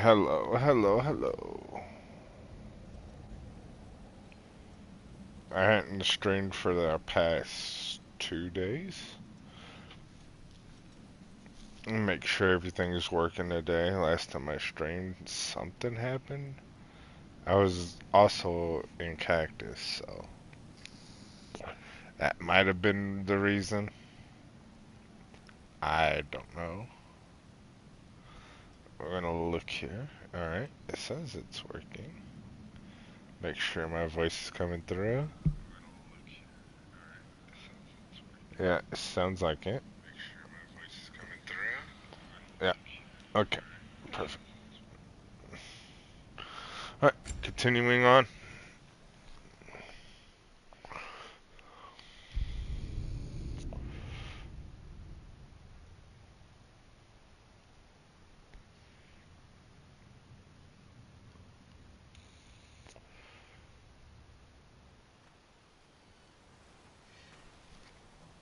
Hello, hello, hello. I hadn't streamed for the past 2 days. Make sure everything is working today. Last time I streamed, something happened. I was also in Cactus, so that might have been the reason. I don't know. We're gonna look here. Alright, it says it's working. Make sure my voice is coming through. Yeah, it sounds like it. Yeah, okay, perfect. Alright, continuing on.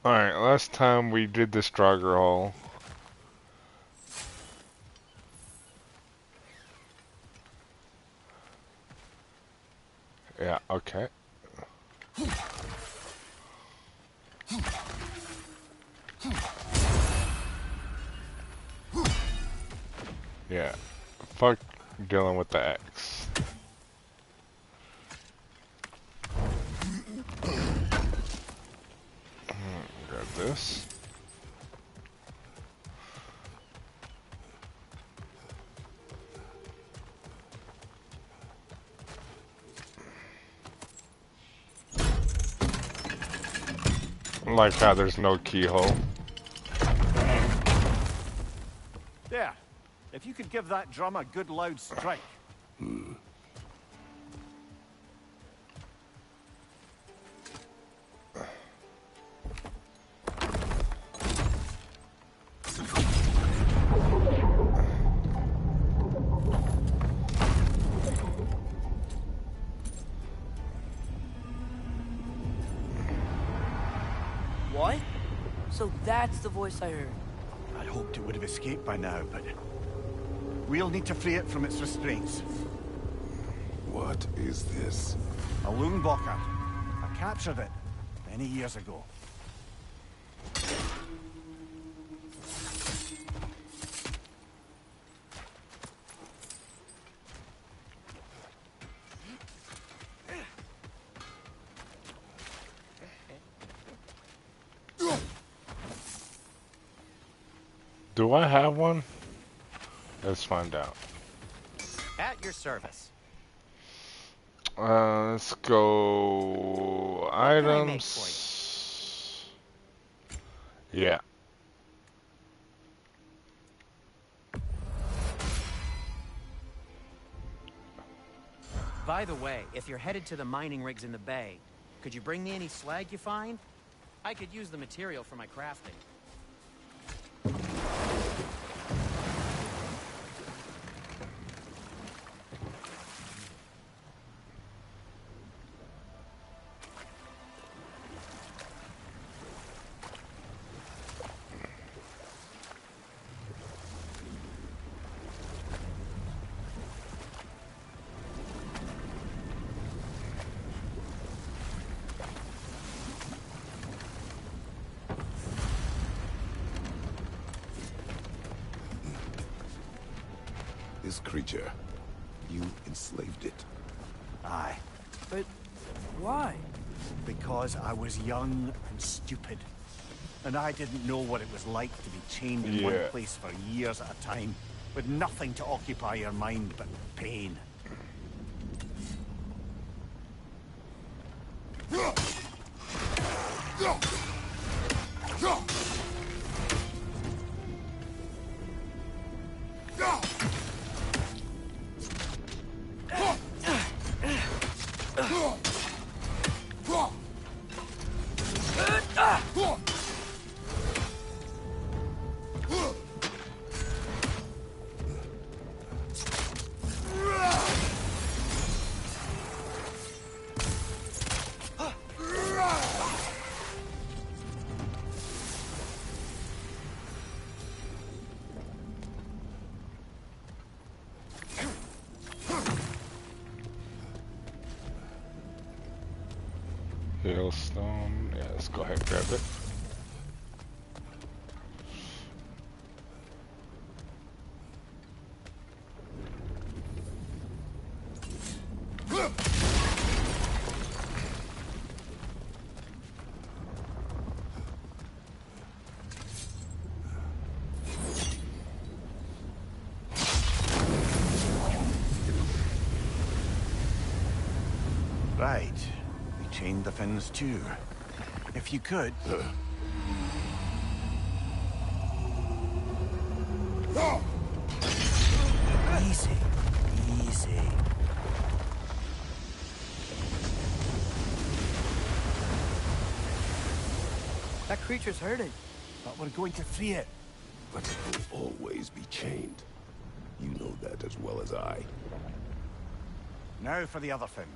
Alright, last time we did this Draugr Hall. Yeah, okay. Yeah, fuck dealing with the X. Grab this. I like how there's no keyhole. There. If you could give that drum a good loud strike. What? So that's the voice I heard. I'd hoped it would have escaped by now, but we'll need to free it from its restraints. What is this? A Lungbocker. I captured it many years ago. Do I have one? Let's find out. At your service. Let's go can I make items. Yeah. By the way, if you're headed to the mining rigs in the bay, could you bring me any slag you find? I could use the material for my crafting. This creature, you enslaved it. Aye. But why? Because I was young and stupid. And I didn't know what it was like to be chained in one place for years at a time, with nothing to occupy your mind but pain. Hailstone. Yeah, let's go ahead and grab it. Right. We chained the fins too. If you could... Easy. Easy. That creature's hurting. But we're going to free it. But it will always be chained. You know that as well as I. Now for the other fin.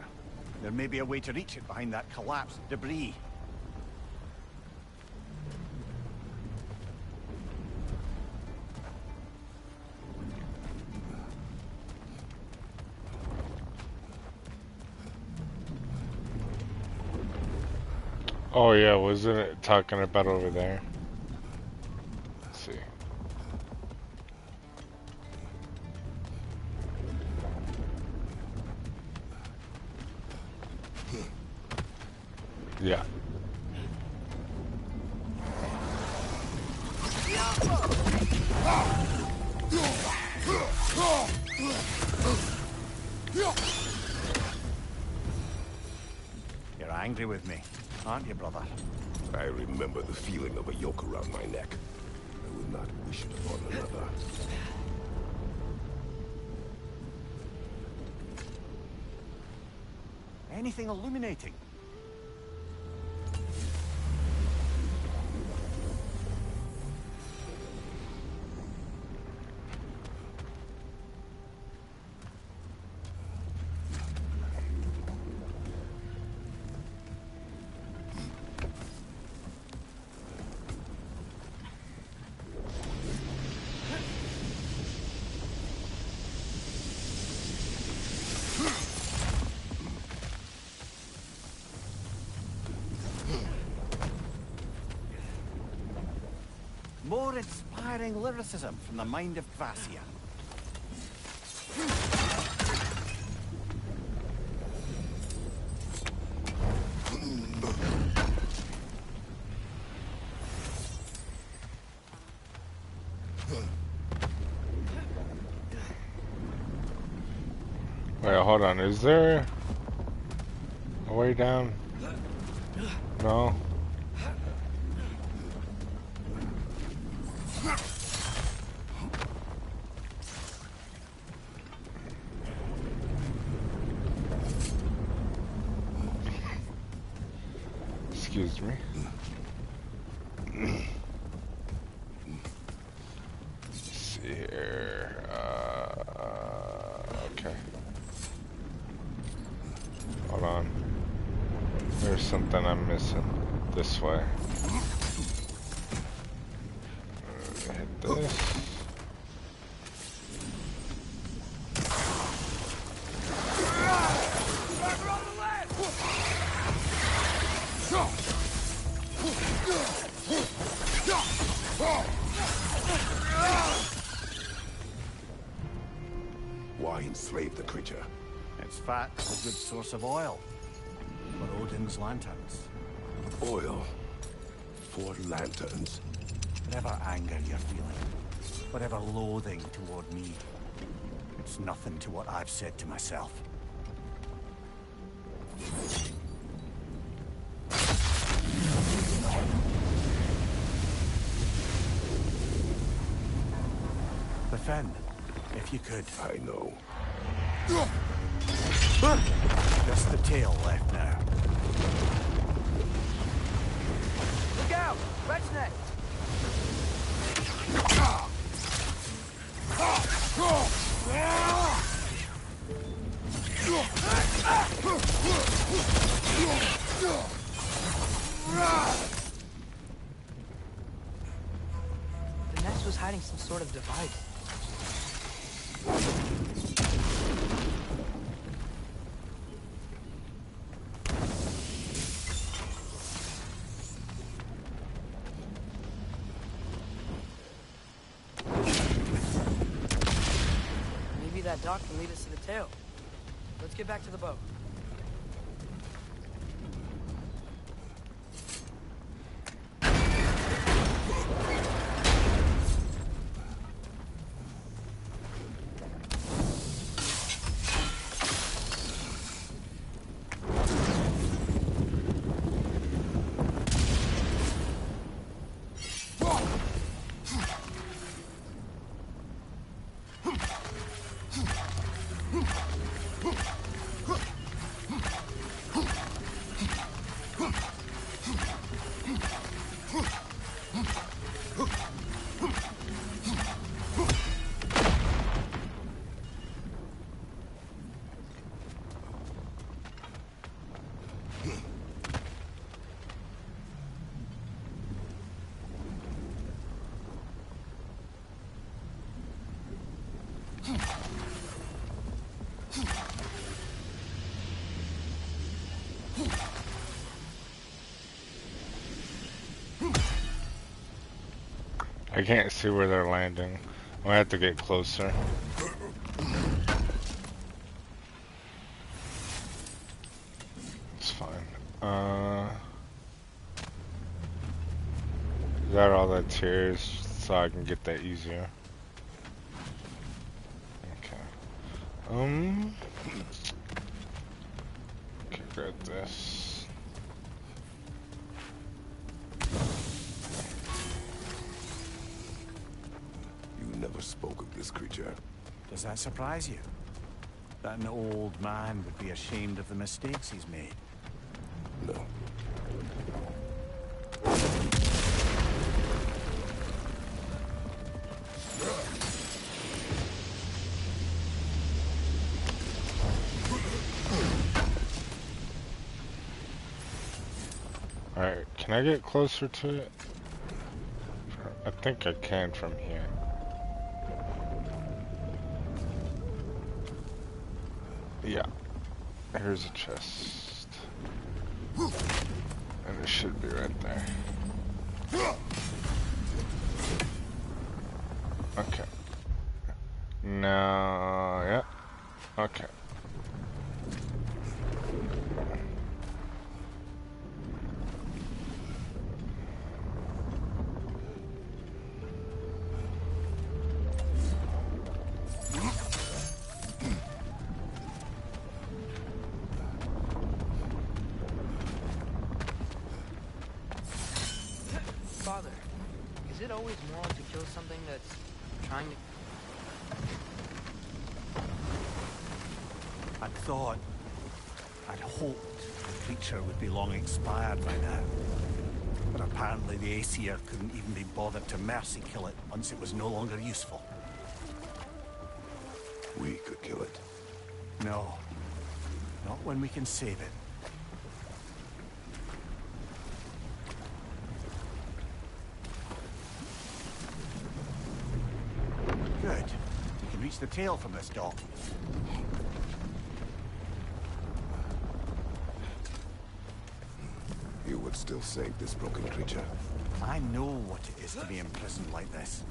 There may be a way to reach it behind that collapsed debris. Oh yeah, wasn't it talking about over there? Let's see. Yeah. You're angry with me, aren't you, brother? I remember the feeling of a yoke around my neck. I would not wish it upon another. Anything illuminating? More inspiring lyricism from the mind of Gracia. Wait, hold on. Is there a way down? No. Excuse me. Let's see here. Okay. Hold on. There's something I'm missing. This way. Hit this. Why enslave the creature? Its fat is a good source of oil for Odin's lanterns. Oil. 4 lanterns. Whatever anger you're feeling, whatever loathing toward me, it's nothing to what I've said to myself. The fin, if you could. I know. Just the tail left now. Look out! Red's neck! The nest was hiding some sort of device. that dock can lead us to the tail. Let's get back to the boat. I can't see where they're landing. I have to get closer. It's fine. Is that all that's here is so I can get that easier? Okay. Okay, grab this. You never spoke of this creature. Does that surprise you? That an old man would be ashamed of the mistakes he's made? No. Alright, can I get closer to it? I think I can from here. Yeah. Here's a chest. And it should be right there. Okay. Now, yeah. Okay. Father, is it always moral to kill something that's trying to... I'd thought, I'd hoped the creature would be long expired by now. But apparently the Aesir couldn't even be bothered to mercy kill it once it was no longer useful. We could kill it. No. Not when we can save it. Good. We can reach the tail from this dock. You would still save this broken creature. I know what it is to be imprisoned like this.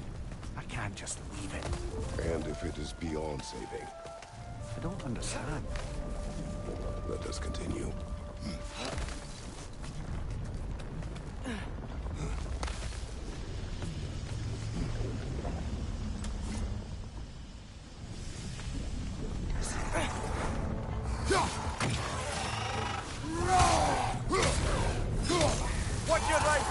I can't just leave it. And if it is beyond saving, I don't understand. let us continue. Watch your right!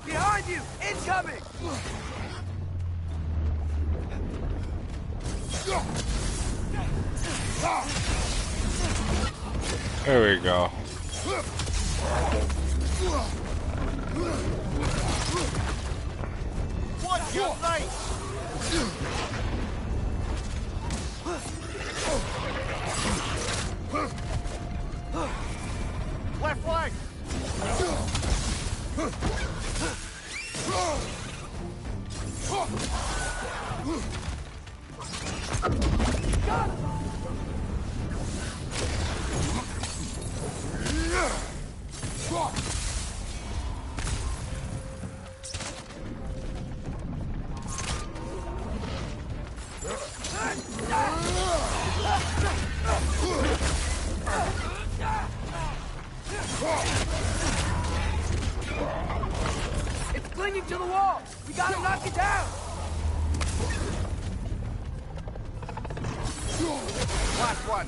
Behind you! Incoming! There we go. Watch your right! Left flank! Got him! It's clinging to the wall! We gotta knock it down! Last one!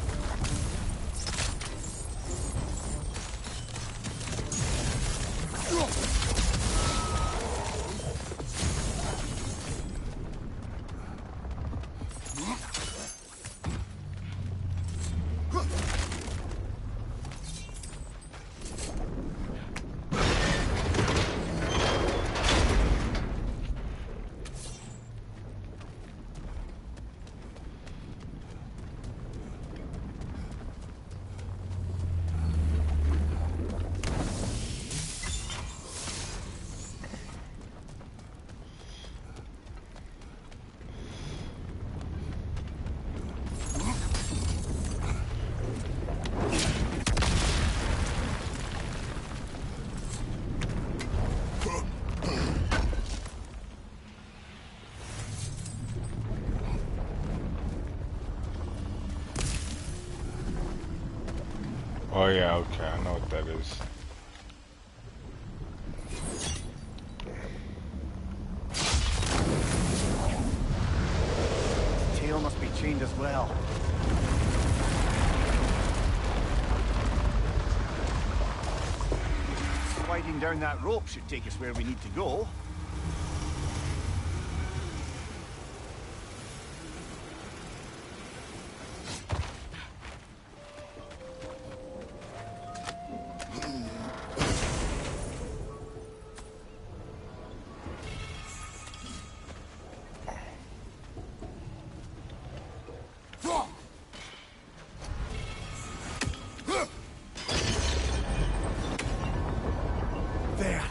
Oh yeah, okay, I know what that is. Tail must be chained as well. Sliding down that rope should take us where we need to go. There!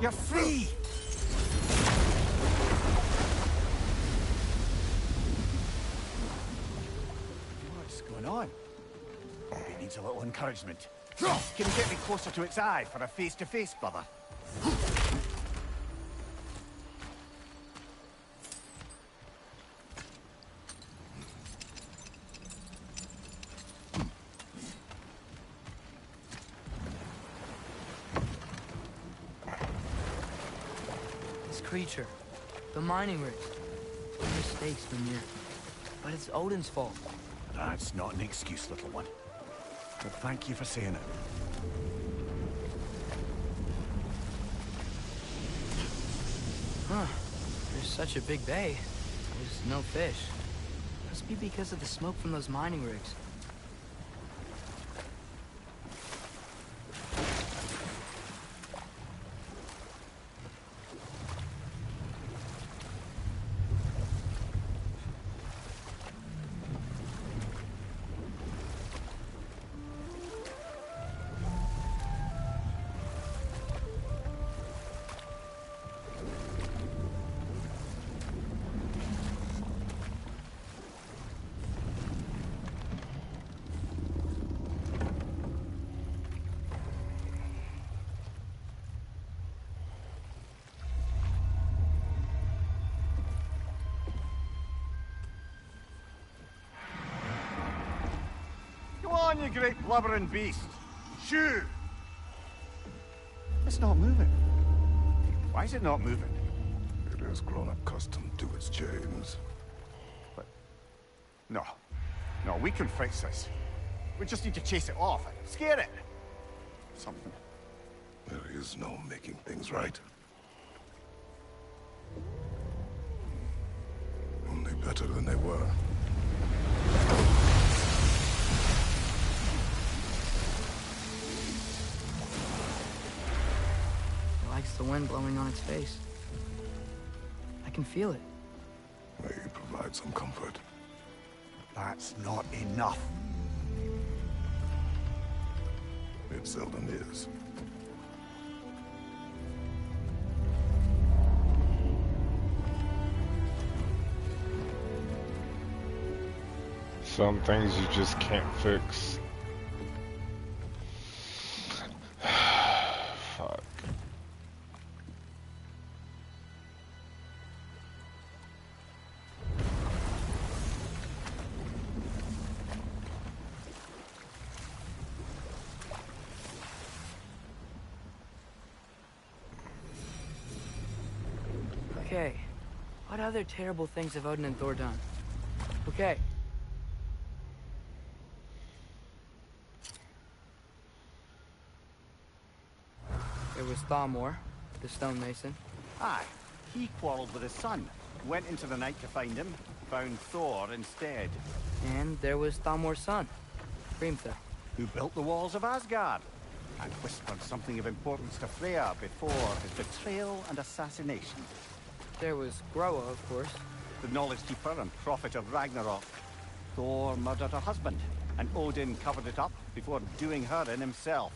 You're free! What's going on? Maybe it needs a little encouragement. Can you get me closer to its eye for a face-to-face, brother? Creature. The mining rigs. Mistakes, Mimir. But it's Odin's fault. That's not an excuse, little one. But thank you for saying it. Huh. There's such a big bay. There's no fish. Must be because of the smoke from those mining rigs. Come on, you great blubbering beast. Shoo! It's not moving. Why is it not moving? It has grown accustomed to its chains. But... No. No, we can fix this. We just need to chase it off. Scare it. Something. There is no making things right. Only better than they were. It likes the wind blowing on its face. I can feel it. May it provide some comfort. That's not enough. It it seldom is. Some things you just can't fix. Fuck. Okay. What other terrible things have Odin and Thor done? Okay. There was Thalmor, the stonemason. Aye, he quarreled with his son. Went into the night to find him. Found Thor instead. And there was Thalmor's son, Grimthor. Who built the walls of Asgard. And whispered something of importance to Freya before his betrayal and assassination. There was Groa, of course. The knowledge keeper and prophet of Ragnarok. Thor murdered her husband, and Odin covered it up before doing her in himself.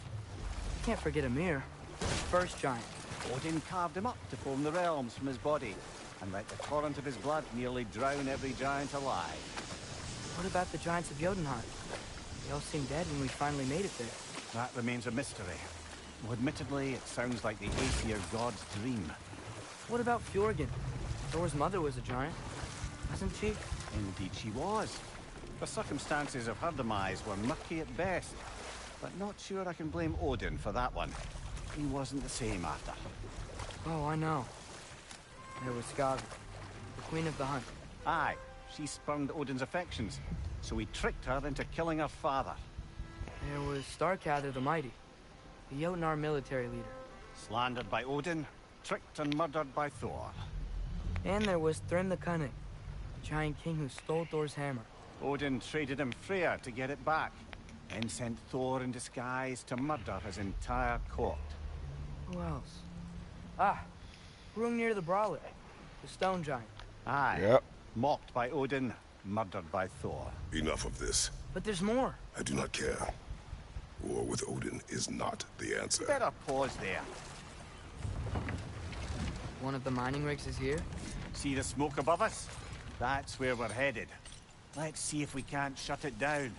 Can't forget Ymir, the first giant. Odin carved him up to form the realms from his body, and let the torrent of his blood nearly drown every giant alive. What about the giants of Jotunheim? They all seemed dead when we finally made it there. That remains a mystery. Though admittedly, it sounds like the Aesir god's dream. What about Fjorgyn? Thor's mother was a giant, wasn't she? Indeed she was. The circumstances of her demise were murky at best, but not sure I can blame Odin for that one. He wasn't the same after. Oh, I know. There was Skavi, the queen of the hunt. Aye, she spurned Odin's affections, so he tricked her into killing her father. There was Starkather the Mighty, the Jotnar military leader. Slandered by Odin, tricked and murdered by Thor. And there was Thrym the Cunning, the giant king who stole Thor's hammer. Odin traded him Freya to get it back, then sent Thor in disguise to murder his entire court. Who else? Ah, Hrungnir the Brawler, the stone giant. Aye, Yep. mocked by Odin, murdered by Thor. Enough of this. But there's more. I do not care. War with Odin is not the answer. Better pause there. One of the mining rigs is here. See the smoke above us? That's where we're headed. Let's see if we can't shut it down.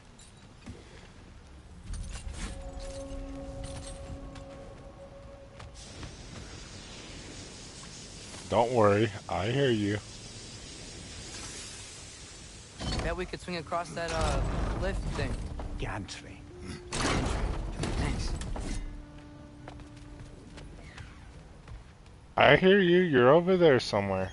Don't worry, I hear you. Bet we could swing across that, lift thing. Gantry. Thanks. I hear you, you're over there somewhere.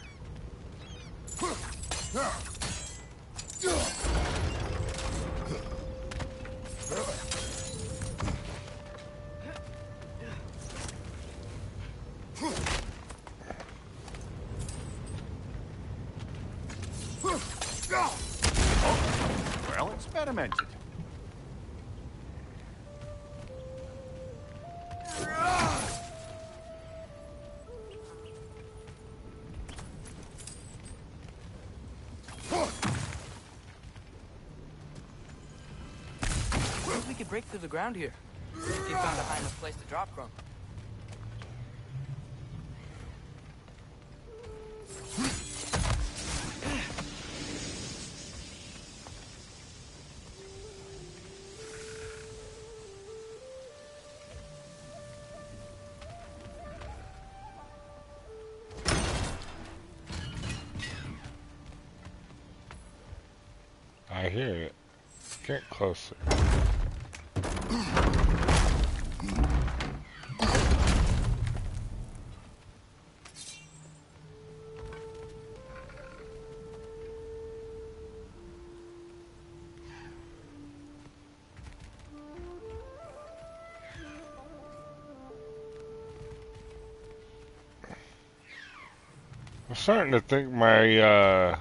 Well experimented. Maybe we could break through the ground here. If you found a high enough place to drop from. I hear it. Get closer. I'm starting to think my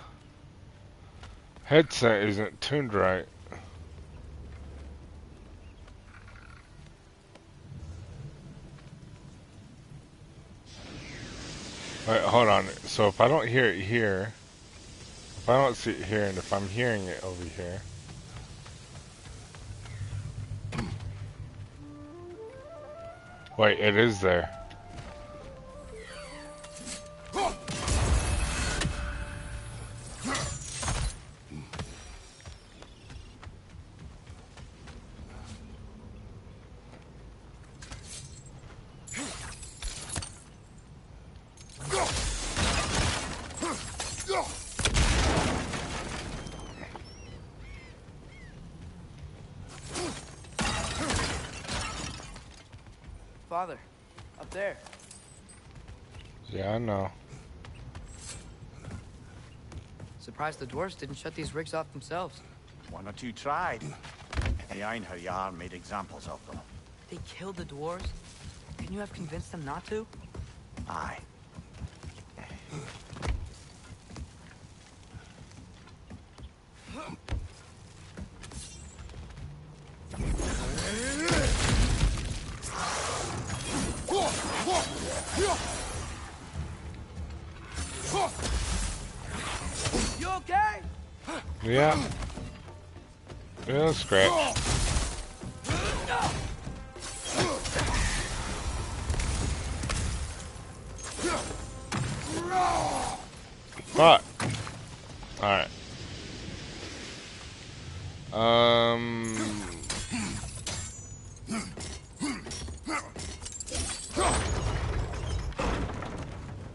headset isn't tuned right. Wait, hold on. So if I don't hear it here, if I don't see it here, and if I'm hearing it over here. Wait, it is there. Father, up there. Yeah, I know. Surprised the dwarves didn't shut these rigs off themselves. One or two tried. The Einherjar made examples of them. They killed the dwarves? Couldn't you have convinced them not to? Aye. You okay? Yeah. Yeah, scratch. Fuck. Alright.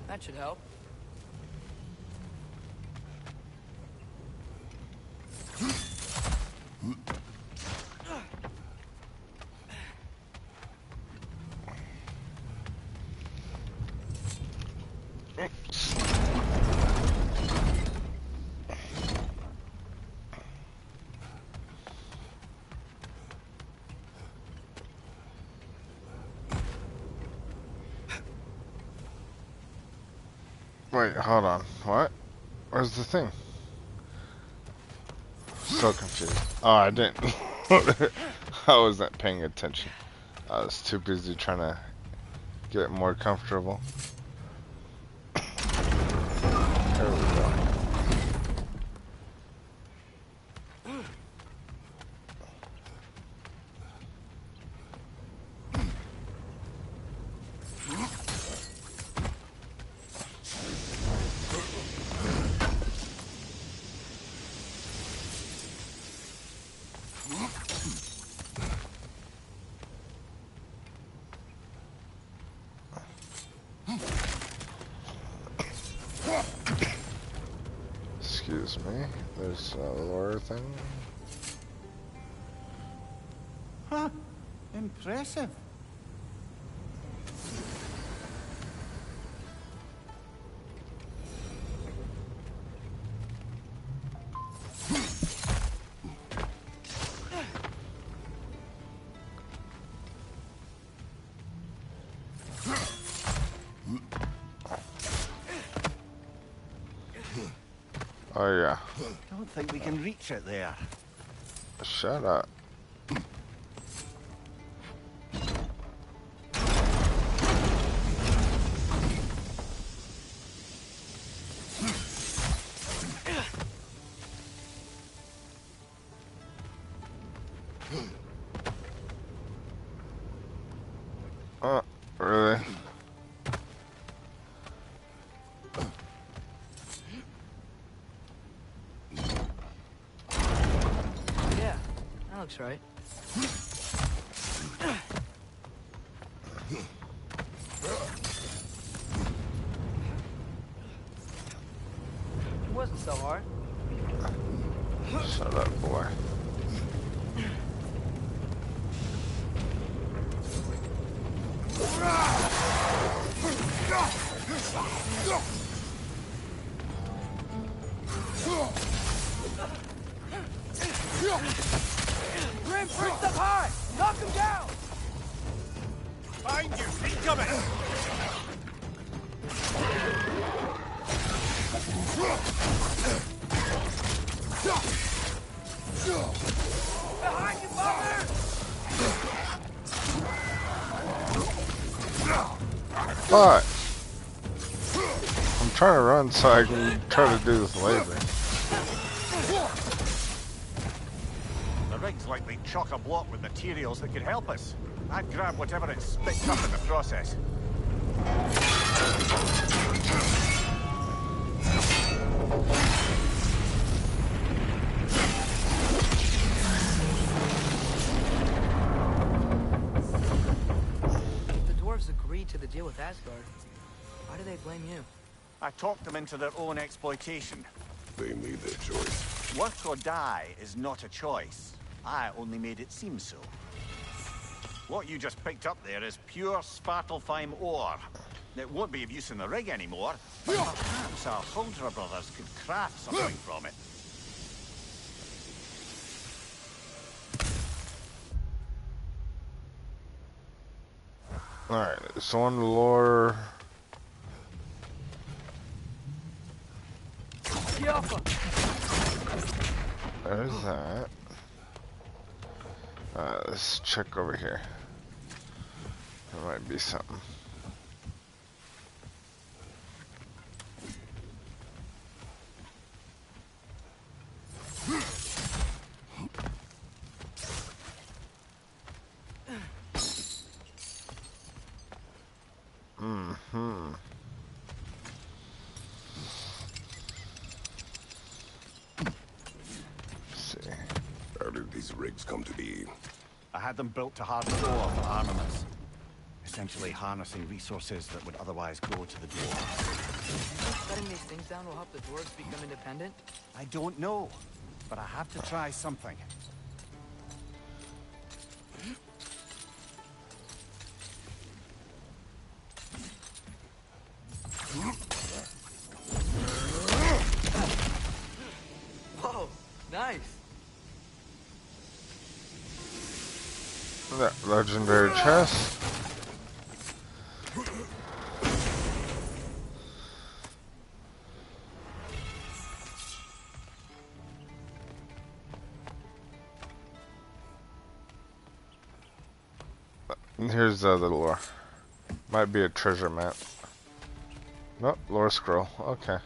That should help. Wait, hold on. What? Where's the thing? So confused. Oh, I didn't. I wasn't paying attention. I was too busy trying to get more comfortable. There we go. Excuse me. There's a lower thing. Huh. Impressive. Oh yeah. Don't think we can reach it there. Shut up. Really? Yeah, that looks right. It wasn't so hard. Shut up, boy. Grim, first up high! Knock him down! Find you! Incoming! Behind you, father! Fuck! I'm trying to run so I can try to do this labor. The rig's likely chock-a-block with materials that could help us. I'd grab whatever it spits up in the process. The dwarves agreed to the deal with Asgard. Why do they blame you? I talked them into their own exploitation. They made their choice. Work or die is not a choice. I only made it seem so. What you just picked up there is pure Svartalfheim ore. It won't be of use in the rig anymore, but perhaps our Huldra brothers could craft something from it. Alright, so on the lore. There's that. Let's check over here. There might be something. How did these rigs come to be? I had them built to harden ore for armaments. Essentially harnessing resources that would otherwise go to the dwarves. Cutting these things down will help the dwarves become independent? I don't know, but I have to try something. Whoa, nice. That legendary chest. And here's the other lore. Might be a treasure map. Nope, lore scroll. Okay.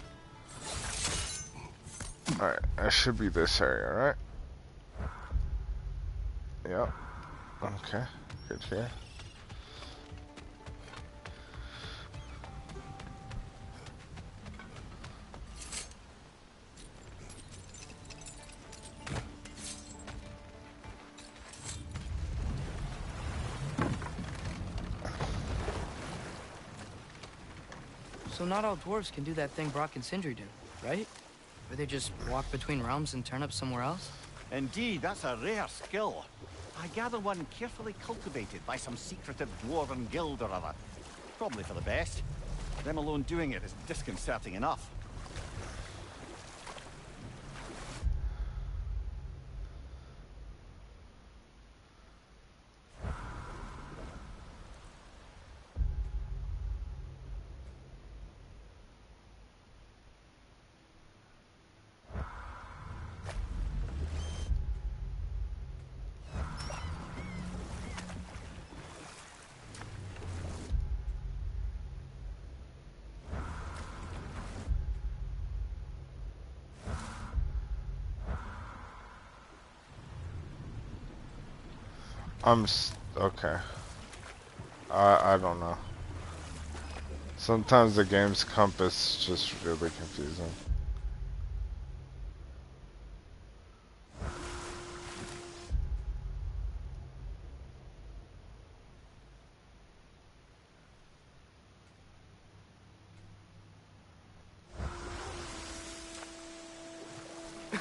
Alright, that should be this area, right? Yep. Okay, good here. So not all dwarves can do that thing Brock and Sindri do, right? Where they just walk between realms and turn up somewhere else? Indeed, that's a rare skill. I gather one carefully cultivated by some secretive dwarven guild or other. Probably for the best. Them alone doing it is disconcerting enough. Okay. I don't know. Sometimes the game's compass is just really confusing.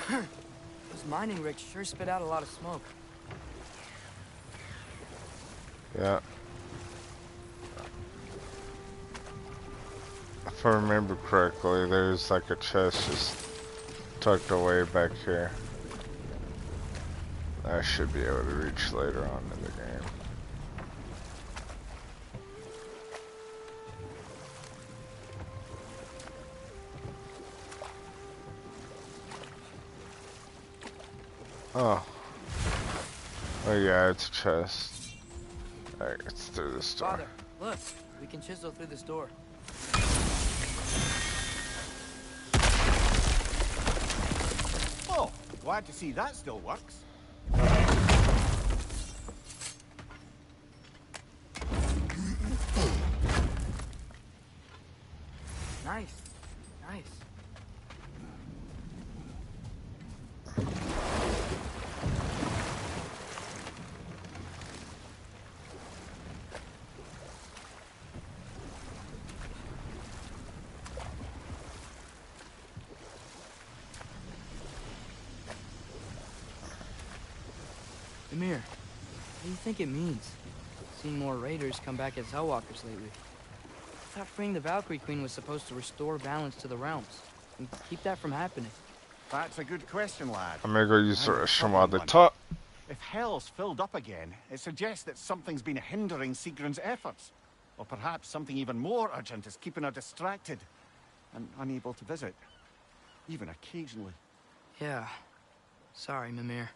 Those mining rigs sure spit out a lot of smoke. Yeah. If I remember correctly, there's like a chest just tucked away back here. I should be able to reach later on in the game. Oh. Oh yeah, it's a chest. Alright, it's through this door. Father, look, we can chisel through this door. Oh, glad to see that still works. Nice. Nice. Amir, what do you think it means? Seeing more raiders come back as Hellwalkers lately. I thought freeing the Valkyrie Queen was supposed to restore balance to the realms and keep that from happening. That's a good question, lad. I'm gonna go use the And a restroom while they troubling one. talk. If hell's filled up again, it suggests that something's been hindering Sigrun's efforts. Or perhaps something even more urgent is keeping her distracted and unable to visit. Even occasionally. Yeah. Sorry, Mimir.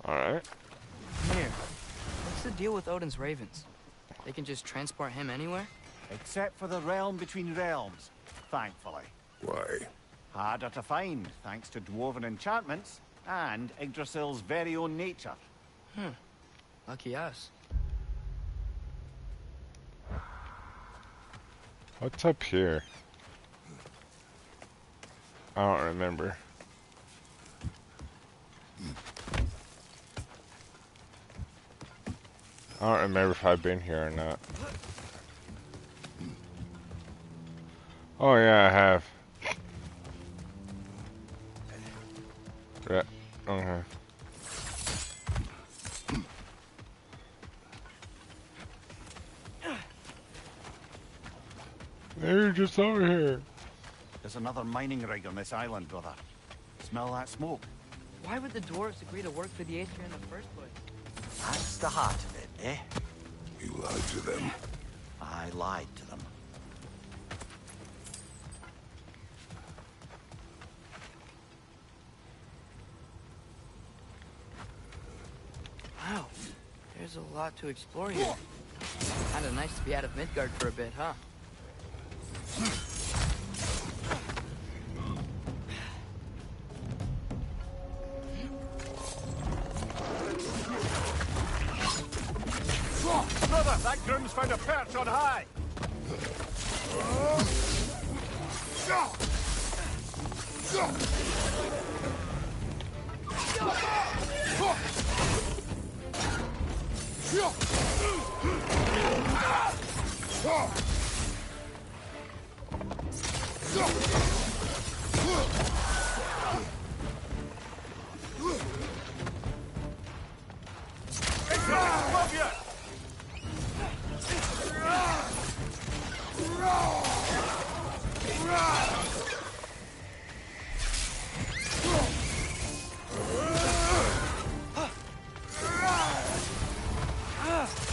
Alright. Mimir, what's the deal with Odin's ravens? They can just transport him anywhere? Except for the realm between realms, thankfully. Why? Harder to find, thanks to dwarven enchantments and Yggdrasil's very own nature. Lucky us. What's up here? I don't remember. I don't remember if I've been here or not. Oh yeah, I have. Yeah, okay. They're just over here. There's another mining rig on this island, brother. Smell that smoke? Why would the dwarves agree to work for the Aesir in the first place? That's the heart of it, eh? You lied to them. I lied to them. Wow, there's a lot to explore here. Kinda nice to be out of Midgard for a bit, huh? Brother, that groom's found a perch on high!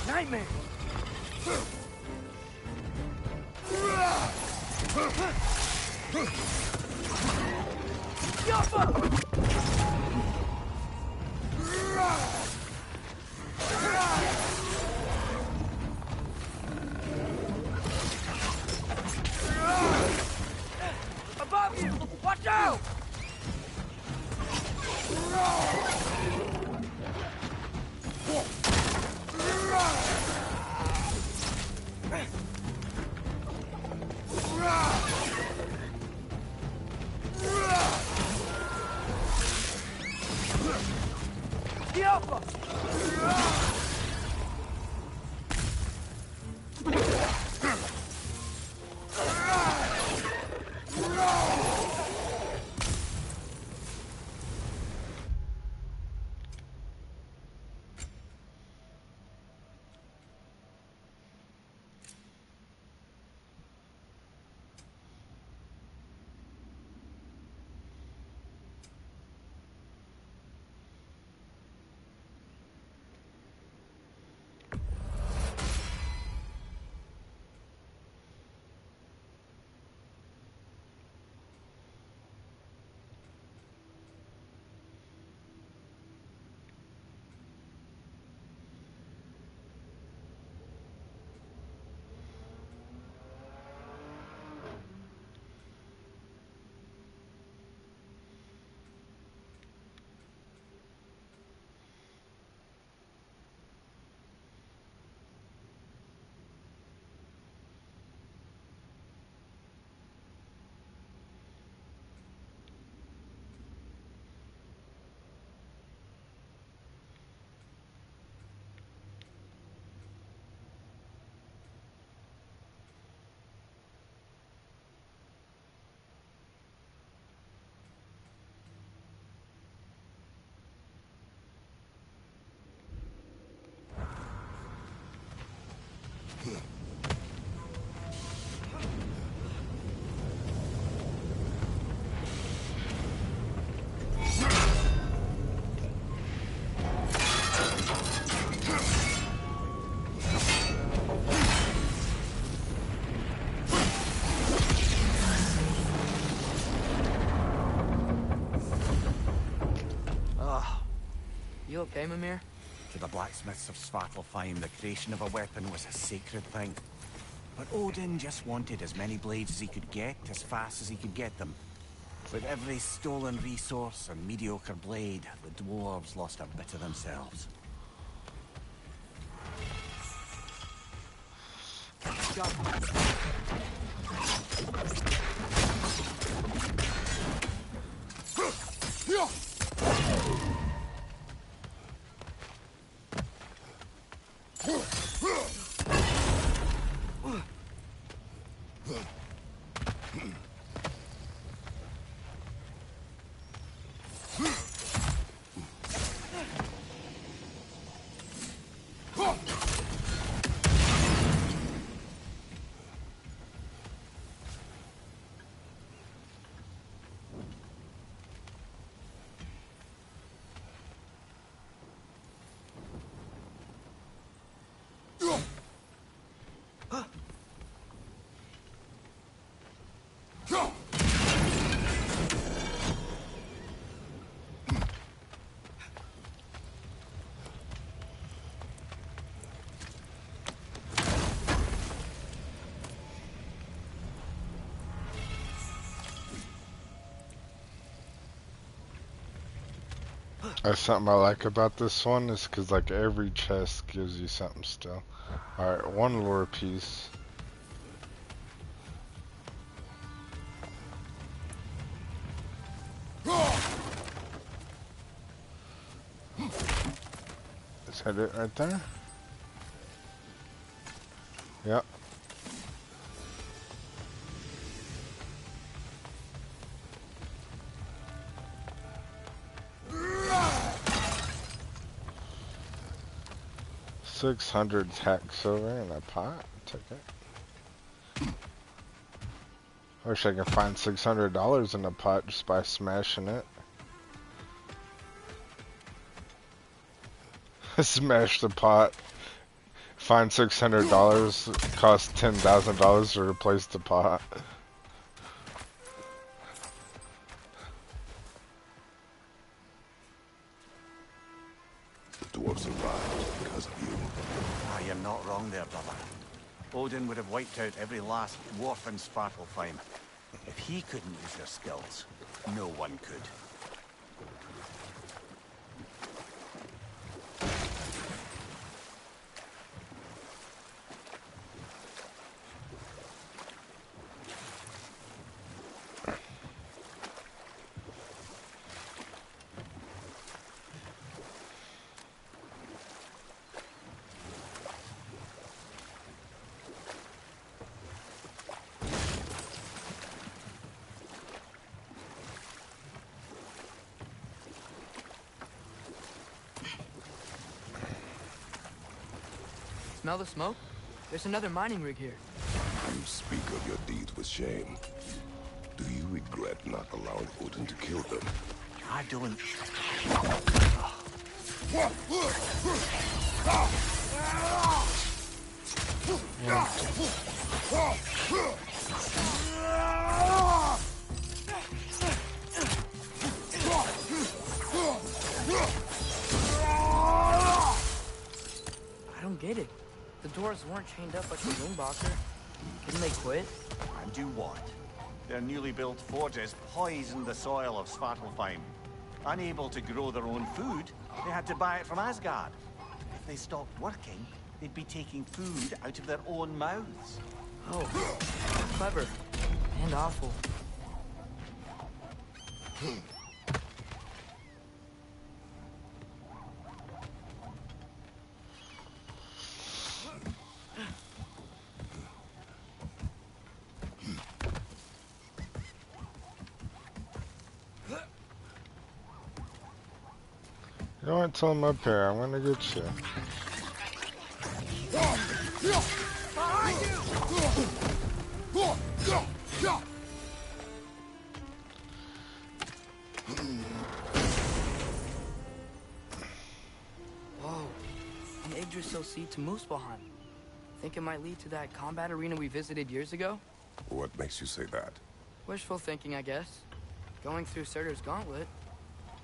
Nightmare! Above you! Watch You okay, Mimir? To the blacksmiths of Svartalfheim, the creation of a weapon was a sacred thing. But Odin just wanted as many blades as he could get, as fast as he could get them. With every stolen resource and mediocre blade, the dwarves lost a bit of themselves. That's something I like about this one is because like every chest gives you something still. Alright, one lore piece. Is that it right there? Yep. $600 tax silver in a pot. Take it. I wish I could find $600 in a pot just by smashing it. Smash the pot. Find $600. Cost $10,000 to replace the pot. The dwarves survived because of you. Ah, you're not wrong there, brother. Odin would have wiped out every last dwarf in Svartalfheim. If he couldn't use your skills, no one could. Smell the smoke? There's another mining rig here. You speak of your deeds with shame. Do you regret not allowing Odin to kill them? I don't. I don't get it. The doors weren't chained up like the Wingboxer. Didn't they quit? And do what? Their newly built forges poisoned the soil of Svartalfheim. Unable to grow their own food, they had to buy it from Asgard. If they stopped working, they'd be taking food out of their own mouths. Oh, clever. And awful. You don't tell him up here. I'm gonna get you. Whoa. An Yggdrasil seed to Muspelheim. Think it might lead to that combat arena we visited years ago? What makes you say that? Wishful thinking, I guess. Going through Surtur's gauntlet.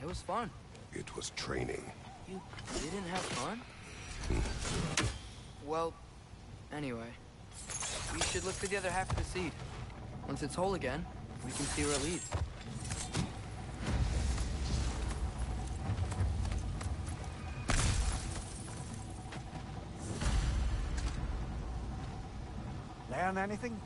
It was fun. It was training. You didn't have fun? Well, anyway. We should look for the other half of the seed. Once it's whole again, we can see where it leads. Learn anything?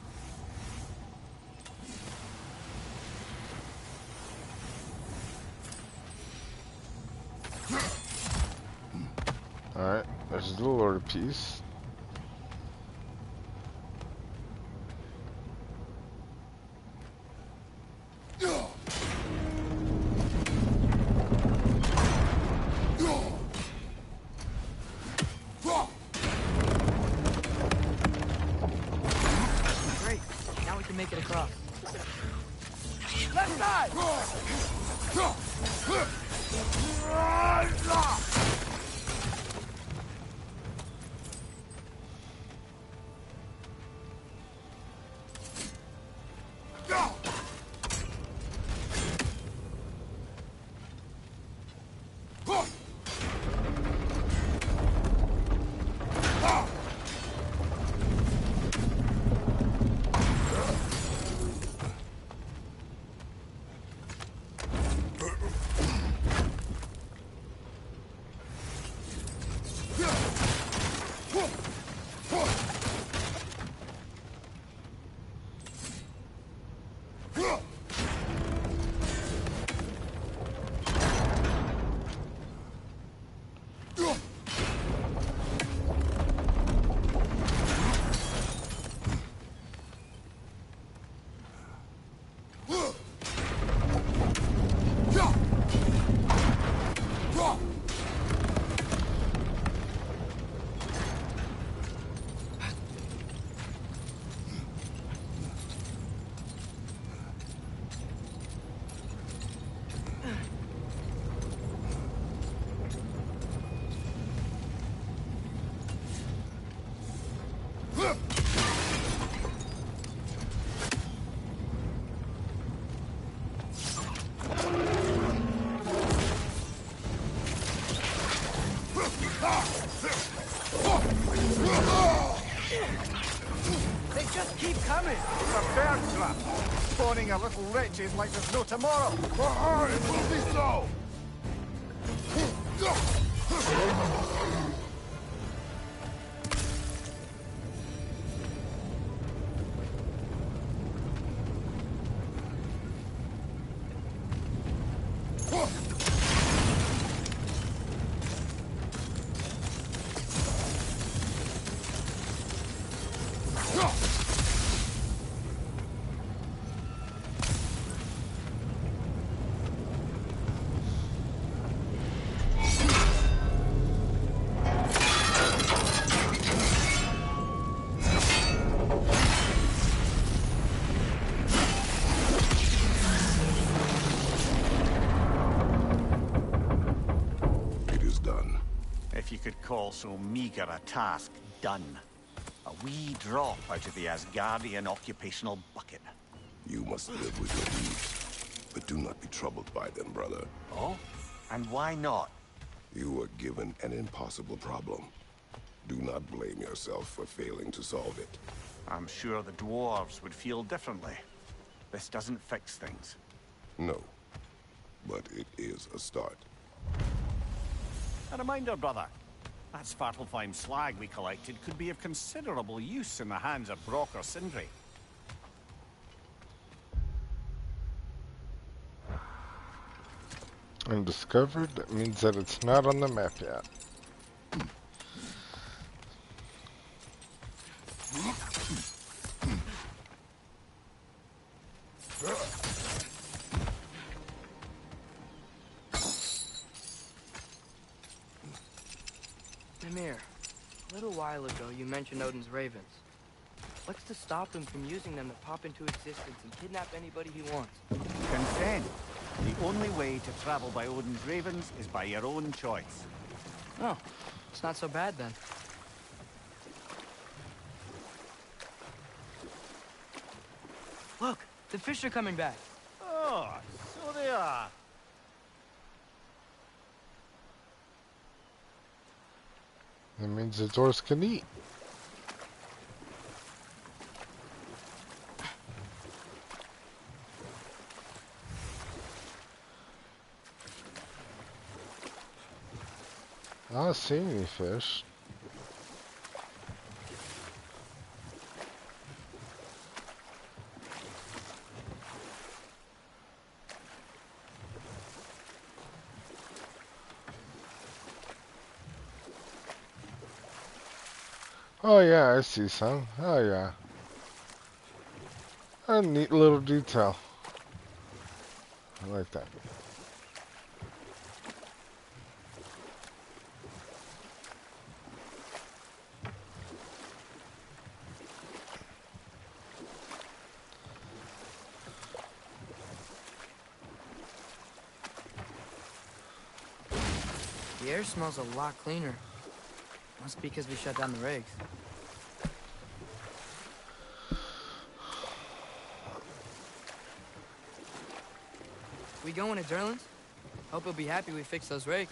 Alright, there's the Lord of Peace. Great. Now we can make it across. Left side! They just keep coming. It's a bear trap. Spawning our little wretches like there's no tomorrow. It will be so! could call so meager a task done. A wee drop out of the Asgardian occupational bucket. You must live with your deeds, but do not be troubled by them, brother. Oh? And why not? You were given an impossible problem. Do not blame yourself for failing to solve it. I'm sure the dwarves would feel differently. This doesn't fix things. No, but it is a start. A reminder, brother. That Svartalfheim slag we collected could be of considerable use in the hands of Brock or Sindri. Undiscovered, that means that it's not on the map yet. Mimir, a little while ago you mentioned Odin's ravens. What's to stop him from using them to pop into existence and kidnap anybody he wants? Consent. The only way to travel by Odin's ravens is by your own choice. Oh, it's not so bad then. Look, the fish are coming back. Oh, so they are. That means the dwarves can eat. I don't see any fish. Oh yeah, I see some. Oh yeah. A neat little detail. I like that. The air smells a lot cleaner. Must be because we shut down the rigs. We going to Durlin's? Hope he'll be happy we fixed those rigs.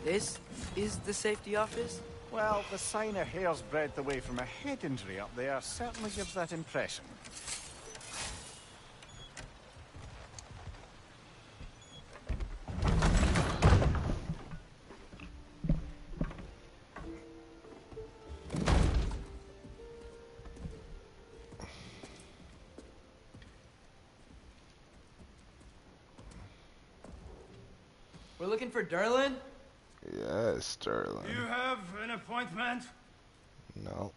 This is the safety office? Well, the sign a hair's breadth away from a head injury up there certainly gives that impression. We're looking for Durlin? Yes, Sterling. You have an appointment? No.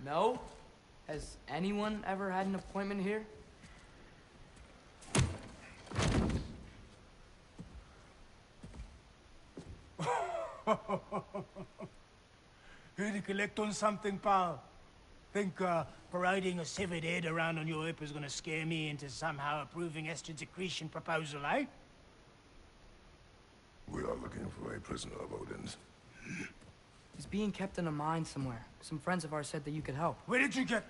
No? Has anyone ever had an appointment here? Here to collect on something, pal? Think, parading a severed head around on your hip is gonna scare me into somehow approving Estrid's accretion proposal, eh? We are looking for a prisoner of Odin's. He's being kept in a mine somewhere. Some friends of ours said that you could help. Where did you get...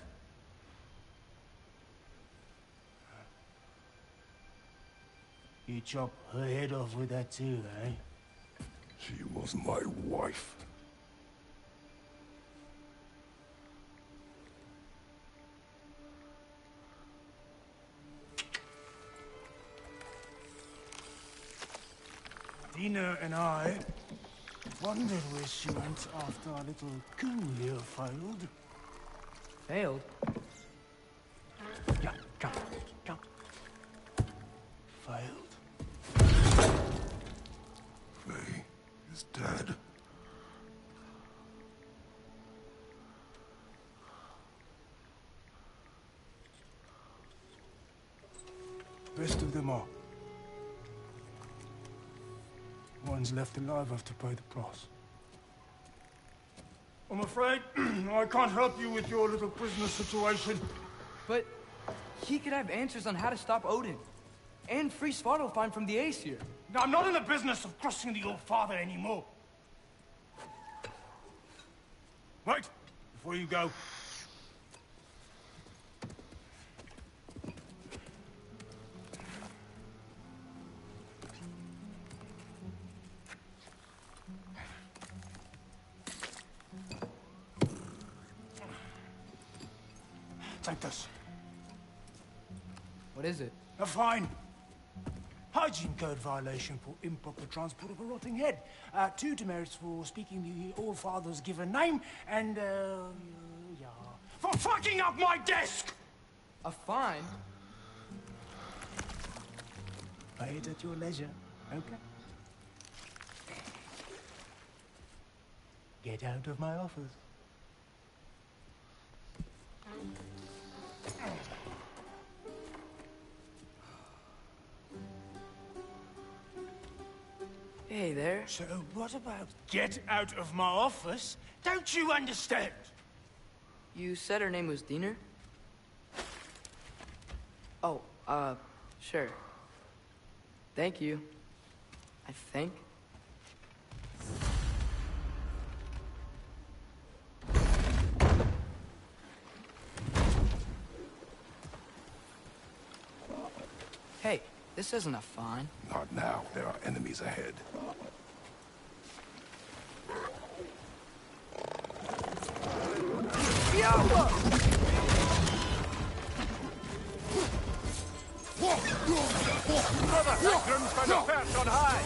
You chop her head off with that too, eh? She was my wife. Dina and I wondered where she went after our little coup here failed. Failed? Yeah, jump, jump. Failed. Faye is dead. Best of them all. ones left alive have to pay the price. I'm afraid I can't help you with your little prisoner situation. But he could have answers on how to stop Odin. And free Svartalfheim from the Aesir. Now, I'm not in the business of crossing the old father anymore. Right, before you go. Take this. What is it? A fine. Hygiene code violation for improper transport of a rotting head. 2 demerits for speaking the All Father's given name, and, yeah. For fucking up my desk! A fine? Pay it at your leisure, okay? Get out of my office. Hey there. So what about get out of my office? Don't you understand? You said her name was Diener? Oh, sure. Thank you. I think. Hey, this isn't a fine. Not now. There are enemies ahead. Brother, Grim's found a perch on high.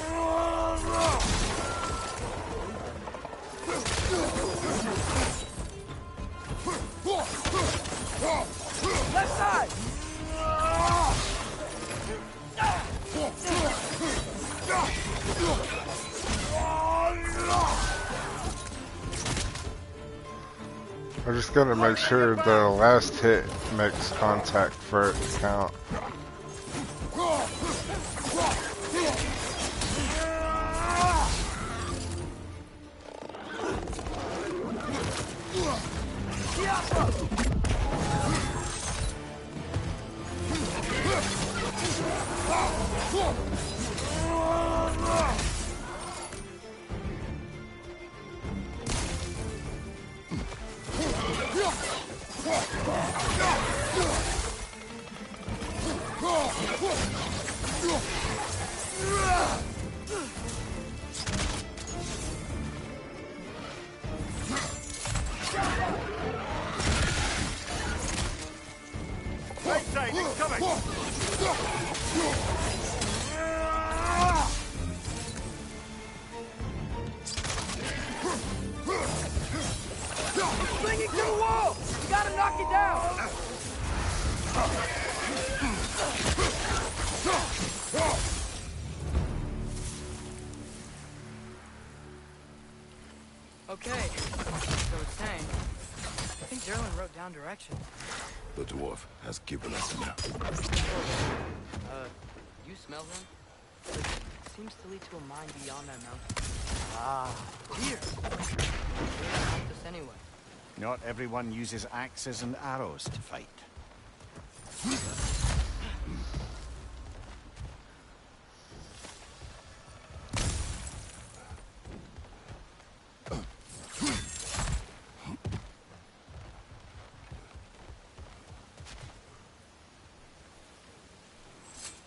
Left side! I just gotta make sure the last hit makes contact for it to count. Right side, it's coming. Swinging to the wall! You gotta knock it down! Okay, so it's saying, I think Derlin wrote down directions. The dwarf has given us a map. You smell them? It seems to lead to a mine beyond that mountain. Ah, Here! They helped us anyway. not everyone uses axes and arrows to fight.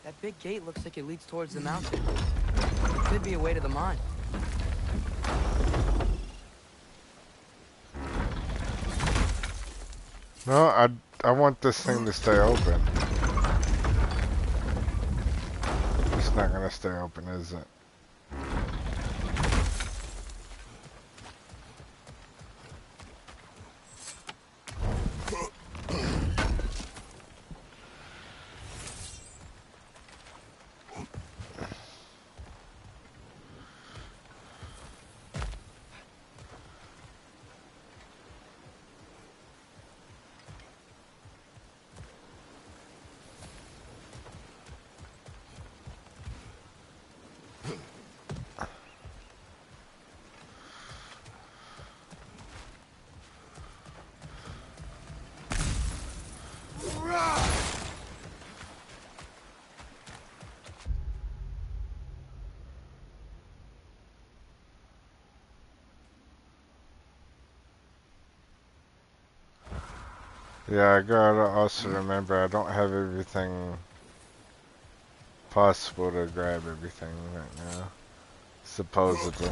That big gate looks like it leads towards the mountain. Could be a way to the mine. No, I want this thing to stay open. It's not gonna stay open, is it? Yeah, I gotta also remember I don't have everything possible to grab everything right now. Supposedly.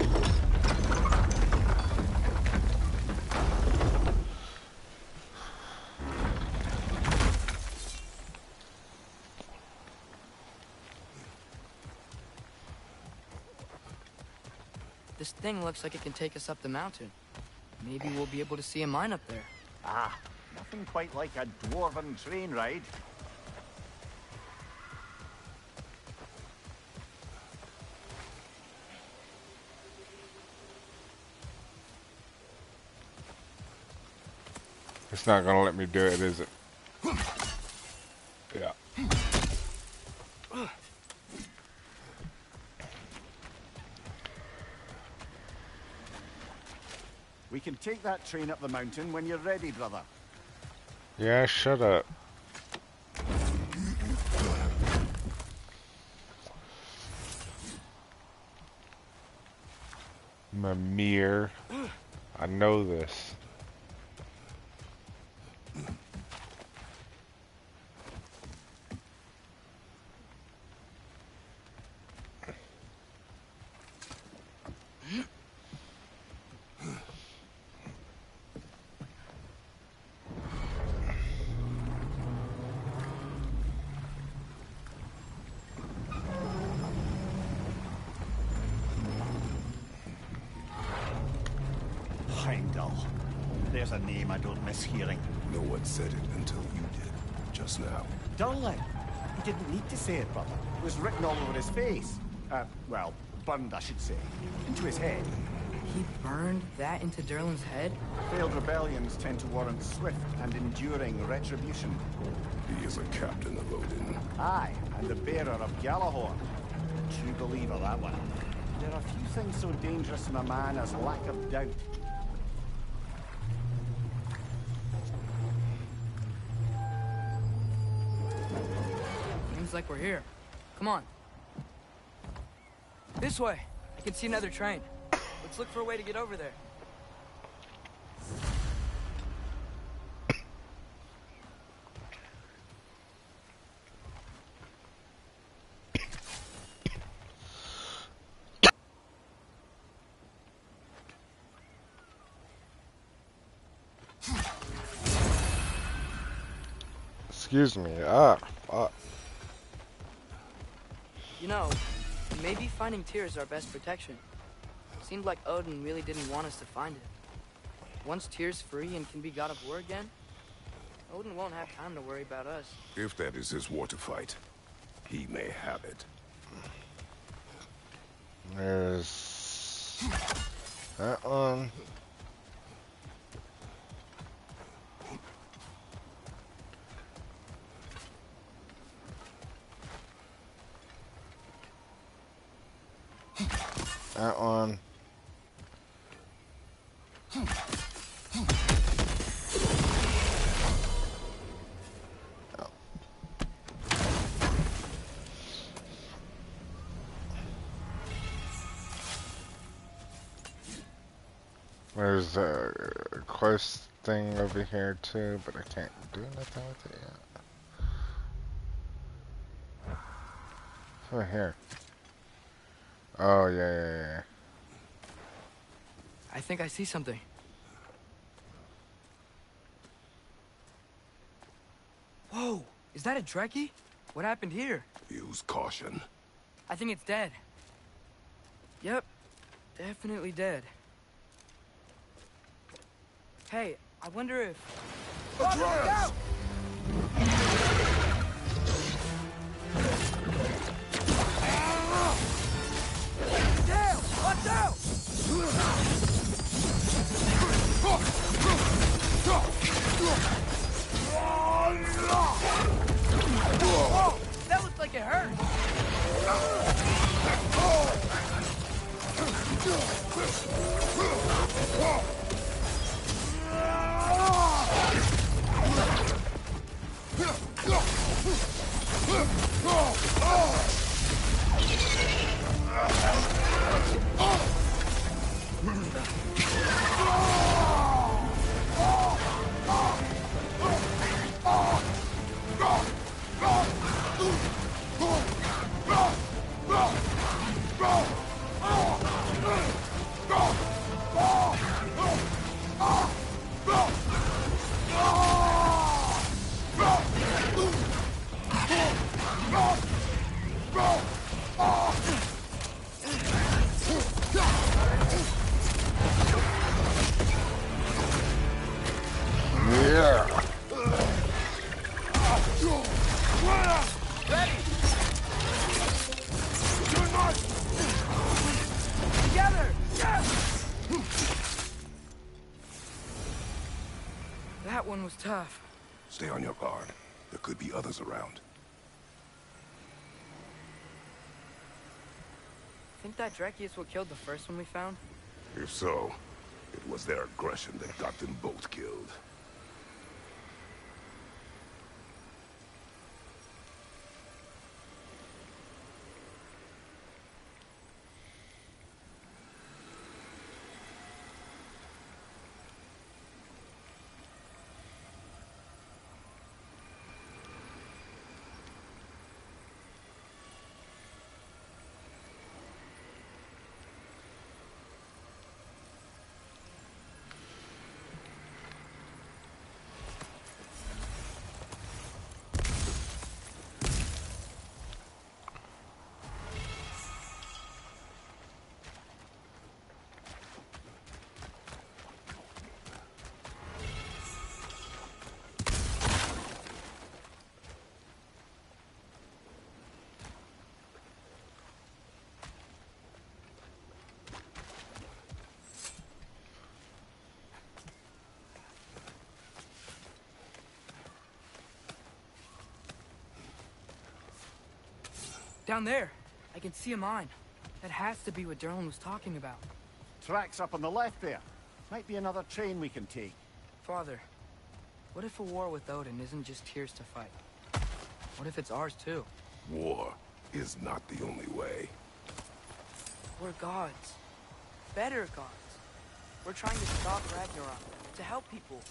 This thing looks like it can take us up the mountain. Maybe we'll be able to see a mine up there. Ah, nothing quite like a dwarven train ride. It's not gonna let me do it, is it? Yeah. We can take that train up the mountain when you're ready, brother. Yeah, shut up. Mimir. I know this. Heimdall. There's a name I don't miss hearing. No one said it until you did, just now. Durlin. He didn't need to say it, brother. It was written all over his face. Well, burned, I should say. Into his head. He burned that into Durlin's head? Failed rebellions tend to warrant swift and enduring retribution. He is a captain of Odin. Aye, and the bearer of Gjallarhorn. True believer, that one. There are few things so dangerous in a man as lack of doubt. Seems like we're here. Come on. This way. I can see another train. Let's look for a way to get over there. Excuse me. Fuck. You know, maybe finding Tyr is our best protection. Seemed like Odin really didn't want us to find it. Once Tyr's free and can be god of war again, Odin won't have time to worry about us. If that is his war to fight, he may have it. There's that one. That one. There's a quest thing over here too, but I can't do nothing with it yet. It's over here. Oh, yeah. I think I see something. Whoa! Is that a Trekkie? What happened here? Use caution. I think it's dead. Yep. Definitely dead. Hey, I wonder if... Atreus! Down! Watch out! Whoa! That looked like it hurt! That one was tough. Stay on your guard. There could be others around. Think that Dreki is what killed the first one we found? If so, it was their aggression that got them both killed. Down there. I can see a mine. That has to be what Derlin was talking about. Tracks up on the left there. Might be another train we can take. Father, what if a war with Odin isn't just Tyr's to fight? What if it's ours too? War is not the only way. We're gods. Better gods. We're trying to stop Ragnarok, to help people.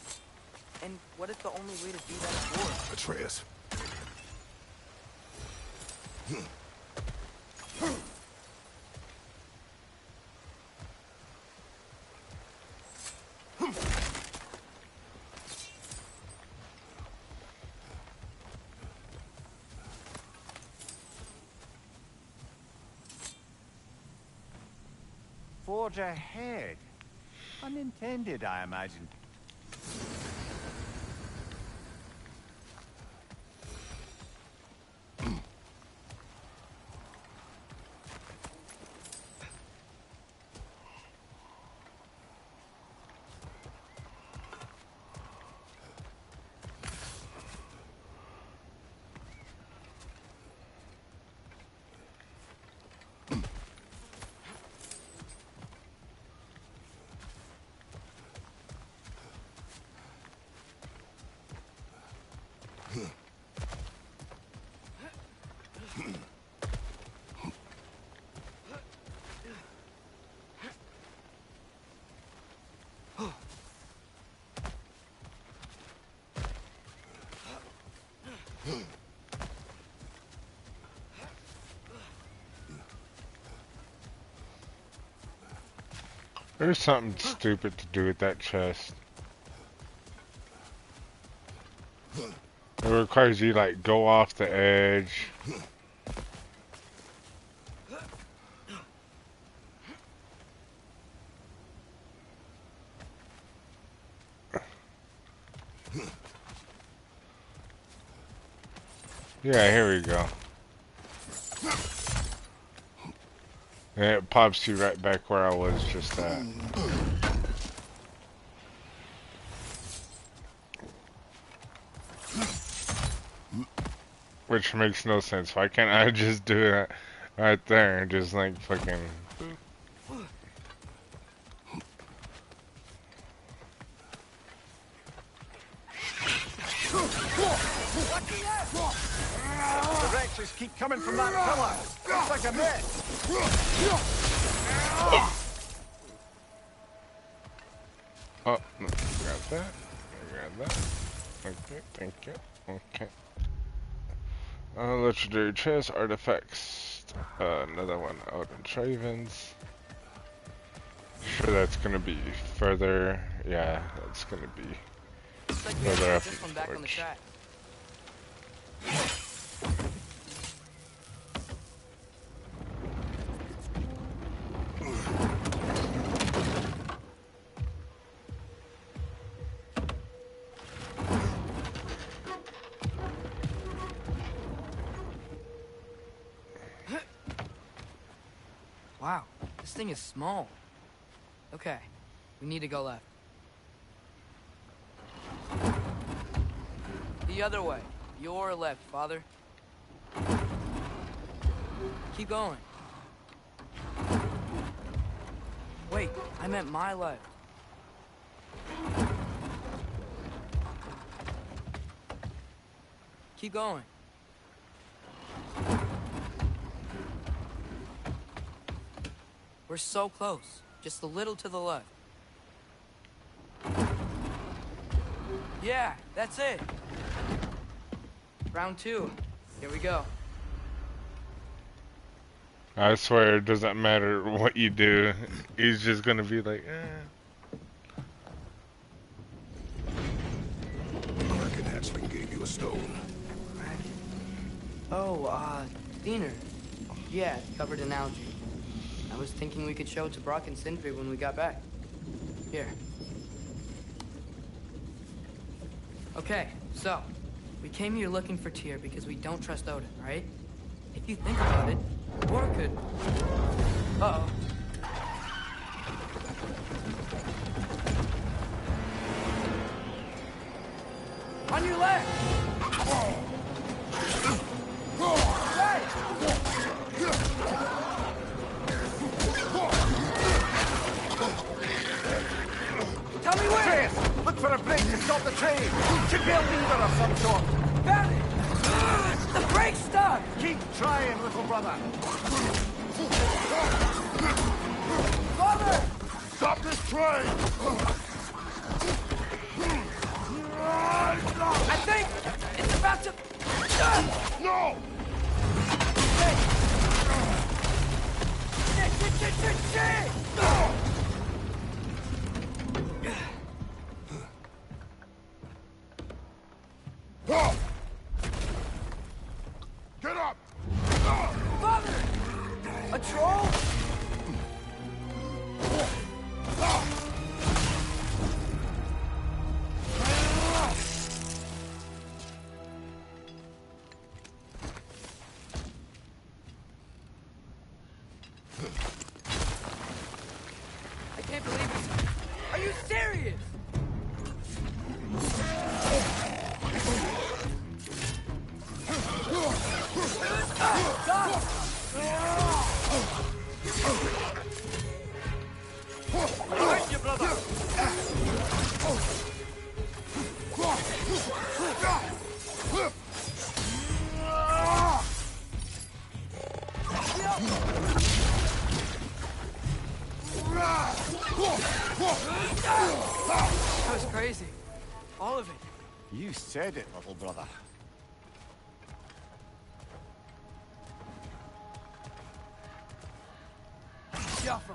And what if the only way to do that is war? Atreus. Forge ahead. Unintended, I imagine. There's something stupid to do with that chest. It requires you like go off the edge. Yeah, here we go. And it pops you right back where I was just at. Which makes no sense. Why can't I just do that right there and just like fucking... The wretches keep coming from that pillar. Looks like a mess. Oh, no, grab that. Grab that. Okay, thank you. Okay. Legendary chest, artifacts. Another one out in Traven's. Sure, that's gonna be further. Yeah, that's gonna be further up This one back on the track. Wow, this thing is small. Okay, we need to go left. the other way. Your left, Father. Keep going. Wait, I meant my left. Keep going. We're so close. Just a little to the left. Yeah, that's it. Round 2. Here we go. I swear it doesn't matter what you do. He's just gonna be like, eh. Kraken hatchling gave you a stone. Kraken? Oh, Diener. Yeah, covered in algae. I was thinking we could show it to Brock and Sindri when we got back. Here. Okay, so, we came here looking for Tyr because we don't trust Odin, right? If you think about it, War could... Uh-oh. On your left! Right! Tell me where! Trace! Look for a break to stop the train! Should be a lever of some sort! Found it! The brake's stuck! Keep trying, little brother! Father! Stop this train! I think it's about to... No! Hey! Shit! Get up! Father! A troll? I can't believe it. Are you serious? Stop! Behind you, brother! That was crazy. All of it. You said it, little brother. Jaffa.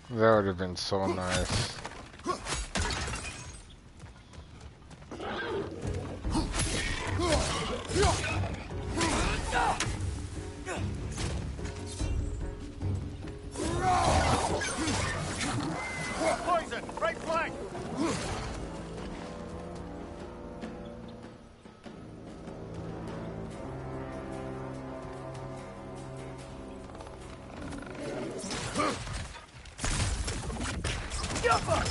That would have been so nice. Poison! Right flank! Jaffa!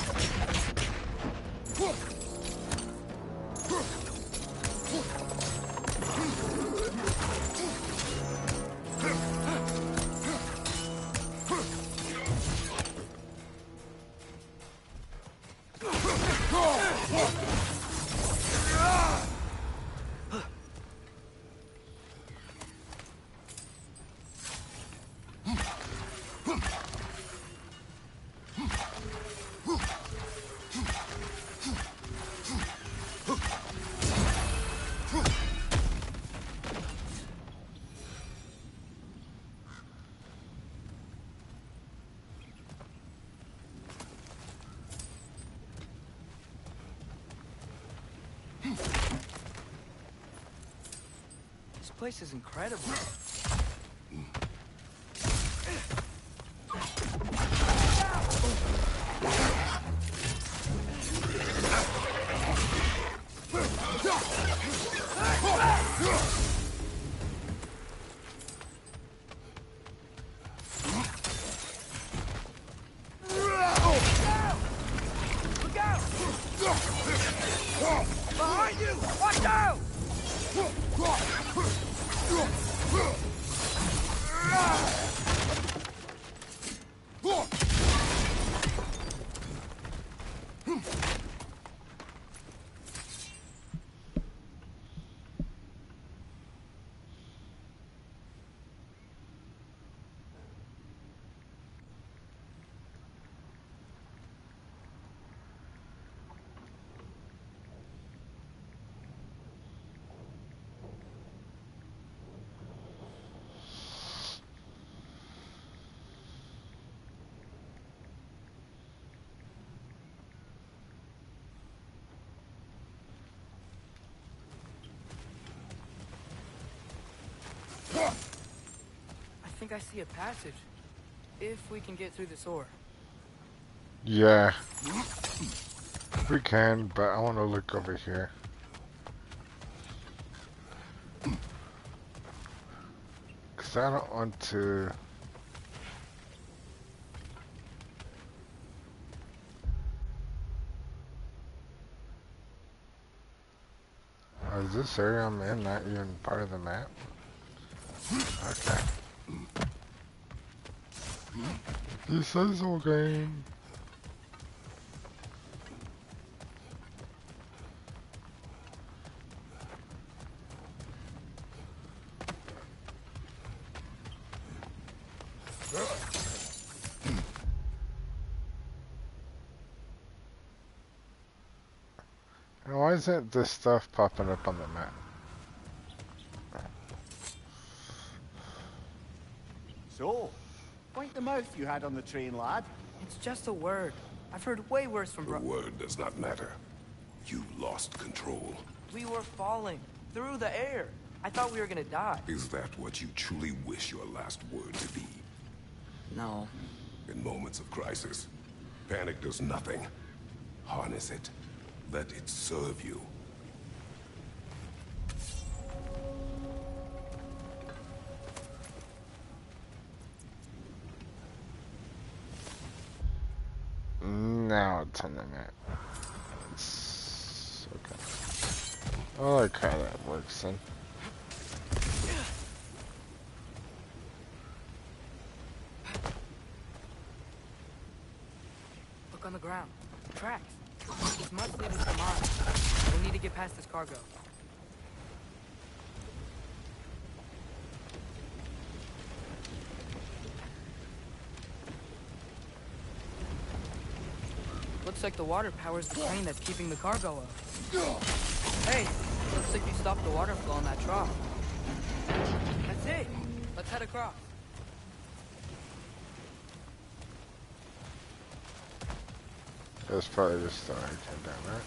place is incredible. Behind you! Watch out! I think I see a passage. If we can get through this ore. Yeah. We can, but I want to look over here. Because I don't want to... Oh, is this area I'm in not even part of the map? Okay. This is okay. And why isn't this stuff popping up on the map? So, point the mouth you had on the train, lad. It's just a word. I've heard way worse from The word does not matter. You lost control. We were falling through the air. I thought we were gonna die. Is that what you truly wish your last word to be? No. In moments of crisis, panic does nothing. Harness it. Let it serve you. Now it's on the map. It's okay. I like how that works then. Look on the ground. Tracks. This must lead us to Mars. We'll need to get past this cargo. Looks like the water powers the train that's keeping the cargo up. Hey, looks like you stopped the water flow on that trough. That's it. Let's head across. That's probably just the right hand down, right?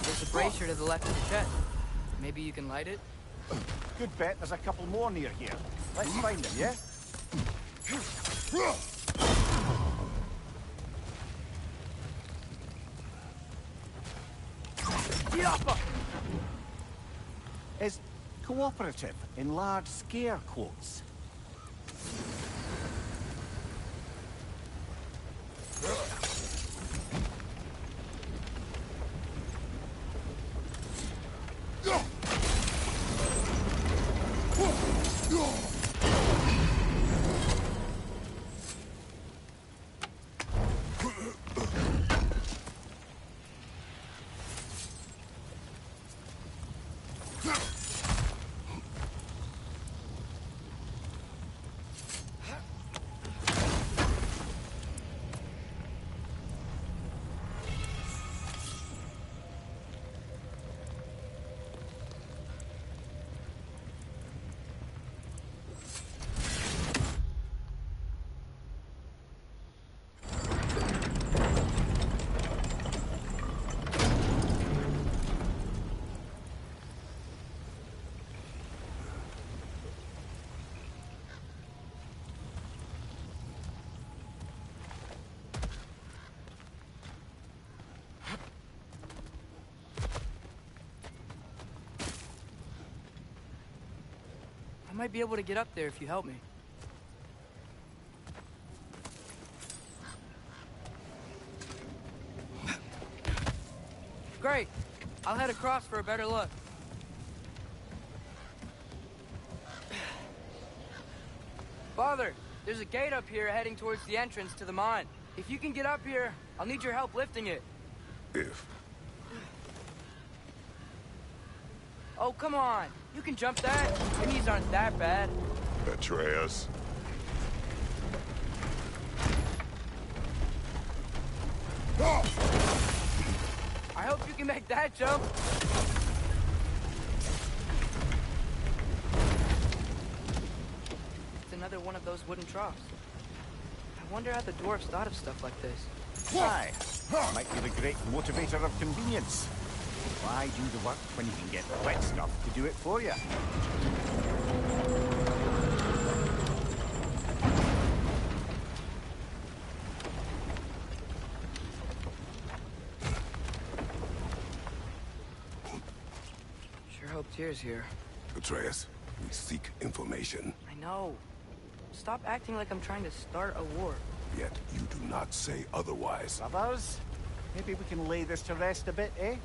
There's a brazier to the left of the chest. Maybe you can light it? Good bet there's a couple more near here. Let's find them, yeah? Is cooperative in large scare quotes. might be able to get up there if you help me. Great. I'll head across for a better look. Father, there's a gate up here heading towards the entrance to the mine. If you can get up here, I'll need your help lifting it. If. Oh, come on. You can jump that. Your knees aren't that bad. Atreus. I hope you can make that jump. It's another one of those wooden troughs. I wonder how the dwarves thought of stuff like this. Aye, might be the great motivator of convenience. Why do the work when you can get wet stuff to do it for you? Sure hope Tyr's here. Atreus, we seek information. I know. Stop acting like I'm trying to start a war. Yet you do not say otherwise. Brothers, maybe we can lay this to rest a bit, eh?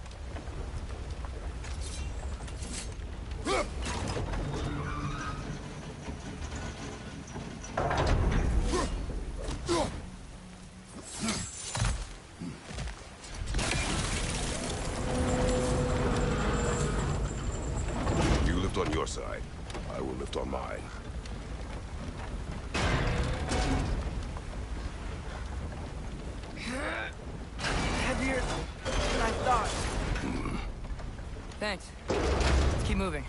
You lift on your side. I will lift on mine. Heavier than I thought. Thanks. Let's keep moving.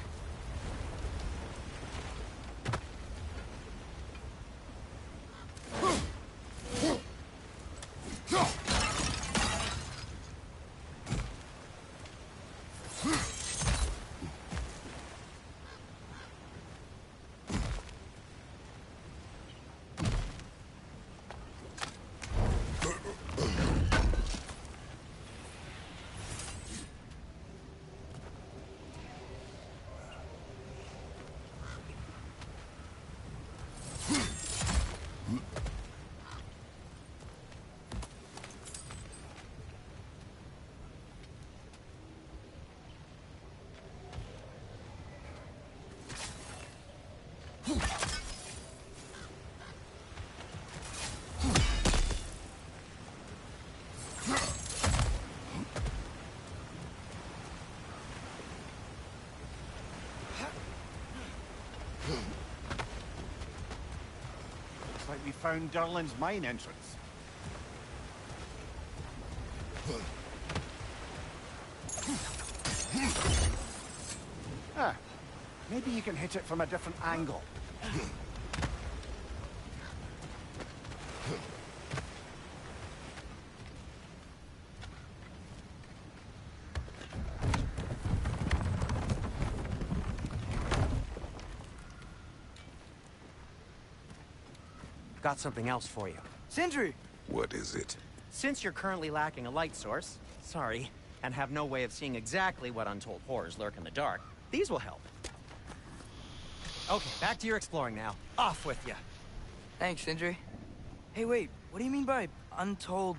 Looks like we found Durlin's mine entrance. Ah, maybe you can hit it from a different angle. Got something else for you. Sindri! What is it? Since you're currently lacking a light source, sorry, and have no way of seeing exactly what untold horrors lurk in the dark, these will help. Okay, back to your exploring now. Off with you. Thanks, Sindri. Hey, wait. What do you mean by untold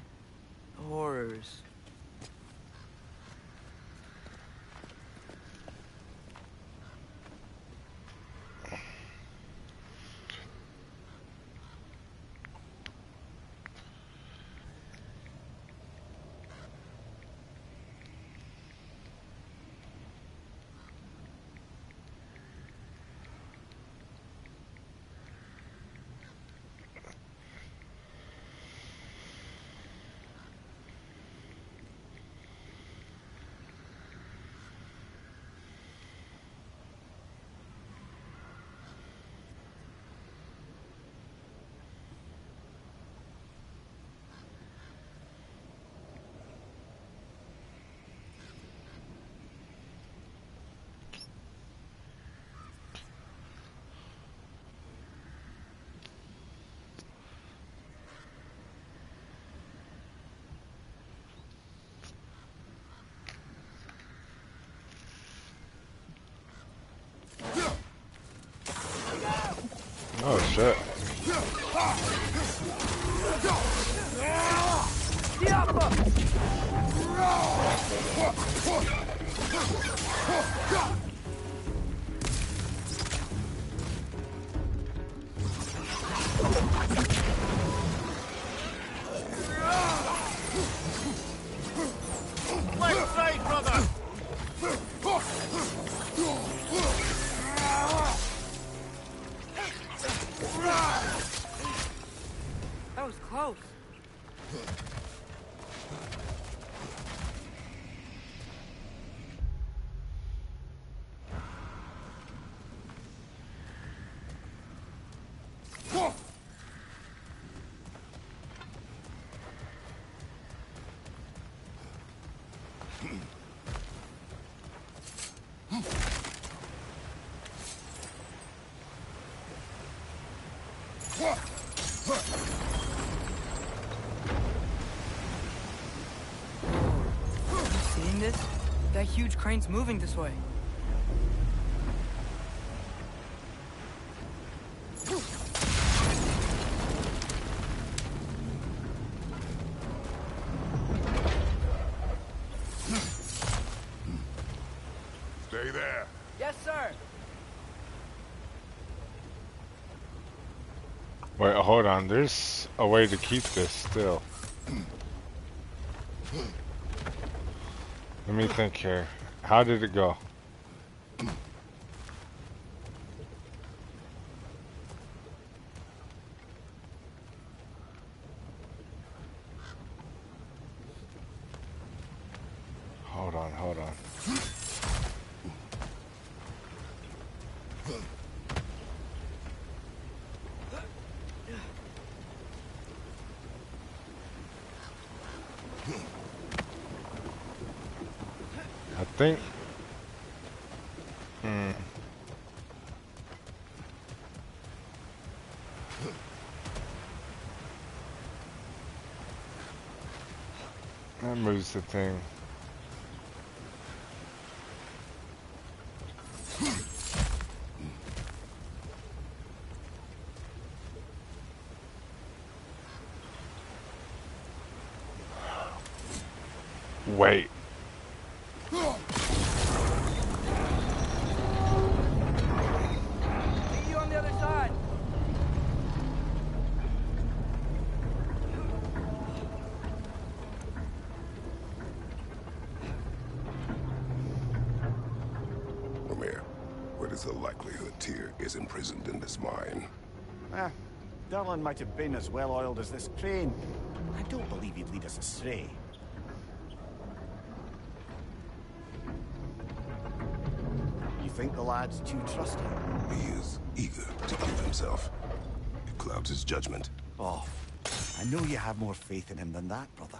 horrors? shit. Left side, brother! That was close. Seeing this? That huge crane's moving this way. Stay there. Yes, sir. Wait, hold on. There's a way to keep this still. Let me think here. How did it go? Hold on, hold on. I think. That moves the thing. Wait. See you on the other side. Amir, what is the likelihood Tyr is imprisoned in this mine? Derlin might have been as well oiled as this crane. I don't believe he'd lead us astray. You think the lad's too trusting? He is eager to prove himself. It clouds his judgment. Oh, I know you have more faith in him than that, brother.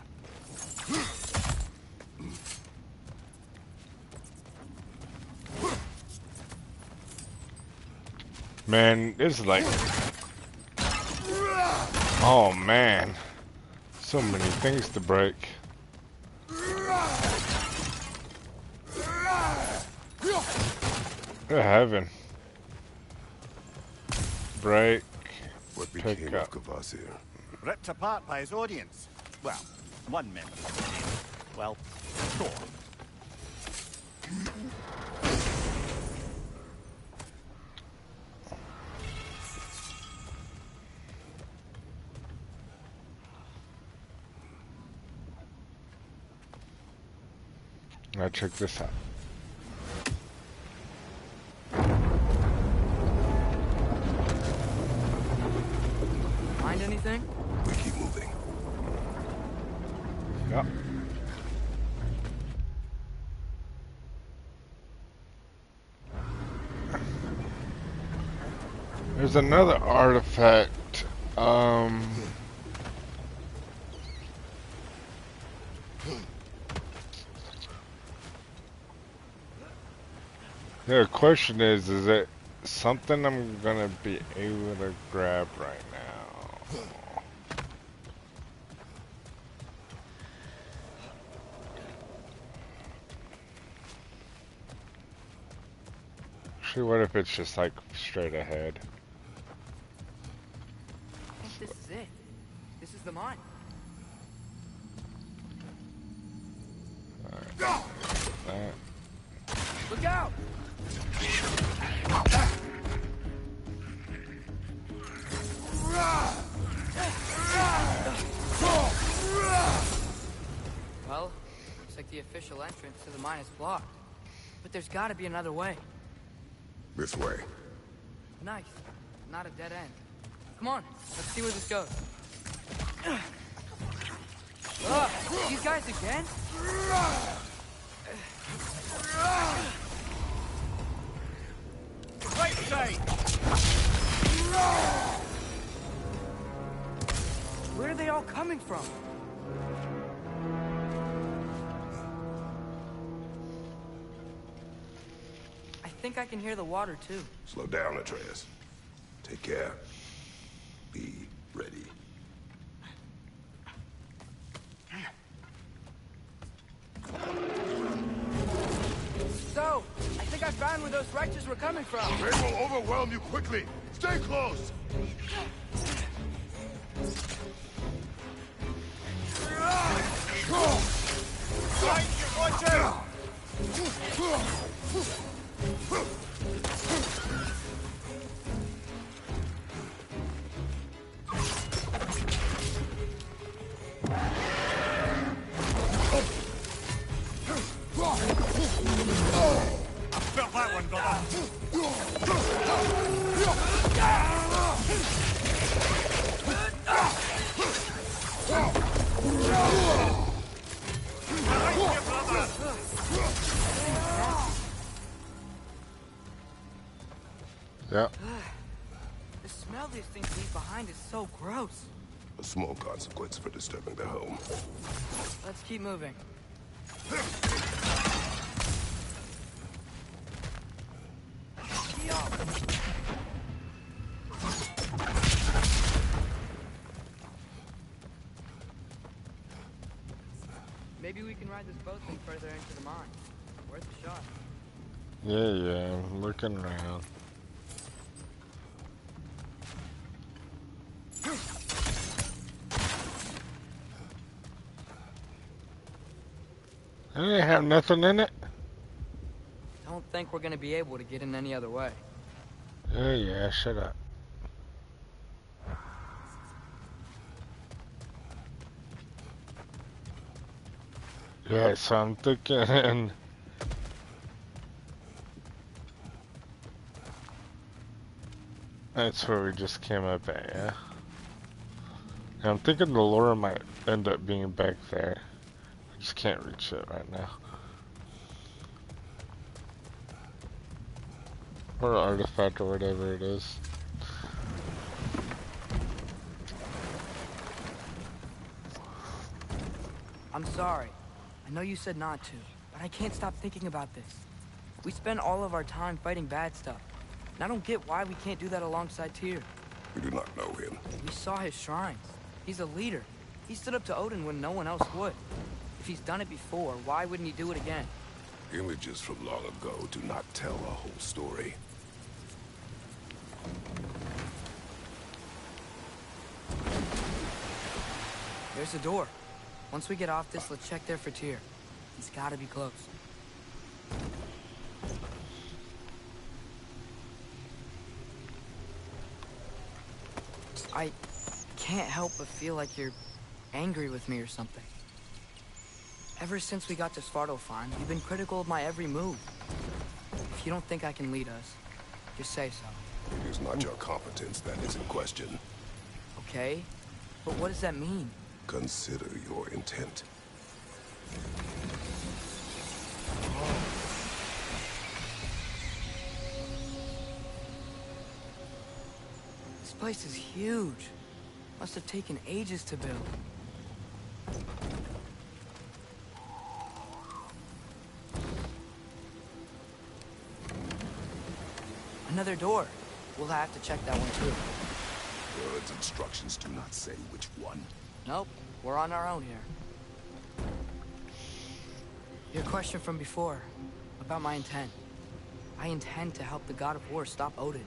Man, this is like... Oh man. So many things to break. Good heaven. Break. What became Pick of up. Kvasir? Ripped apart by his audience. Well, one member of the audience. Well, four. Now check this out. Find anything? We keep moving. Yep. There's another artifact. The question is it something I'm gonna be able to grab right now? Actually, what if it's just like straight ahead? that. Look out! Well, looks like the official entrance to the mine is blocked. But there's gotta be another way. This way. Nice. Not a dead end. Come on, let's see where this goes. These guys again? Right side! Where are they all coming from? I think I can hear the water too. Slow down, Atreus. Take care. Be ready. So, I think I found where those wretches were coming from. They will overwhelm you quickly. Stay close. Watch out! Felt that one, brother. Yeah. The smell these things leave behind is so gross. A small consequence for disturbing their home. Let's keep moving. Maybe we can ride this boat thing further into the mine. Worth a shot. Yeah, I'm looking around. I didn't have nothing in it. Don't think we're gonna be able to get in any other way. Yeah, shut up. Yeah, so I'm thinking that's where we just came up at, yeah. And I'm thinking the lure might end up being back there. I just can't reach it right now. Or artifact or whatever it is. I'm sorry. I know you said not to, but I can't stop thinking about this. We spend all of our time fighting bad stuff. And I don't get why we can't do that alongside Tyr. We do not know him. We saw his shrines. He's a leader. He stood up to Odin when no one else would. If he's done it before, why wouldn't he do it again? Images from long ago do not tell a whole story. There's a door. Once we get off this, let's check there for Tyr. He's gotta be close. I can't help but feel like you're angry with me or something. Ever since we got to Svartalfheim, you've been critical of my every move. If you don't think I can lead us, just say so. It is not your competence that is in question. Okay? But what does that mean? Consider your intent. This place is huge. Must have taken ages to build. Another door. We'll have to check that one too. Words instructions do not say which one. Nope, we're on our own here. Your question from before, about my intent. I intend to help the god of war stop Odin.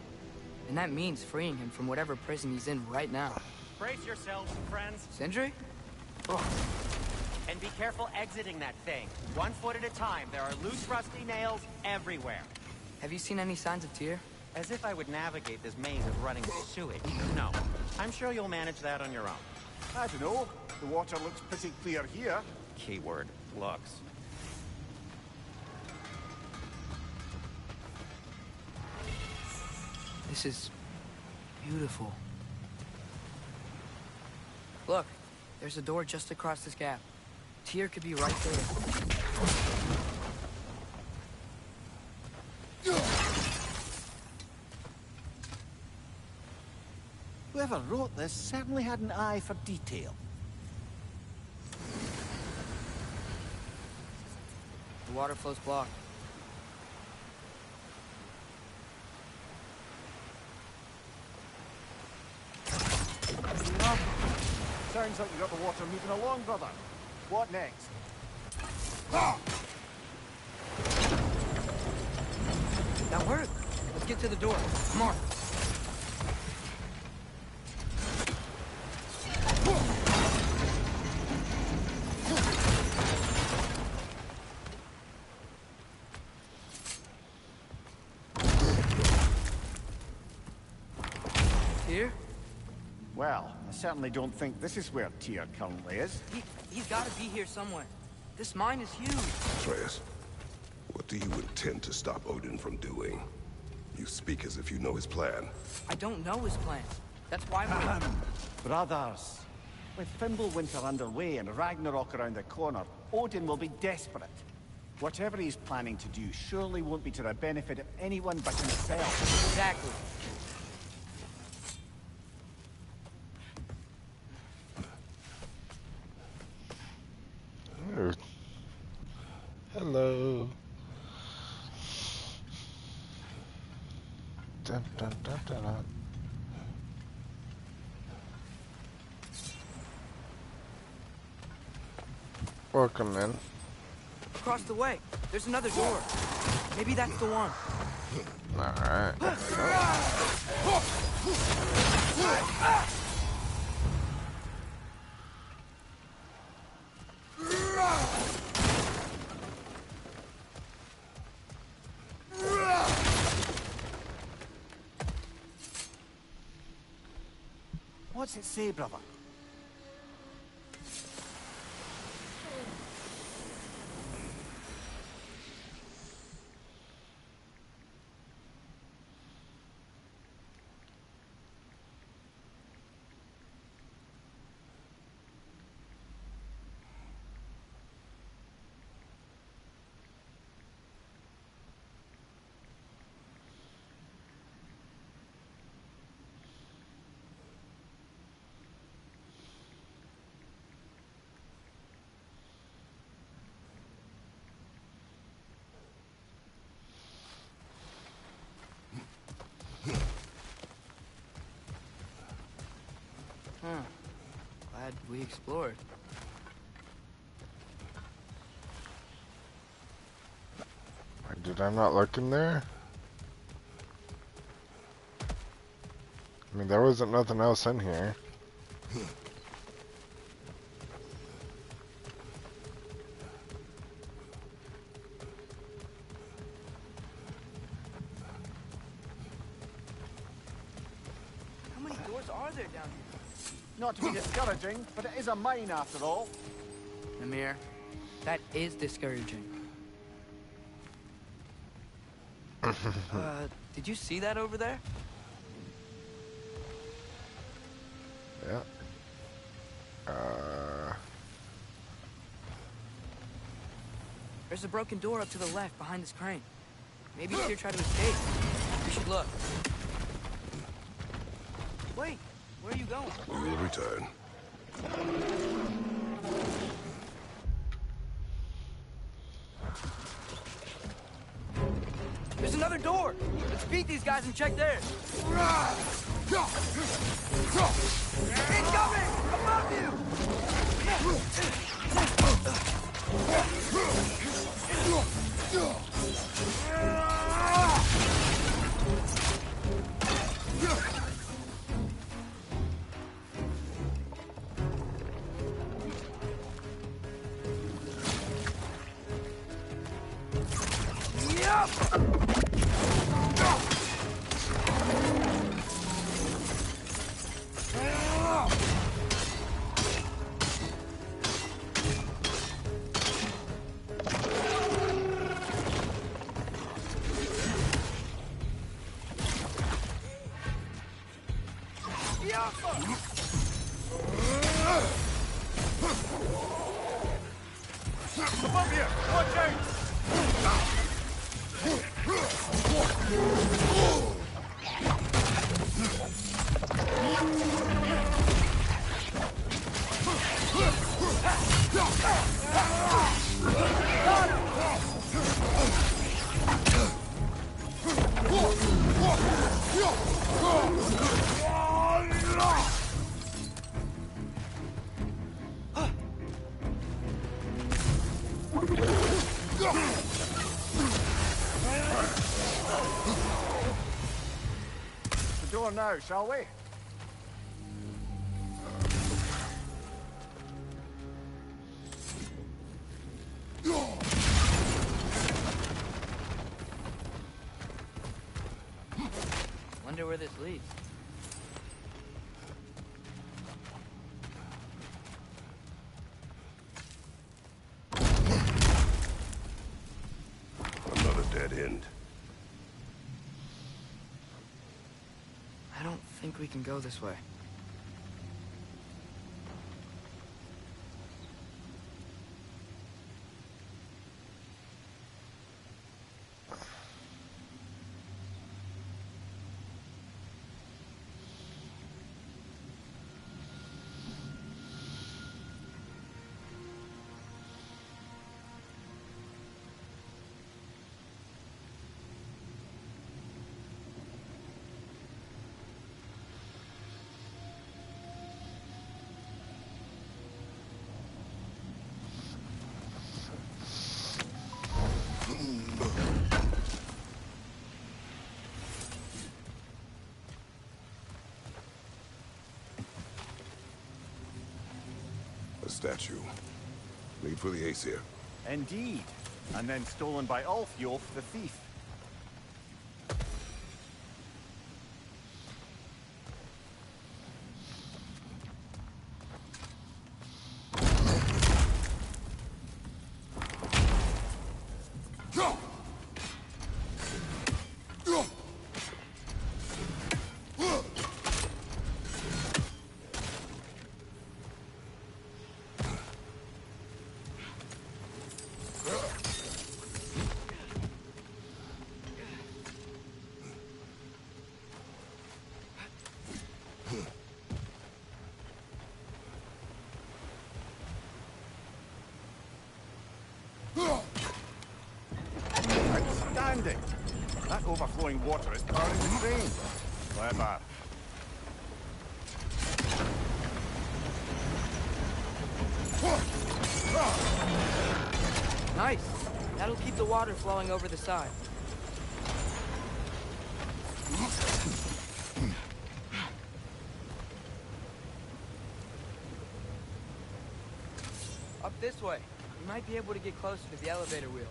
And that means freeing him from whatever prison he's in right now. Brace yourselves, friends. Sindri? And And be careful exiting that thing. 1 foot at a time. There are loose, rusty nails everywhere. Have you seen any signs of Tyr? As if I would navigate this maze of running sewage. No. I'm sure you'll manage that on your own. I don't know. The water looks pretty clear here. Keyword, looks. This is beautiful. Look, there's a door just across this gap. Tyr could be right there. Whoever wrote this certainly had an eye for detail. The water flow's blocked. Sounds like you got the water moving along, brother. What next? That worked. Let's get to the door. Come on. Tyr? Well, I certainly don't think this is where Tyr currently is. He's got to be here somewhere. This mine is huge. Atreus, what do you intend to stop Odin from doing? You speak as if you know his plan. I don't know his plan. That's why we... Brothers, with Fimbulwinter underway and Ragnarok around the corner, Odin will be desperate. Whatever he's planning to do surely won't be to the benefit of anyone but himself. Exactly. Oh. Hello. Dun, dun, dun, dun, dun. Welcome in. Across the way. There's another door. Maybe that's the one. Alright. What's it say, brother? Huh. Glad we explored. Did I not look in there? I mean, there wasn't nothing else in here. How many doors are there down here? Not to be discouraging, but it is a mine after all. Namir, that is discouraging. Did you see that over there? Yeah. There's a broken door up to the left behind this crane. Maybe Tyr tried to escape. We should look. Wait, where are you going? We will return. There's another door! Let's beat these guys and check theirs! Incoming! Above you! Above here! Watch out! The door now, shall we? Wonder where this leads. Another dead end. I don't think we can go this way. A statue. Made for the Aesir. Indeed. And then stolen by Ulfjolf the thief. Outstanding! That overflowing water is powering the train. Clever. Nice! That'll keep the water flowing over the side. Up this way. We might be able to get closer to the elevator wheel.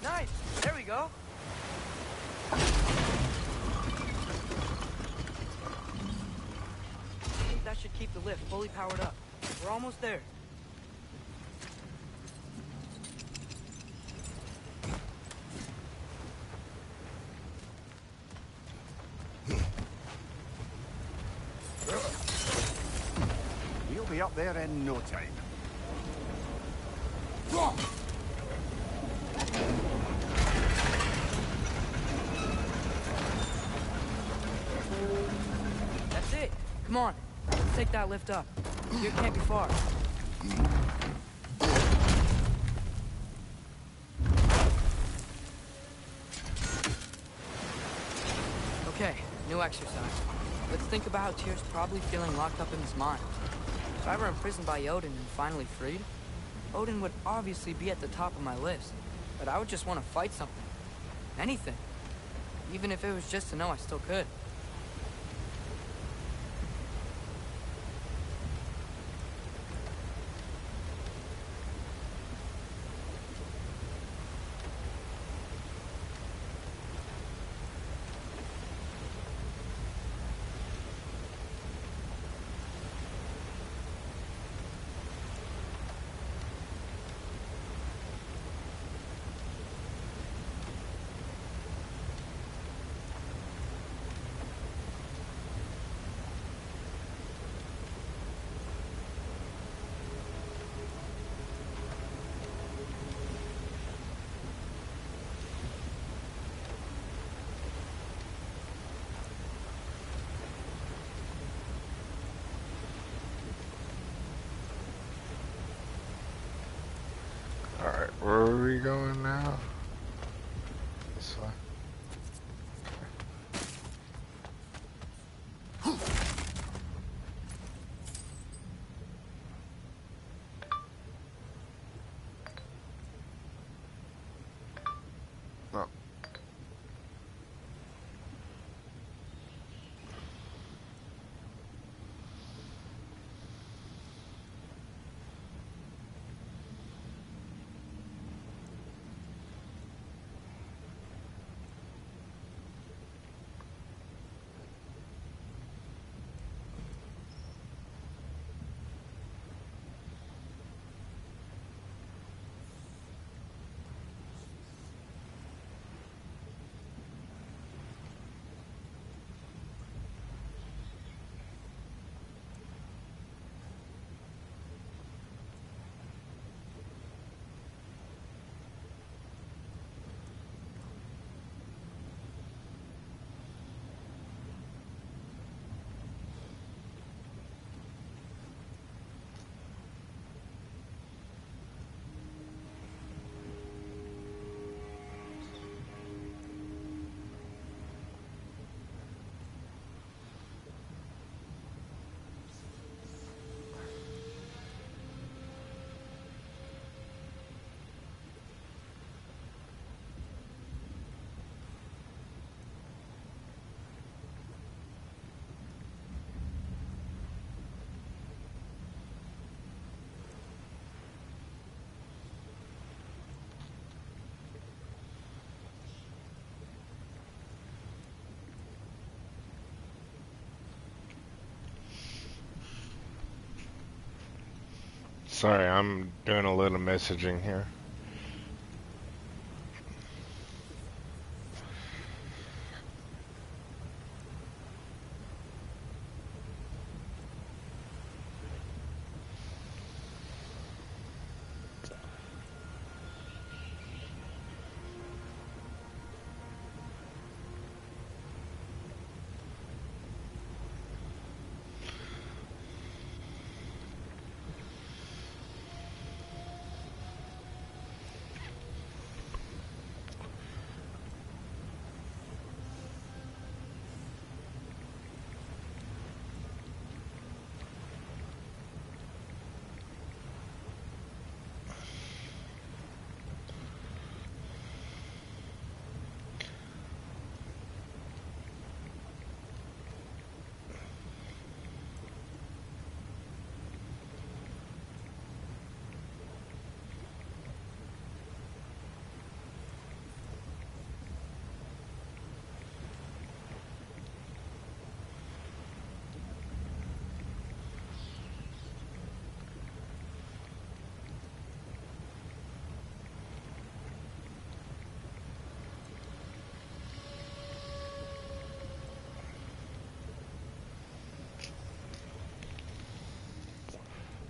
Nice! There we go! I think that should keep the lift fully powered up. We're almost there. We'll be up there in no time. Come on, let's take that lift up. Here can't be far. Okay, new exercise. Let's think about how Tyr's probably feeling locked up in his mind. If I were imprisoned by Odin and finally freed, Odin would obviously be at the top of my list. But I would just want to fight something. Anything. Even if it was just to know I still could. Alright, where are we going now? This way. No. Sorry, I'm doing a little messaging here.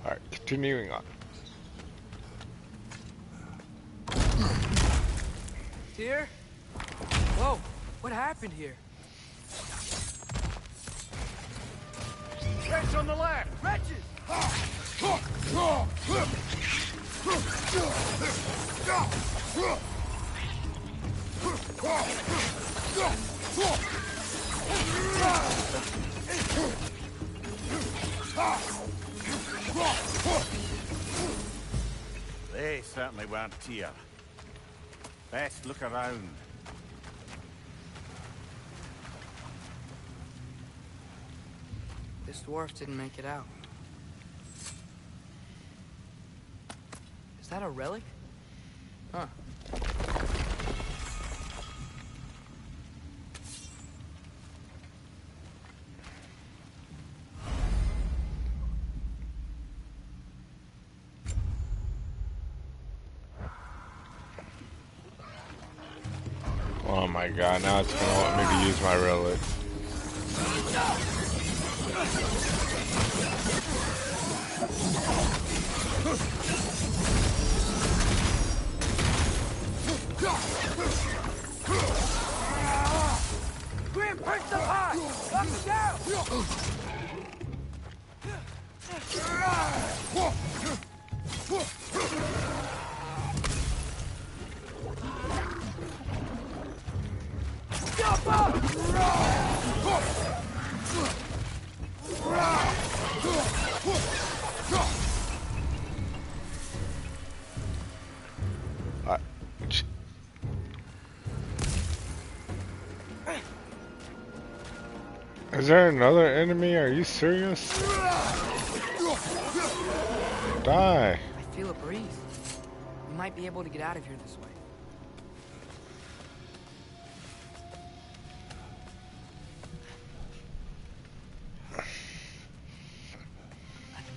Alright, continuing on. Tyr? Whoa, what happened here? Wretch on the left! Wretches! They certainly weren't here. Best look around. This dwarf didn't make it out. Is that a relic? Huh. Oh my god, now it's gonna want me to use my relic. Grim, push the pot! Knock him down! Jump up! Is there another enemy? Are you serious? Die. I feel a breeze. We might be able to get out of here this way.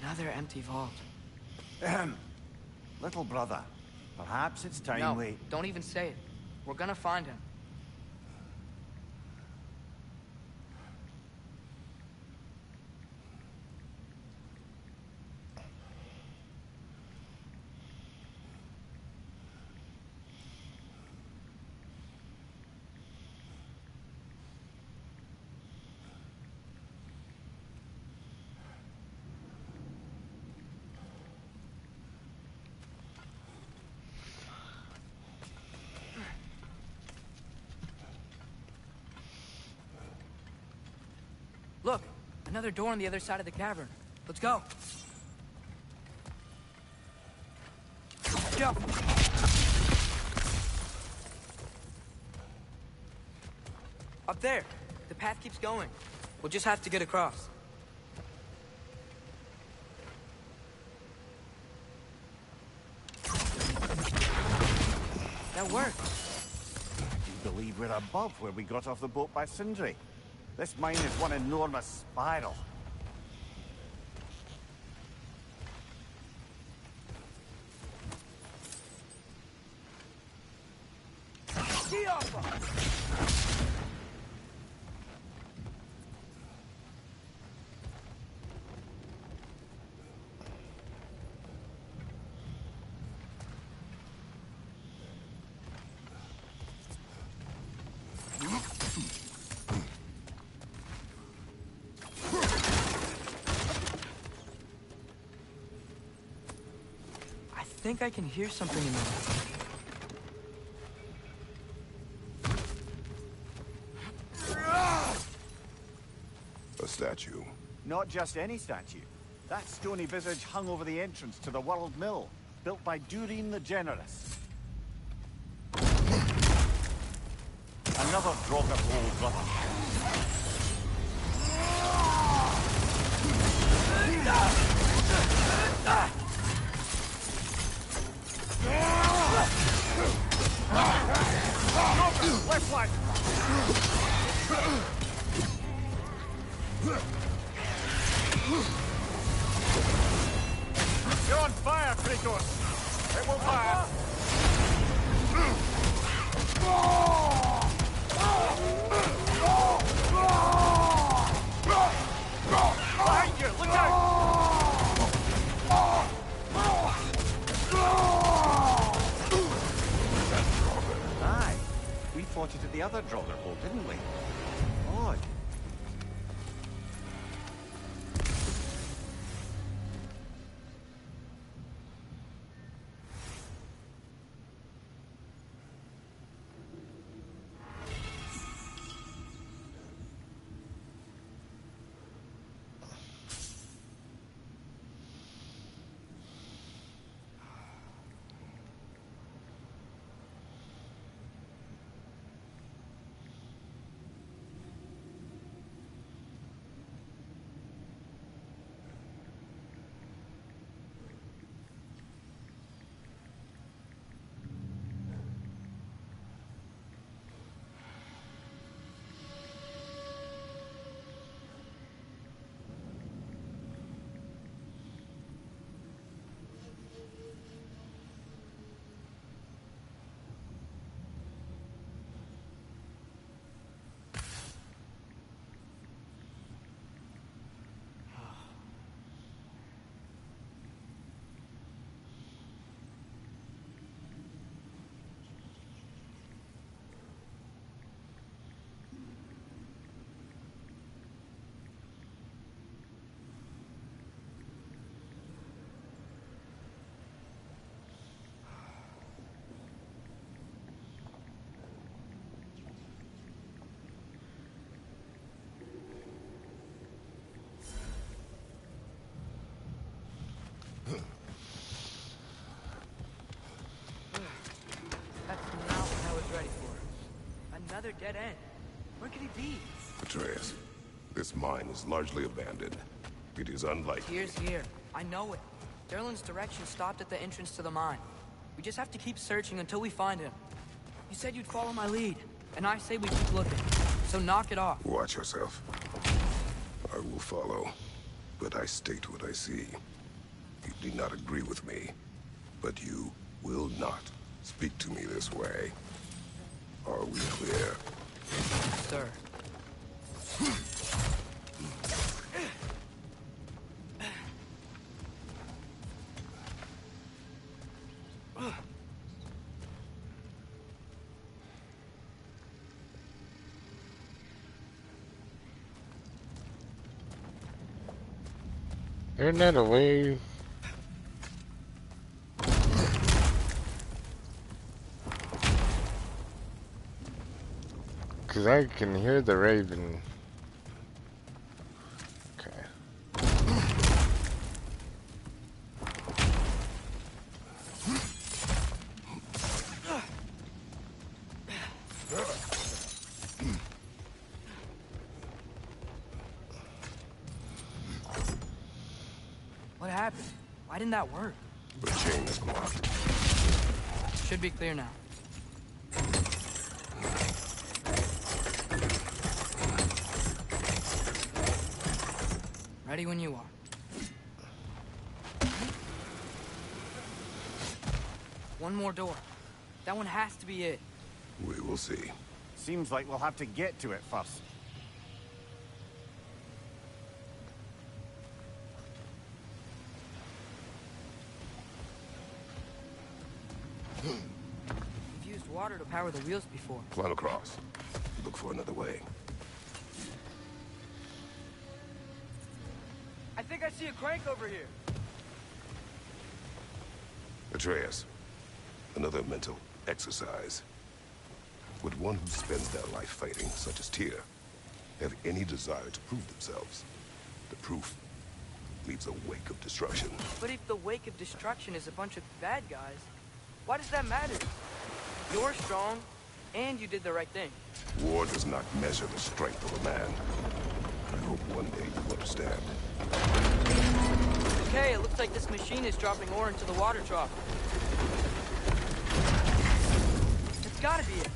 Another empty vault. Little brother, perhaps it's time No, we... don't even say it. We're gonna find him. Look, another door on the other side of the cavern. Let's go. Jump. Up there. The path keeps going. We'll just have to get across. That worked. I believe we're above where we got off the boat by Sindri. This mine is one enormous spiral. I think I can hear something in there. A statue. Not just any statue. That stony visage hung over the entrance to the World Mill, built by Durin the Generous. Another Draugr old brother. Left flank! You're on fire, Kratos! It will fire! Behind you! Look out! Aye. We fought it at the other Draugr hole, didn't we? Odd. another dead end. Where could he be? Atreus, this mine is largely abandoned. It is unlikely. Tyr's here. I know it. Derlin's direction stopped at the entrance to the mine. We just have to keep searching until we find him. You said you'd follow my lead, and I say we keep looking. So knock it off. Watch yourself. I will follow, but I state what I see. You need not agree with me, but you will not speak to me this way. Are we clear? Sir. Isn't that a way? Cause I can hear the raven. Okay. What happened? Why didn't that work? The chain is blocked. Should be clear now. Ready when you are. One more door. That one has to be it. We will see. Seems like we'll have to get to it first. We've used water to power the wheels before. Climb across. Look for another way. I think I see a crank over here. Atreus, another mental exercise. Would one who spends their life fighting, such as Tyr, have any desire to prove themselves? The proof leaves a wake of destruction. But if the wake of destruction is a bunch of bad guys, why does that matter? You're strong, and you did the right thing. War does not measure the strength of a man. I hope one day you understand. Okay, it looks like this machine is dropping ore into the water trough. It's gotta be it.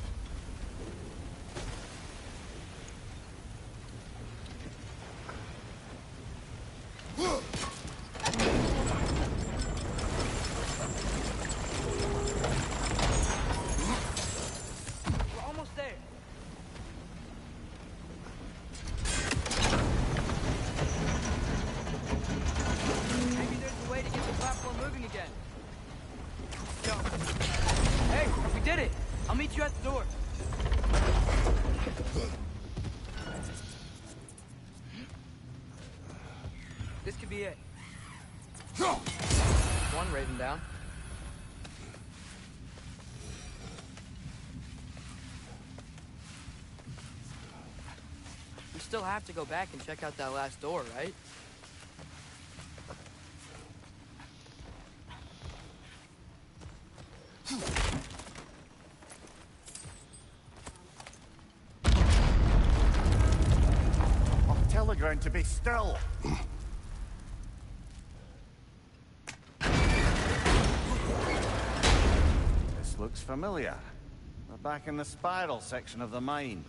We're almost there. Maybe there's a way to get the platform moving again. Go. Hey, we did it. I'll meet you at the door. This could be it. One raven down. We still have to go back and check out that last door, right? I'll tell the ground to be still. This looks familiar. We're back in the spiral section of the mine.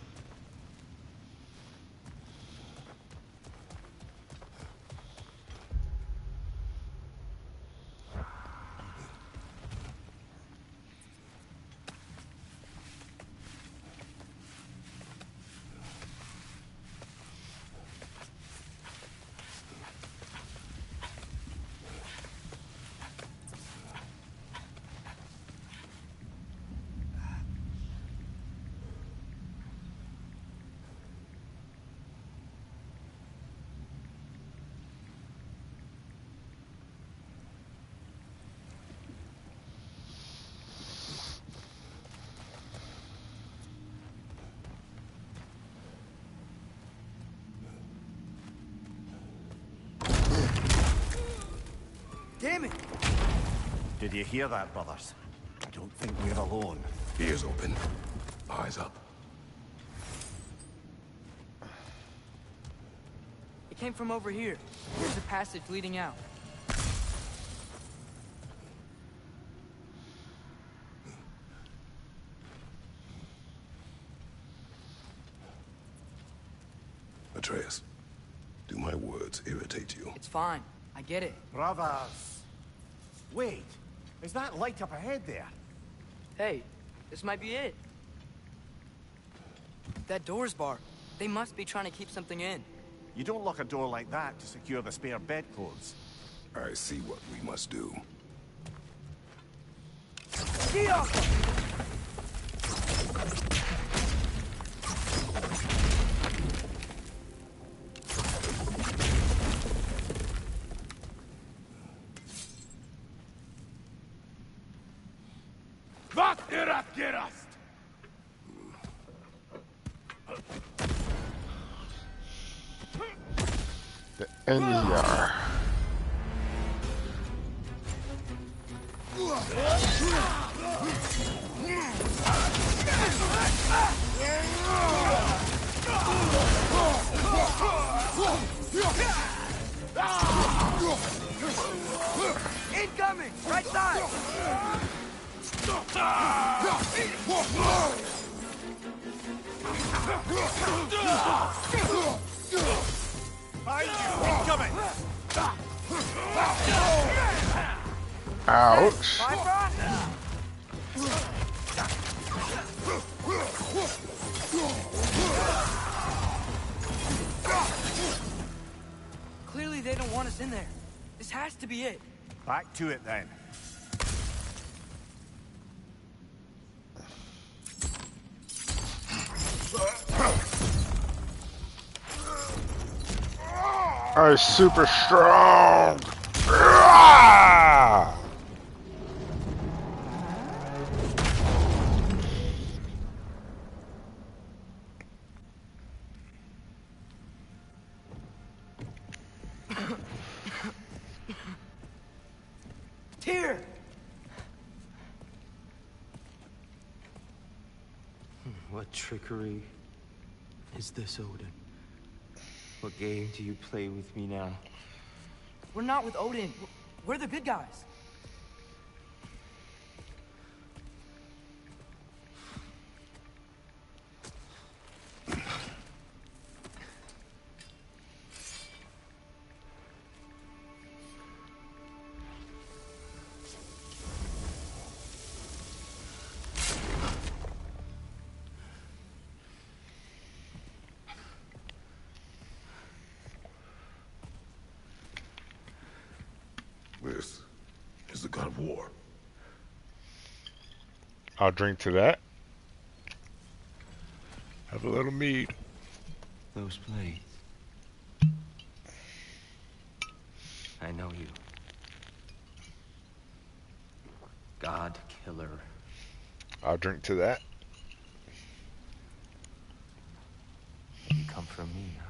Damn it! Did you hear that, brothers? I don't think we're alone. Ears open. Eyes up. It came from over here. Here's a passage leading out. Atreus, do my words irritate you? It's fine. I get it. Brothers. Wait, is that light up ahead there? Hey, this might be it. That door's barred. They must be trying to keep something in. You don't lock a door like that to secure the spare bedclothes. I see what we must do. The NER. Incoming! Right side! Incoming! Ouch. Clearly they don't want us in there. This has to be it. Back to it then. I'm super strong. Ah! Tyr! What trickery is this, Odin? What game do you play with me now? We're not with Odin. We're the good guys. This is the god of war. I'll drink to that. Have a little mead. Those blades. I know you. God killer. I'll drink to that. You come from me now.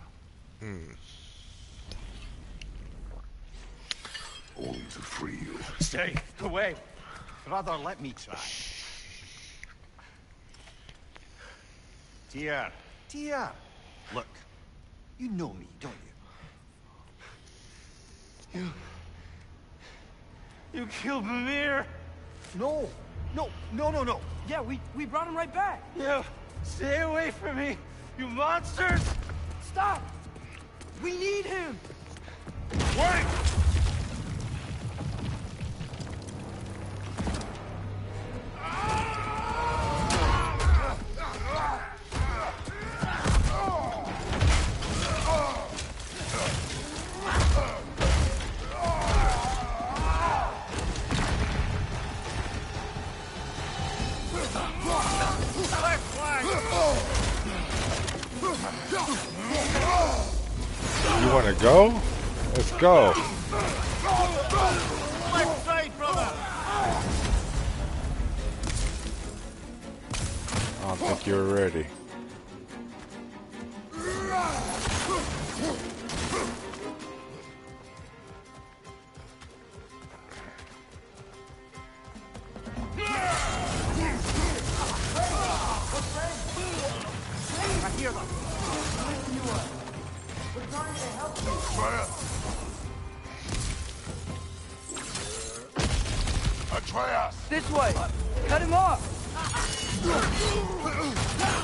Only to free you. Stay away. Brother, let me try. Tyr. Tyr. Look, you know me, don't you? You killed Mimir! No. No. Yeah, we brought him right back. You stay away from me, you monsters! Stop! We need him! Wait! You want to go? Let's go. Left side, brother! I don't think you're ready. I hear them. trying to help you. Atreus! This way! Cut him off!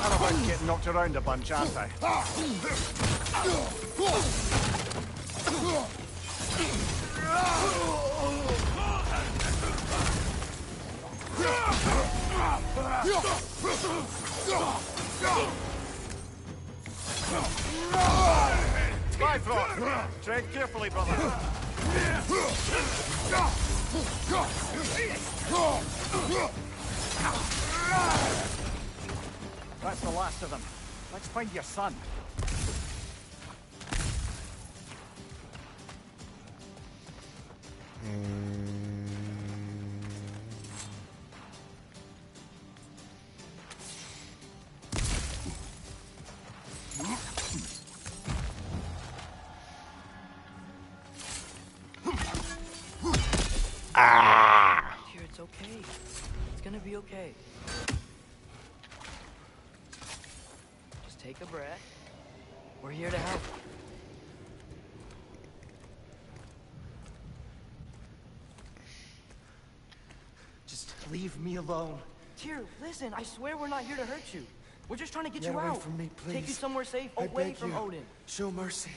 I'm about to get knocked around a bunch, aren't I? Bifrost! Tread carefully, brother. That's the last of them. Let's find your son. Here, it's okay. It's gonna be okay. Just take a breath. We're here to help. Just leave me alone. Tyr, listen, I swear we're not here to hurt you. We're just trying to get Get you away out. from me, Take you please. somewhere safe, I away beg from you. Odin. Show mercy.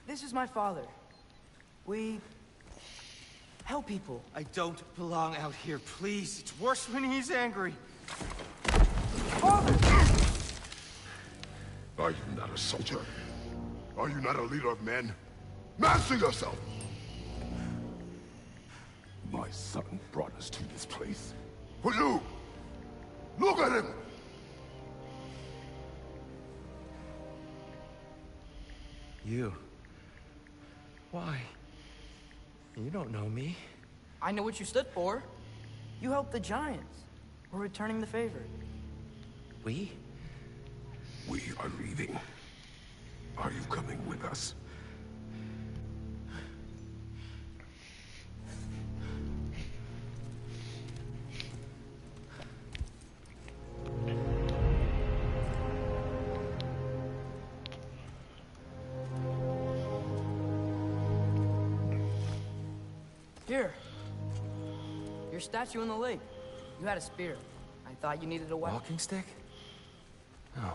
This is my father. We help people. I don't belong out here, please. It's worse when he's angry. Father! Are you not a soldier? Are you not a leader of men? Master yourself! My son brought us to this place. For you! Look at him! You. Why? You don't know me. I know what you stood for. You helped the giants. We're returning the favor. We? We are leaving. Are you coming with us? Here. Your statue in the lake. You had a spear. I thought you needed a weapon. Walking stick? No.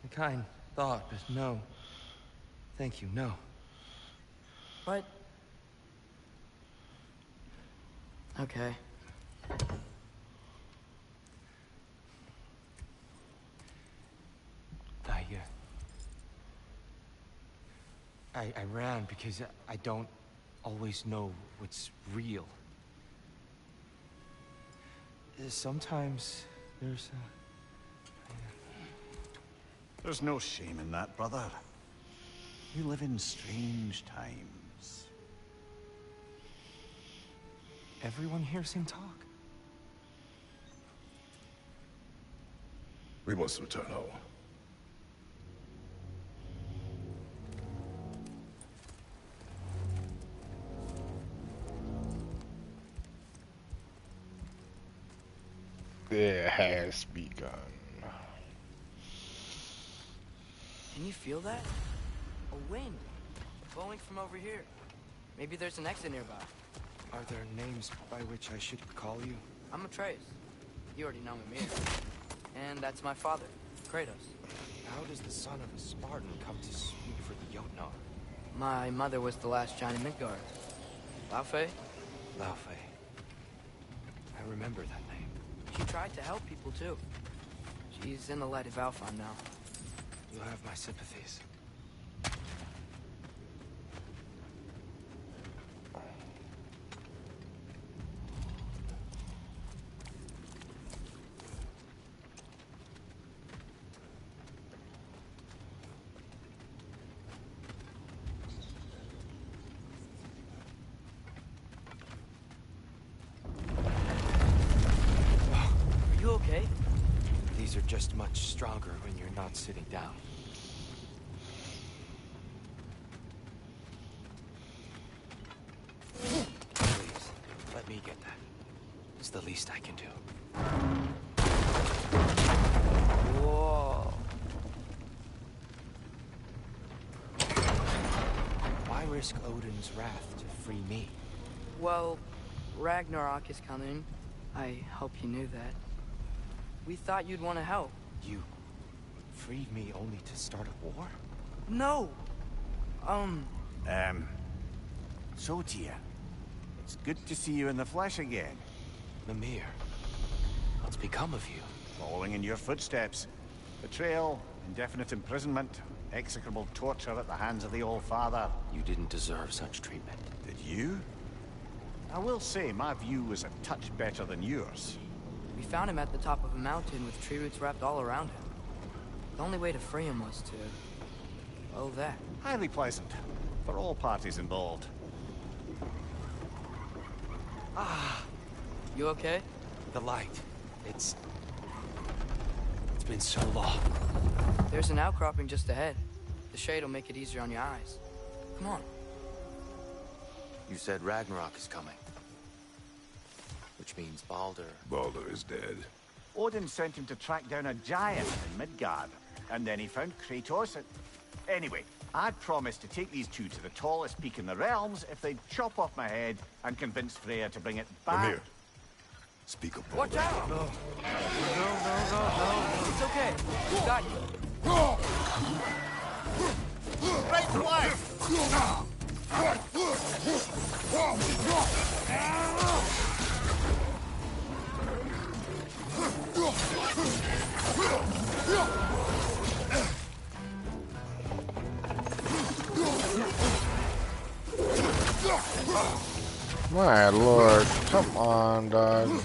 A kind thought, but no. Thank you, no. But... okay. I ran because I don't always know what's real. Sometimes there's There's no shame in that, brother. You live in strange times. Everyone hears him talk. We must return home. It has begun. Can you feel that? A wind. Blowing from over here. Maybe there's an exit nearby. Are there names by which I should call you? I'm Atreus. You already know him here. And that's my father, Kratos. How does the son of a Spartan come to speak for the Jotnar? My mother was the last giant in Midgard. Laufey? Laufey. I remember that name. She tried to help people too. She's in the light of Alphon now. You have my sympathies. Are you okay? These are just much stronger when you're not sitting down. Please, let me get that. It's the least I can do. Whoa. risk Odin's wrath to free me? Well, Ragnarok is coming. I hope you knew that. We thought you'd want to help. You freed me only to start a war? No! So, Tyr, it's good to see you in the flesh again. Mimir, what's become of you? Following in your footsteps. Betrayal, indefinite imprisonment, execrable torture at the hands of the Old Father. You didn't deserve such treatment. Did you? I will say, my view was a touch better than yours. We found him at the top of a mountain with tree roots wrapped all around him. The only way to free him was to... well, that. Highly pleasant, for all parties involved. You okay? The light. It's been so long. There's an outcropping just ahead. The shade will make it easier on your eyes. Come on. You said Ragnarok is coming. Which means Baldur. Baldur is dead. Odin sent him to track down a giant in Midgard, and then he found Kratos at... Anyway, I'd promised to take these two to the tallest peak in the realms if they'd chop off my head and convince Freya to bring it back. Mimir, speak of Baldur. Watch out! No. No. It's okay. We got you. Right away! My lord, come on, dog.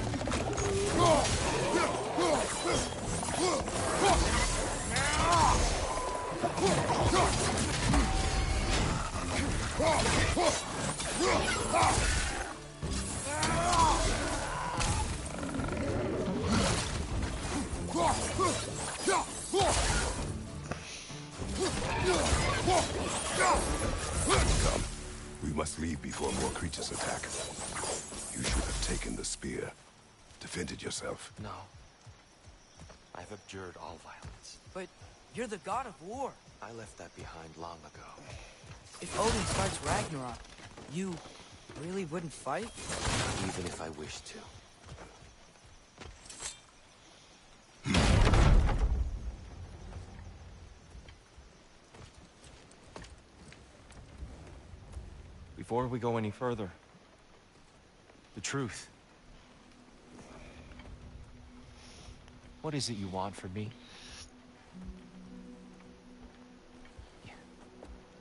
Come. We must leave before more creatures attack. You should have taken the spear. Defended yourself. No. I've abjured all violence. But you're the god of war. I left that behind long ago. If Odin starts Ragnarok, you really wouldn't fight? Even if I wished to. Before we go any further, the truth. What is it you want from me?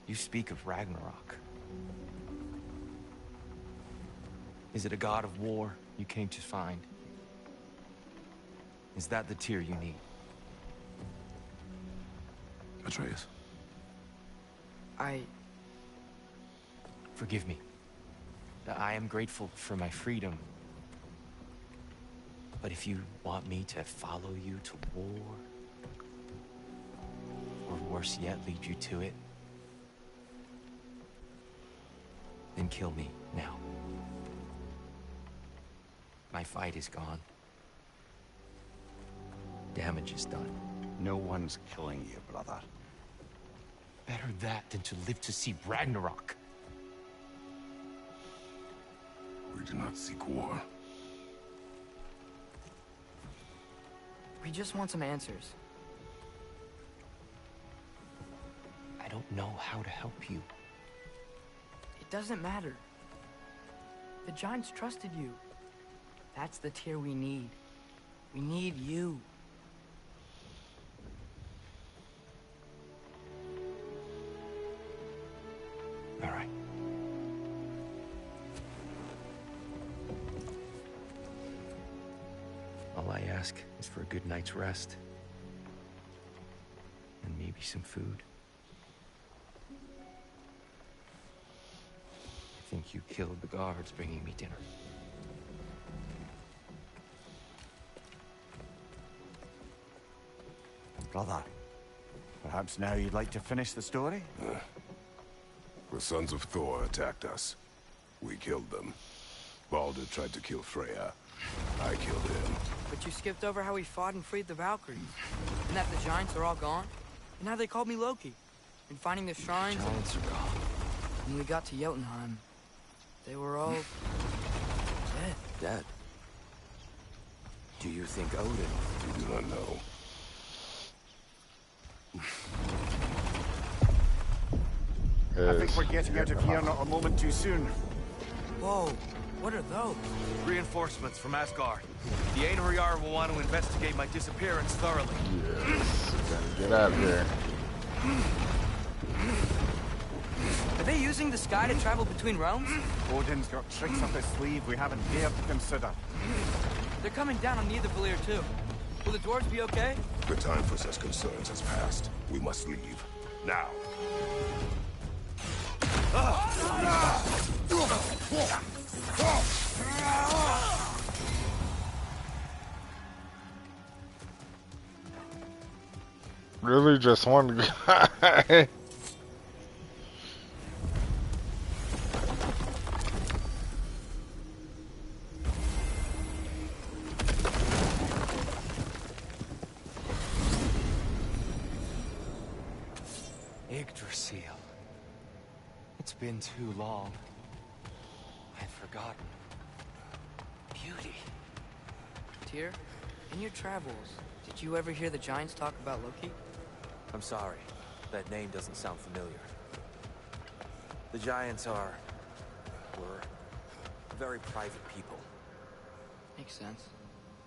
You speak of Ragnarok. Is it a god of war you came to find? Is that the Tyr you need? Atreus. Forgive me. I am grateful for my freedom. But if you want me to follow you to war, or worse yet, lead you to it, then kill me now. My fight is gone. Damage is done. No one's killing you, brother. Better that than to live to see Ragnarok. We do not seek war. We just want some answers. I don't know how to help you. It doesn't matter. The giants trusted you. That's the Tyr we need. We need you. All right. All I ask is for a good night's rest. And maybe some food. I think you killed the guards bringing me dinner. Brother, perhaps now you'd like to finish the story? The sons of Thor attacked us. We killed them. Baldur tried to kill Freya. I killed him. But you skipped over how we fought and freed the Valkyries. And that the giants are all gone. And how they called me Loki. And finding the shrines... Giants are gone. When we got to Jotunheim, they were all dead. Dead? Do you think Odin? We do not know. I think we're getting out of here not a moment too soon. Whoa, what are those? Reinforcements from Asgard. The Einherjar will want to investigate my disappearance thoroughly. Yes, gotta get out of here. Are they using the sky to travel between realms? Odin's got tricks up his sleeve we haven't dared to consider. They're coming down on Nidavellir too. Will the dwarves be okay? The time for such concerns has passed. We must leave. Now. Really, just one guy? Yggdrasil. It's been too long. I've forgotten. Beauty. Tyr, in your travels, did you ever hear the giants talk about Loki? I'm sorry. That name doesn't sound familiar. The Giants were very private people. Makes sense.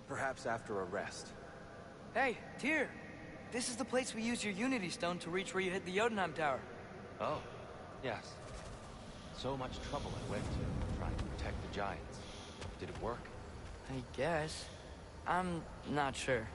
Perhaps after a rest. Hey, Tyr! This is the place we used your Unity Stone to reach where you hit the Jotunheim Tower. Oh, yes. So much trouble I went to trying to protect the Giants. Did it work? I guess. I'm not sure.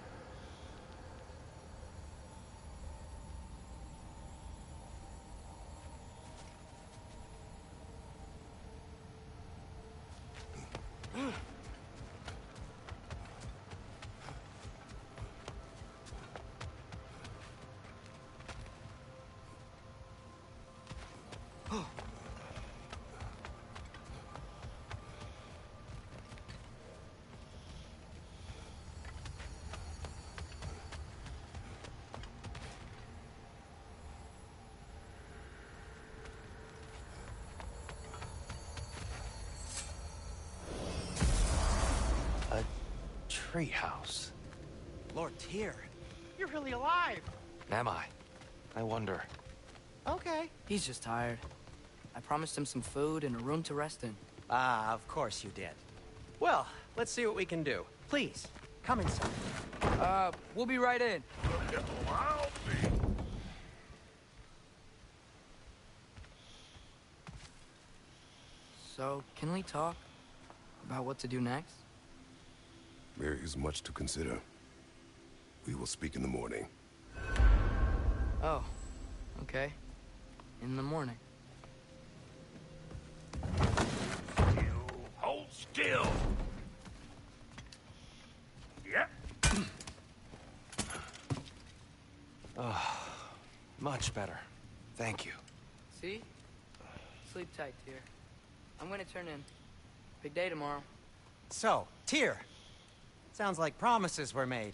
Treehouse. Lord Tyr, you're really alive. Am I? I wonder. Okay. He's just tired. I promised him some food and a room to rest in. Ah, of course you did. Well, let's see what we can do. Please, come inside. We'll be right in. So, can we talk about what to do next? There is much to consider. We will speak in the morning. Oh, okay. In the morning. You hold still. Yep. Much better. Thank you. See? Sleep tight, Tyr. I'm gonna turn in. Big day tomorrow. So, Tyr. Sounds like promises were made.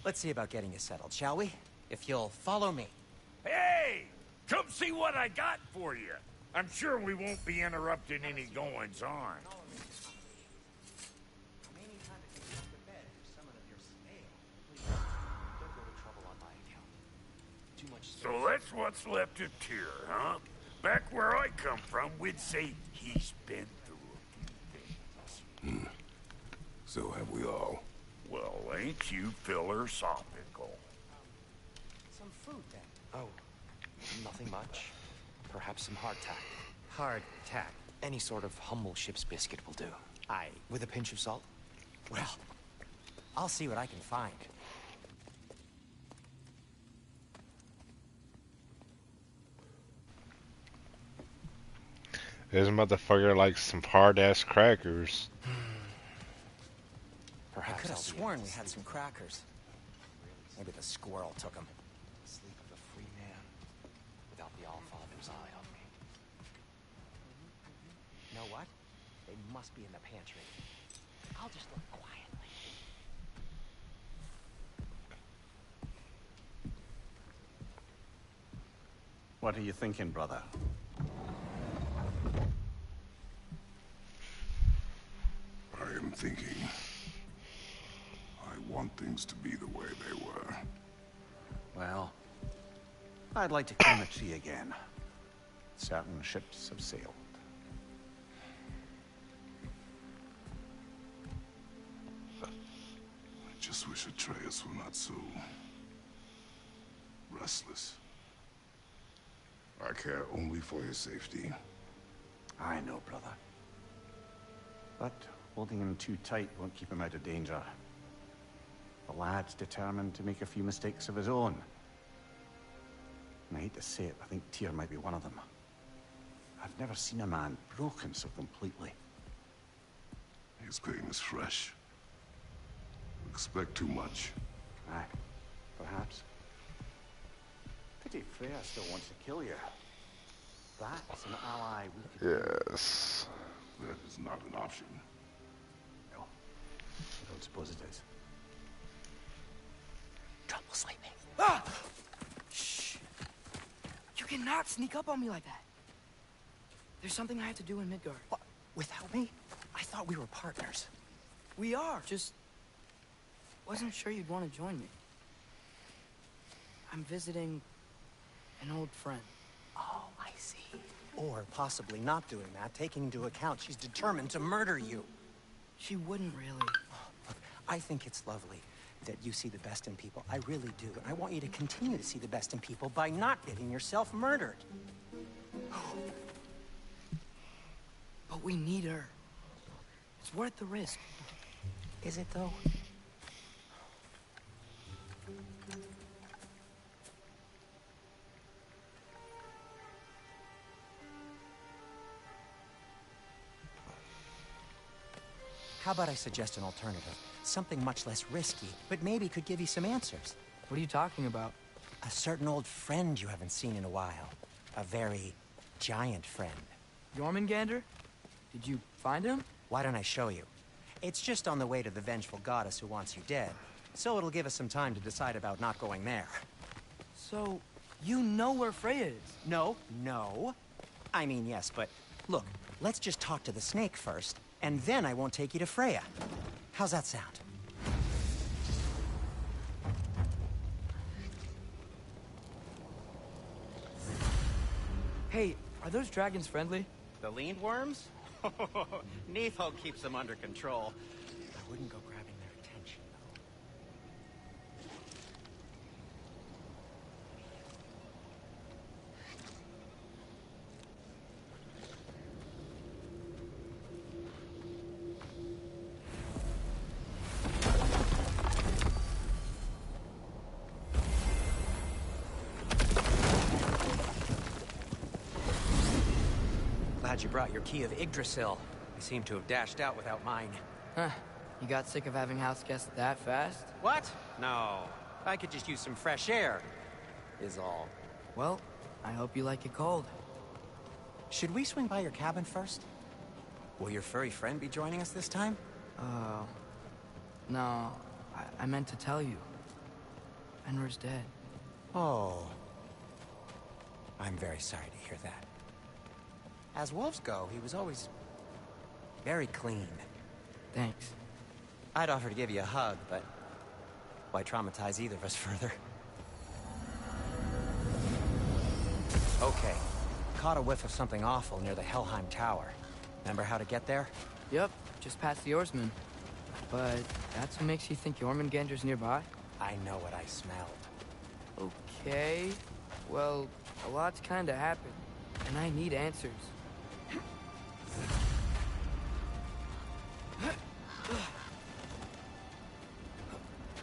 Let's see about getting you settled, shall we? If you'll follow me. Hey! Come see what I got for you. I'm sure we won't be interrupting any goings-on. So that's what's left of Tyr, huh? Back where I come from, we'd say he's been through a few things. So have we all. Well, ain't you philosophical? Some food, then. Oh, nothing much. Perhaps some hardtack. Hardtack. Any sort of humble ship's biscuit will do. Aye. With a pinch of salt? Well, I'll see what I can find. This motherfucker likes some hard-ass crackers. I Perhaps could have I'll be sworn able we to had some crackers. Maybe the squirrel took them. sleep of a free man without the Allfather's eye on me. You know what? They must be in the pantry. I'll just look quietly. What are you thinking, brother? thinking. I want things to be the way they were. Well, I'd like to claim it to you again. Certain ships have sailed. I just wish Atreus were not so restless. I care only for his safety. I know, brother. But holding him too tight won't keep him out of danger. The lad's determined to make a few mistakes of his own. And I hate to say it, I think Tyr might be one of them. I've never seen a man broken so completely. His pain is fresh. Expect too much. Aye, perhaps. Pity Freya still wants to kill you. That's an ally we could... Yes. That is not an option. No, I don't suppose it is. Trouble sleeping. Ah! Shh. You cannot sneak up on me like that. There's something I have to do in Midgard. What? Without me? I thought we were partners. We are. Just wasn't sure you'd want to join me. I'm visiting an old friend. Oh, I see. Or possibly not doing that, taking into account she's determined to murder you. She wouldn't really. Look, I think it's lovely that you see the best in people. I really do. And I want you to continue to see the best in people by not getting yourself murdered. But we need her. It's worth the risk. Is it, though? How about I suggest an alternative? Something much less risky, but maybe could give you some answers. What are you talking about? A certain old friend you haven't seen in a while. A very giant friend. Jormungandr? Did you find him? Why don't I show you? It's just on the way to the vengeful goddess who wants you dead. So it'll give us some time to decide about not going there. So, you know where Freya is? No. I mean, yes, but look, let's just talk to the snake first, and then I won't take you to Freya. How's that sound? Hey, are those dragons friendly? The lean worms? Neitho keeps them under control. I wouldn't go grabbing their attention, though. Glad you brought your key of Yggdrasil. I seem to have dashed out without mine. Huh. You got sick of having house guests that fast? What? No. I could just use some fresh air, is all. Well, I hope you like it cold. Should we swing by your cabin first? Will your furry friend be joining us this time? No. I meant to tell you. Fenrir's dead. Oh. I'm very sorry to hear that. As wolves go, he was always very clean. Thanks. I'd offer to give you a hug, but why traumatize either of us further? Okay. Caught a whiff of something awful near the Helheim Tower. Remember how to get there? Yep, just past the oarsman. But that's what makes you think Jormungandr's nearby? I know what I smelled. Okay. Well, a lot's kinda happened, and I need answers.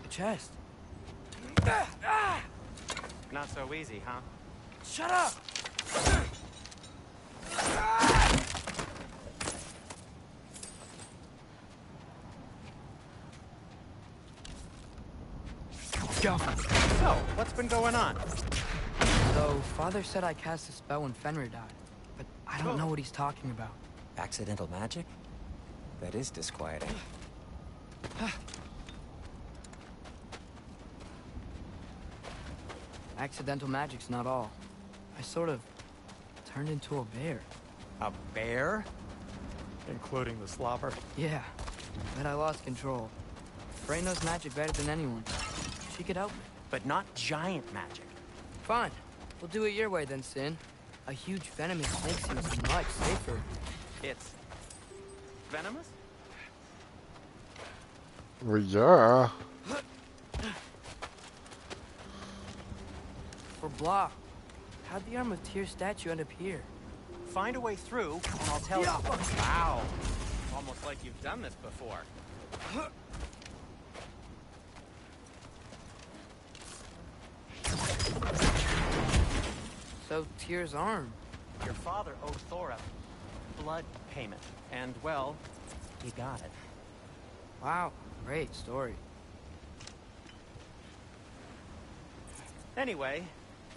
A chest. Not so easy, huh? Shut up! Go. So, what's been going on? So, Father said I cast a spell when Fenrir died, but I don't know what he's talking about. Accidental magic? That is disquieting. Accidental magic's not all. I sort of turned into a bear. A bear? Including the slobber? Yeah, But I lost control. Frey knows magic better than anyone. She could help me. But not giant magic. Fine. We'll do it your way then, Sin. A huge venomous snake seems much safer. It's... venomous? Well, yeah. For Blah, how'd the Arm of Tyr statue end up here? Find a way through, and I'll tell you. Wow. Almost like you've done this before. So, Tyr's arm. Your father owed Thor a blood payment. And, well, he got it. Wow, great story. Anyway,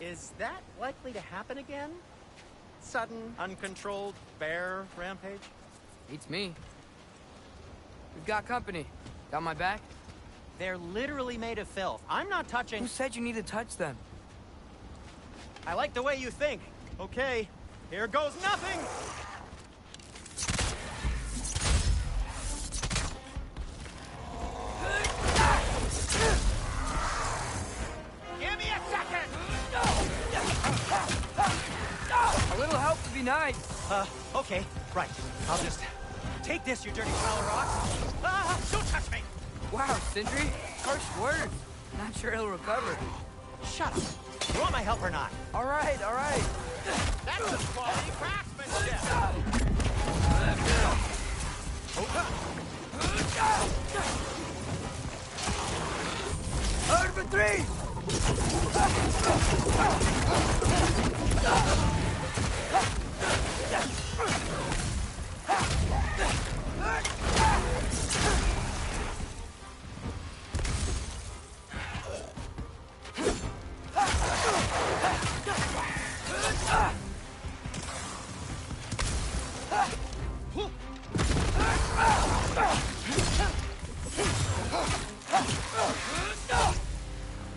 is that likely to happen again? Sudden, uncontrolled bear rampage? Beats me. We've got company. Got my back? They're literally made of filth. I'm not touching... Who said you need to touch them? I like the way you think. Okay, here goes nothing! Give me a second! A little help would be nice. Okay, right. I'll just take this, you dirty pile of rocks. Ah, don't touch me! Wow, Sindri, harsh words. Not sure he'll recover. Shut up. You want my help or not? All right, all right. That's some quality craftsmanship! Hard for three!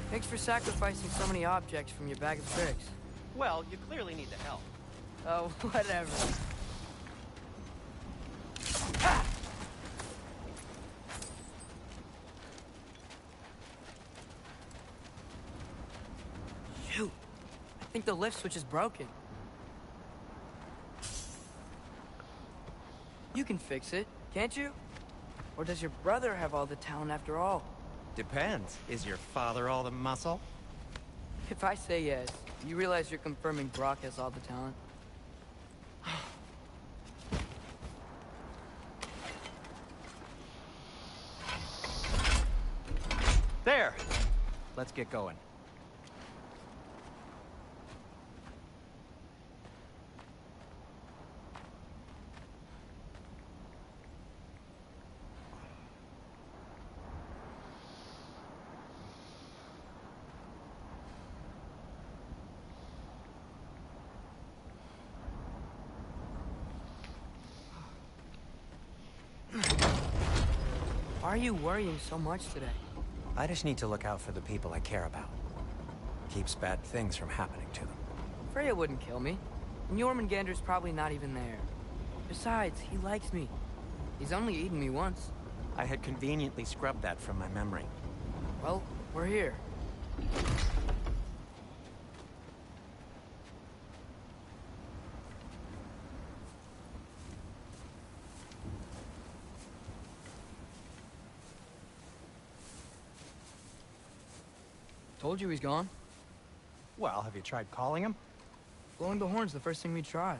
Thanks for sacrificing so many objects from your bag of tricks. Well, you clearly need the help. Oh, whatever. Shoot! I think the lift switch is broken. You can fix it, can't you? Or does your brother have all the talent after all? Depends. Is your father all the muscle? If I say yes, you realize you're confirming Brock has all the talent? There! Let's get going. Why are you worrying so much today? I just need to look out for the people I care about. Keeps bad things from happening to them. Freya wouldn't kill me. And Jormungandr's probably not even there. Besides, he likes me. He's only eaten me once. I had conveniently scrubbed that from my memory. Well, we're here. Told you he's gone. Well, have you tried calling him? Blowing the horn's the first thing we tried.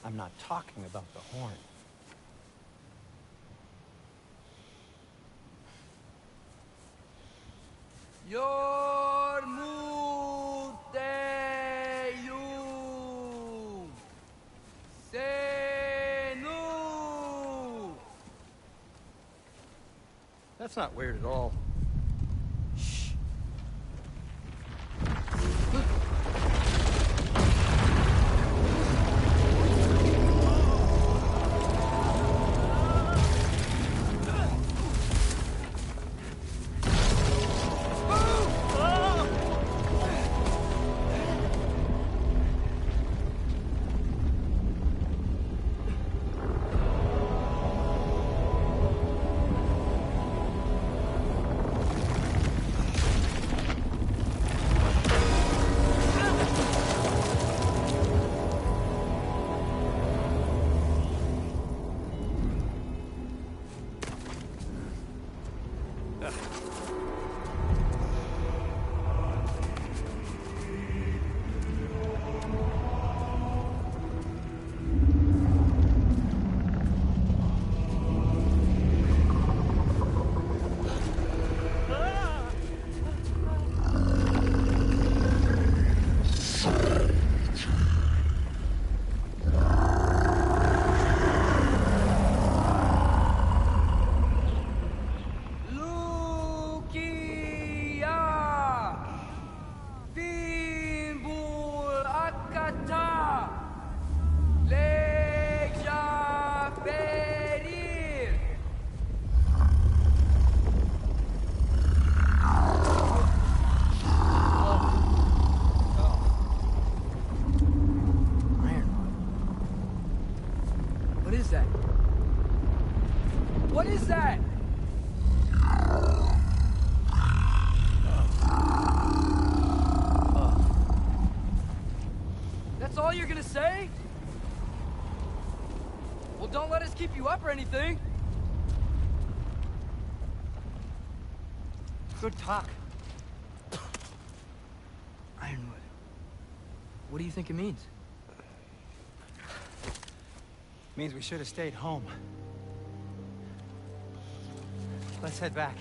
I'm not talking about the horn. Yormuteyu Senu. That's not weird at all. What is that? What is that? That's all you're gonna say? Well, don't let us keep you up or anything. Good talk. Ironwood. What do you think it means? Means we should have stayed home. Let's head back.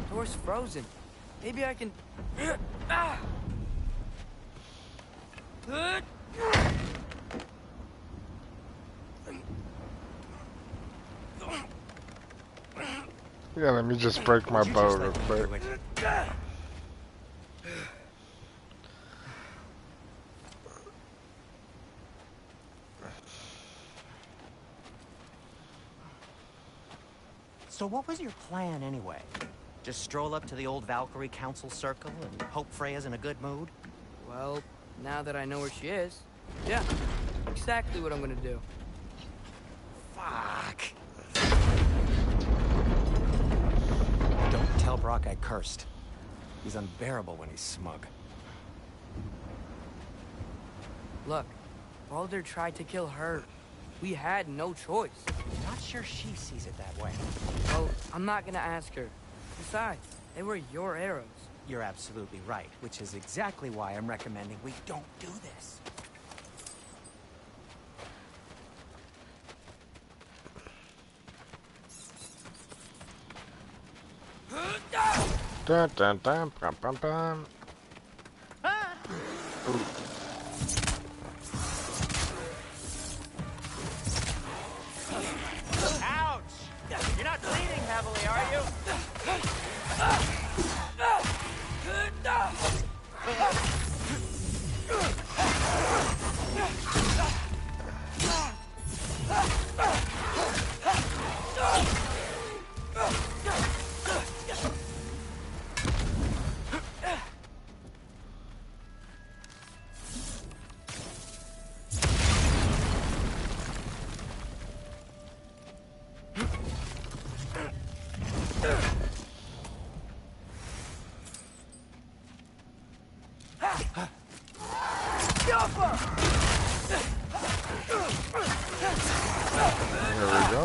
Door's frozen. Maybe I can... Ah! Yeah, let me just break my bow real quick. So what was your plan anyway? Just stroll up to the old Valkyrie Council Circle and hope Freya's in a good mood? Well, now that I know where she is, yeah, exactly what I'm gonna do. Fuck. Don't tell Brock I cursed. He's unbearable when he's smug. Look, Baldur tried to kill her. We had no choice. Not sure she sees it that way. Well, I'm not gonna ask her. Besides, they were your arrows. You're absolutely right, which is exactly why I'm recommending we don't do this. Dun dun dun bum bum bum. Ouch! You're not bleeding heavily, are you? There we go.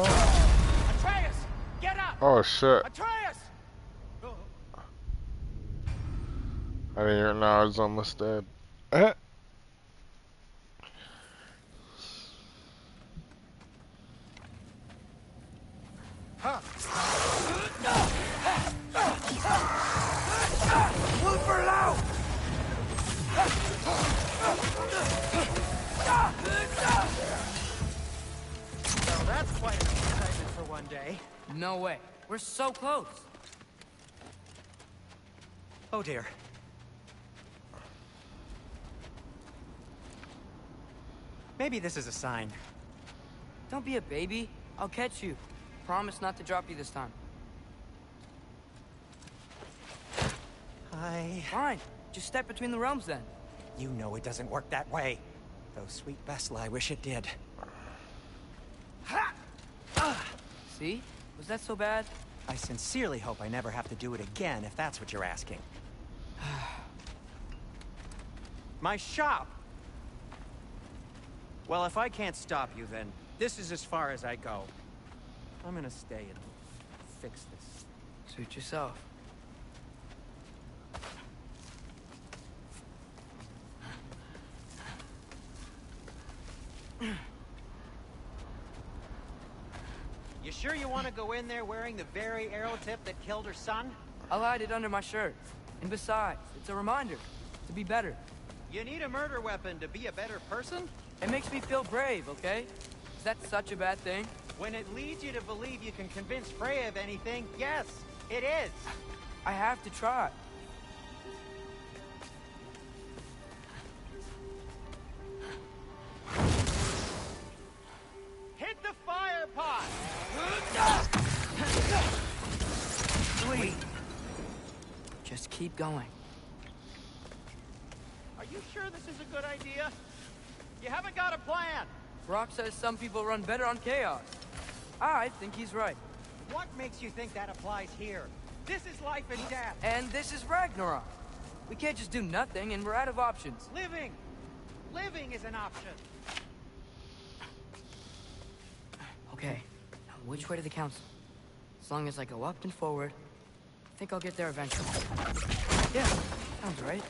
Atreus, get up! Oh shit. Atreus! I didn't even know I was almost dead. Eh. Well, that's quite an excitement for one day. No way. We're so close. Oh dear. Maybe this is a sign. Don't be a baby. I'll catch you. Promise not to drop you this time. Fine. Just step between the realms then. You know it doesn't work that way. Though sweet Bessel, I wish it did. See? Was that so bad? I sincerely hope I never have to do it again, if that's what you're asking. My shop! Well, if I can't stop you, then this is as far as I go. I'm gonna stay and fix this. Suit yourself. You sure you want to go in there wearing the very arrow tip that killed her son? I'll hide it under my shirt. And besides, it's a reminder to be better. You need a murder weapon to be a better person? It makes me feel brave, okay? Is that such a bad thing? When it leads you to believe you can convince Freya of anything, yes, it is. I have to try. keep going. Are you sure this is a good idea? You haven't got a plan. Brock says some people run better on chaos. I think he's right. What makes you think that applies here? This is life and death. And this is Ragnarok. We can't just do nothing, and we're out of options. Living! Living is an option. Okay, now which way to the council? As long as I go up and forward, I think I'll get there eventually. Yeah, sounds right.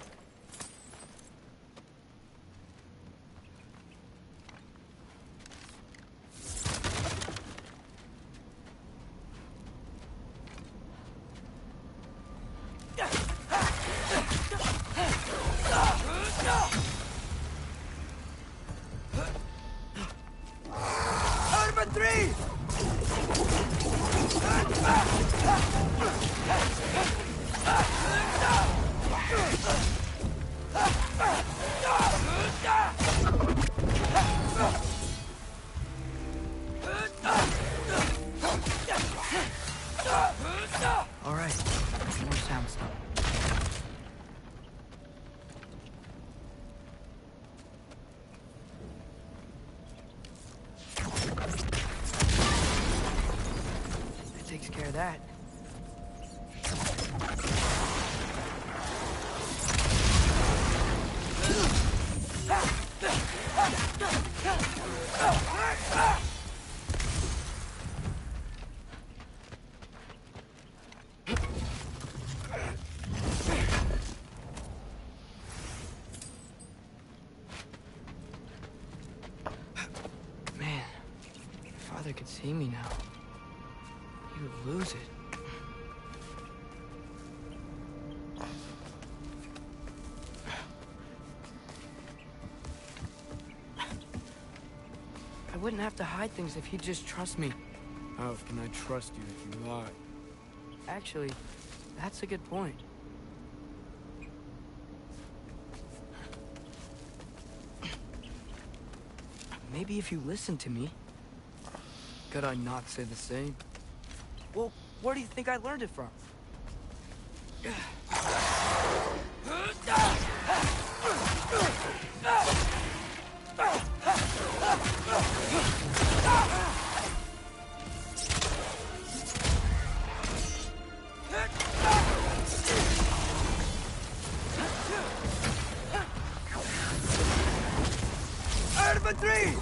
All right, more sound stuff. That takes care of that. Man, if Father could see me now, he would lose it. I wouldn't have to hide things if he'd just trust me. How can I trust you if you lie? Actually, that's a good point. Maybe if you listen to me. Could I not say the same? Well, where do you think I learned it from? Infantry!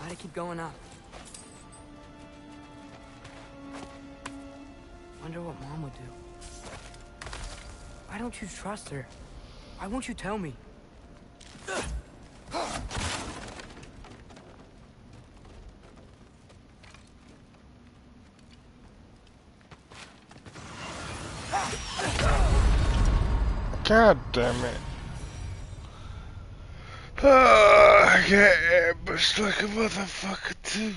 Gotta keep going up. Wonder what Mom would do. Why don't you trust her? Why won't you tell me? God damn it. I get ambushed like a motherfucker too.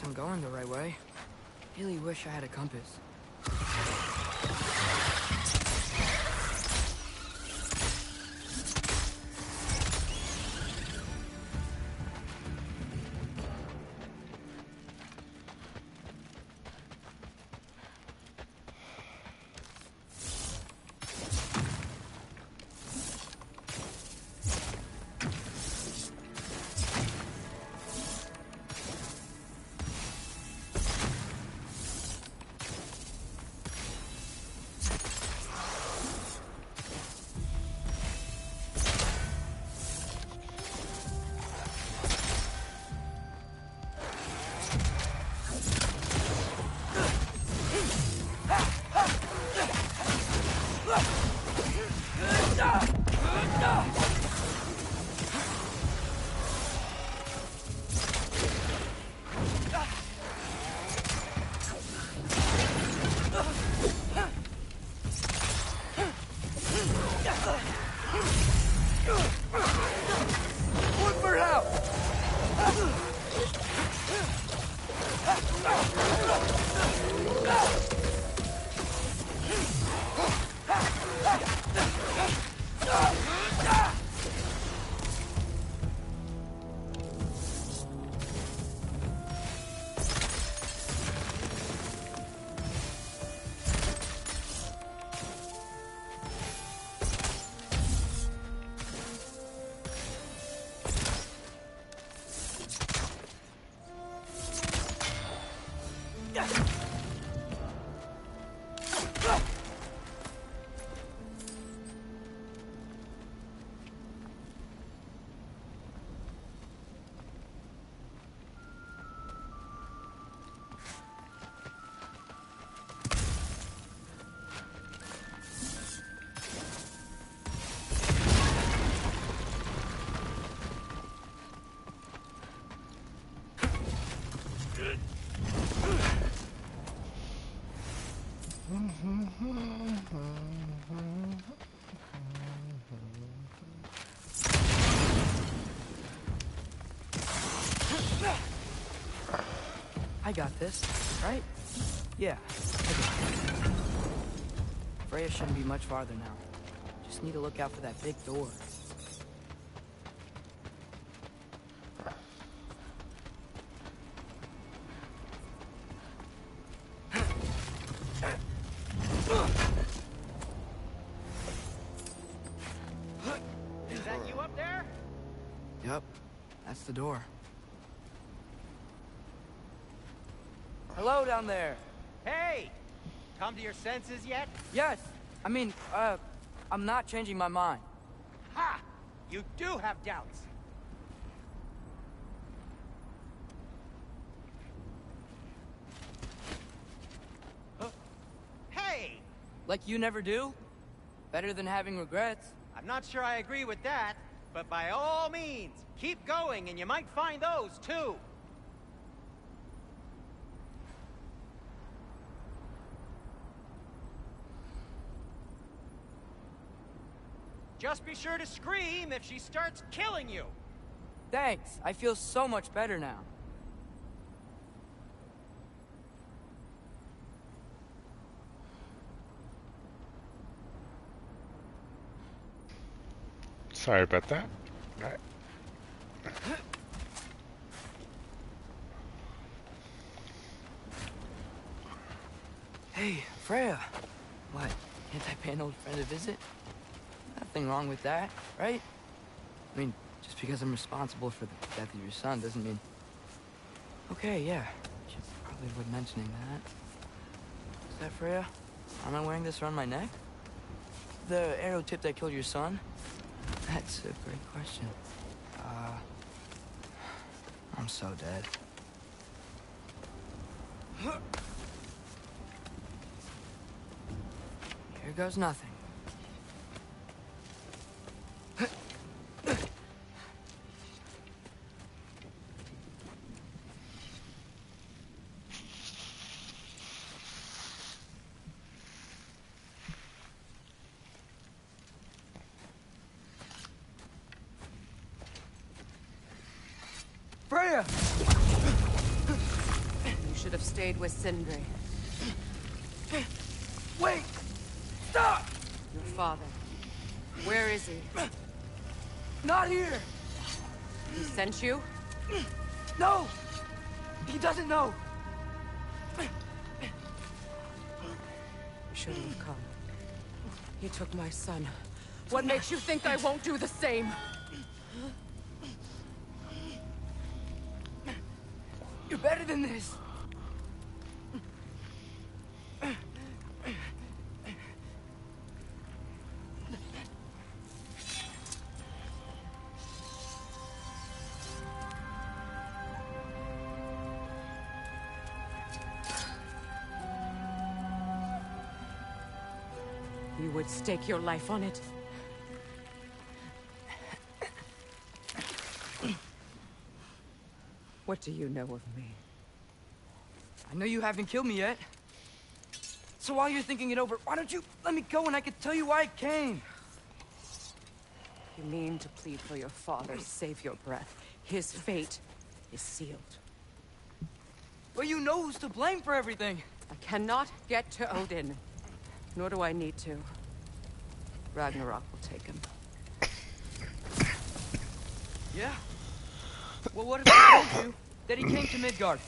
I'm going the right way. Really wish I had a compass. I got this, right? Yeah, I got it. Freya shouldn't be much farther now. Just need to look out for that big door. Is that you up there? Yup, that's the door. Hello down there. Hey! Come to your senses yet? Yes, I mean, I'm not changing my mind. Ha! You do have doubts. Hey! Like you never do? Better than having regrets. I'm not sure I agree with that, but by all means, keep going and you might find those too. Just be sure to scream if she starts killing you. Thanks, I feel so much better now. Sorry about that. Right. Hey, Freya. What, can't I pay an old friend a visit? Nothing wrong with that, right? I mean, just because I'm responsible for the death of your son doesn't mean... Okay, yeah. Should probably avoid mentioning that. Is that Freya? Am I wearing this around my neck? The arrow tip that killed your son? That's a great question. I'm so dead. Here goes nothing. Freya! You should have stayed with Sindri. Wait! Stop! Your father. Where is he? Not here! He sent you? No! He doesn't know! You shouldn't have come. He took my son. What makes you think I won't do the same? You're better than this! You would stake your life on it? What do you know of me? I know you haven't killed me yet. So while you're thinking it over, why don't you let me go and I can tell you why I came? You mean to plead for your father, save your breath. His fate is sealed. But you know who's to blame for everything. I cannot get to Odin. Nor do I need to. Ragnarok will take him. Yeah? Well, what if I told you that he came to Midgard?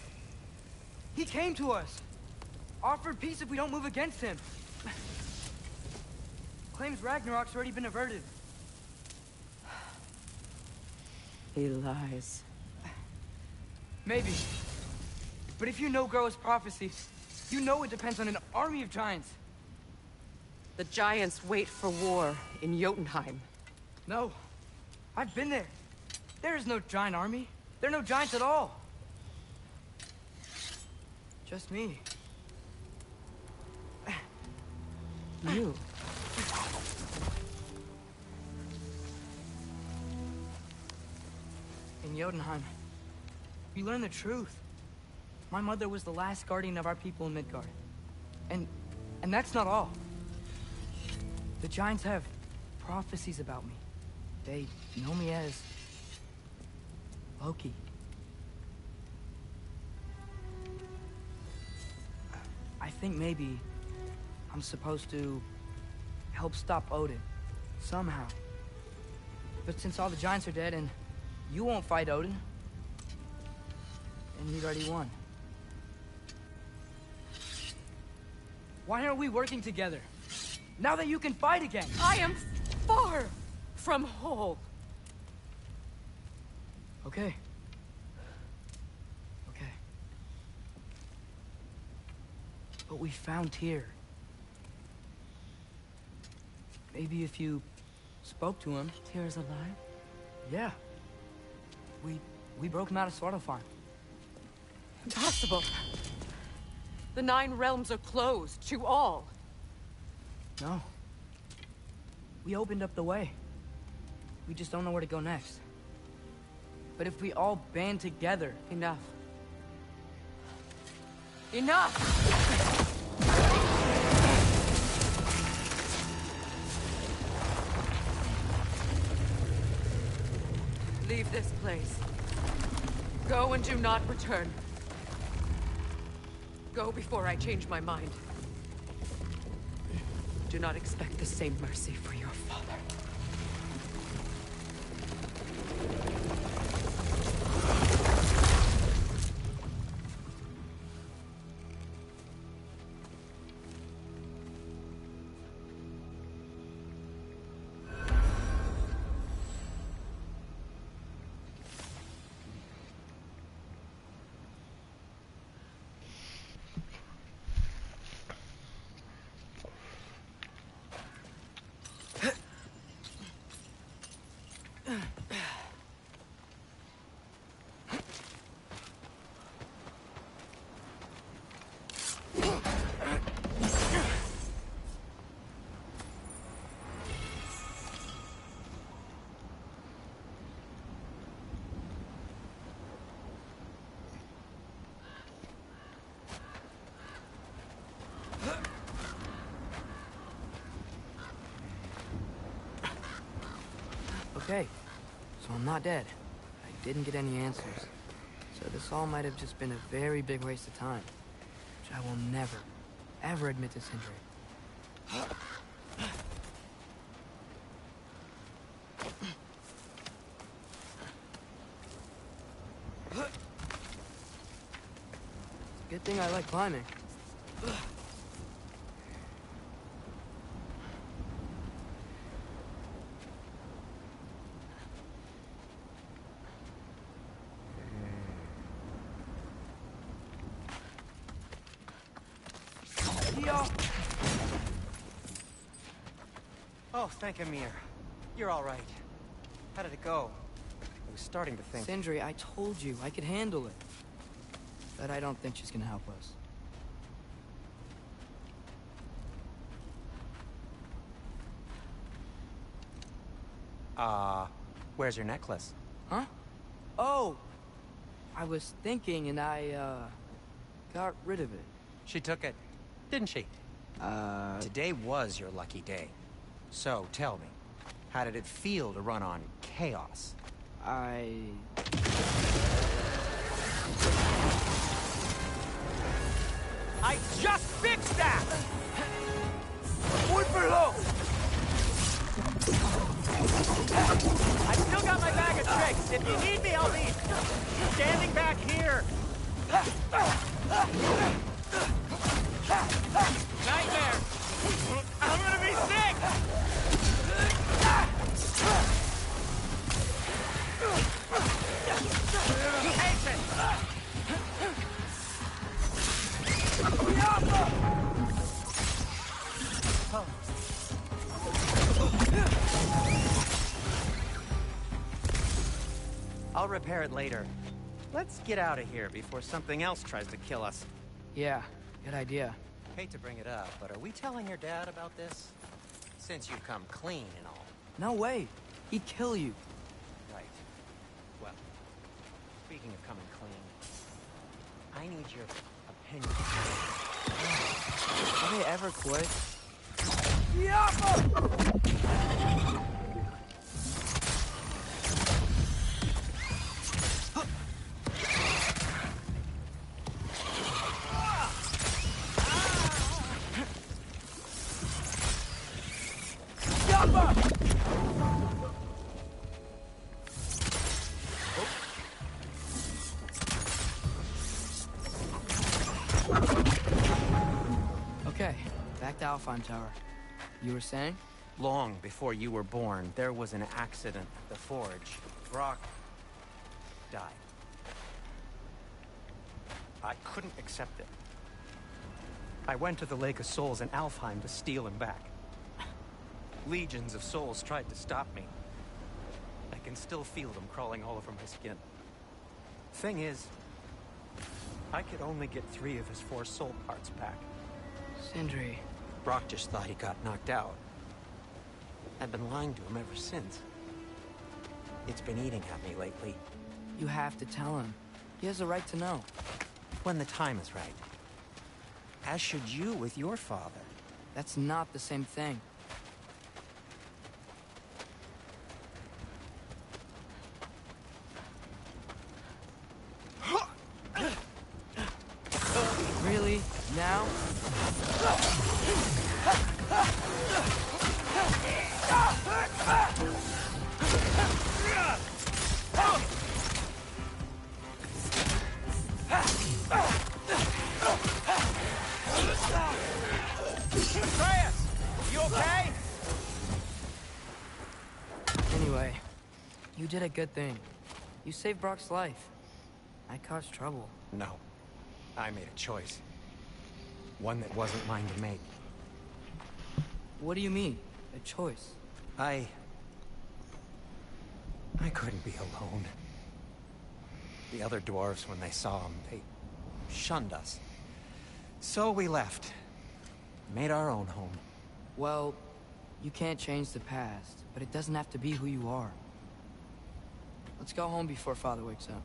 He came to us. Offered peace if we don't move against him. Claims Ragnarok's already been averted. He lies. Maybe. But if you know Groa's prophecy, you know it depends on an army of giants. The giants wait for war in Jotunheim. No. I've been there. There is no giant army. There are no giants at all. Just me. You? In Jotunheim, we learn the truth. My mother was the last guardian of our people in Midgard. And that's not all. The giants have prophecies about me. They know me as Loki. think maybe I'm supposed to help stop Odin, somehow. But since all the giants are dead and you won't fight Odin, and he'd already won. Why aren't we working together? Now that you can fight again! I am far from whole. Okay. Okay. But we found Tyr. Maybe if you spoke to him... Tyr's alive? Yeah. We broke him out of Svartalfheim. Impossible. The 9 realms are closed to all. No. We opened up the way. We just don't know where to go next. But if we all band together... Enough. Enough! Leave this place. Go and do not return. Go before I change my mind. Do not expect the same mercy for your father. Okay, so I'm not dead. I didn't get any answers. So this all might have just been a very big waste of time. Which I will never, ever admit to Sindri. Good thing I like climbing. Oh, thank Amir. You're all right. How did it go? I was starting to think... Sindri, I told you I could handle it. But I don't think she's gonna help us. Where's your necklace? Huh? Oh! I was thinking and I, got rid of it. She took it, didn't she? Today was your lucky day. So, tell me, how did it feel to run on chaos? I just fixed that! Wood below! I've still got my bag of tricks. If you need me, I'll be standing back here. Nightmare! I'm gonna be sick! He hates it! I'll repair it later. Let's get out of here before something else tries to kill us. Yeah, good idea. Hate to bring it up, but are we telling your dad about this? Since you've come clean and all. No way. He'd kill you. Right. Well, speaking of coming clean, I need your opinion. Will they ever quit? Alfheim Tower. You were saying? Long before you were born, there was an accident at the forge. Brock died. I couldn't accept it. I went to the Lake of Souls in Alfheim to steal him back. Legions of souls tried to stop me. I can still feel them crawling all over my skin. Thing is, I could only get 3 of his 4 soul parts back. Sindri. Brock just thought he got knocked out. I've been lying to him ever since. It's been eating at me lately. You have to tell him. He has a right to know. When the time is right. As should you with your father. That's not the same thing. Really? Now? Atreus! You okay? Anyway, you did a good thing. You saved Brock's life. I caused trouble. No. I made a choice. One that wasn't mine to make. What do you mean? A choice? I couldn't be alone. The other dwarves, when they saw him, they shunned us. So we left. Made our own home. Well, you can't change the past, but it doesn't have to be who you are. Let's go home before Father wakes up.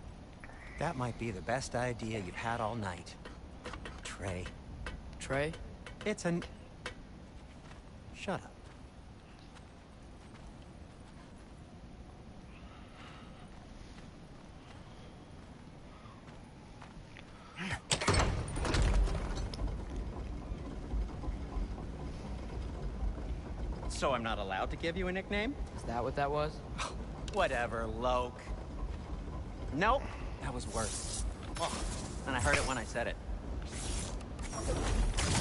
That might be the best idea you've had all night. Trey. Trey? It's an... Shut up. So I'm not allowed to give you a nickname? Is that what that was? Whatever, Loke. Nope, that was worse. Oh, and I heard it when I said it.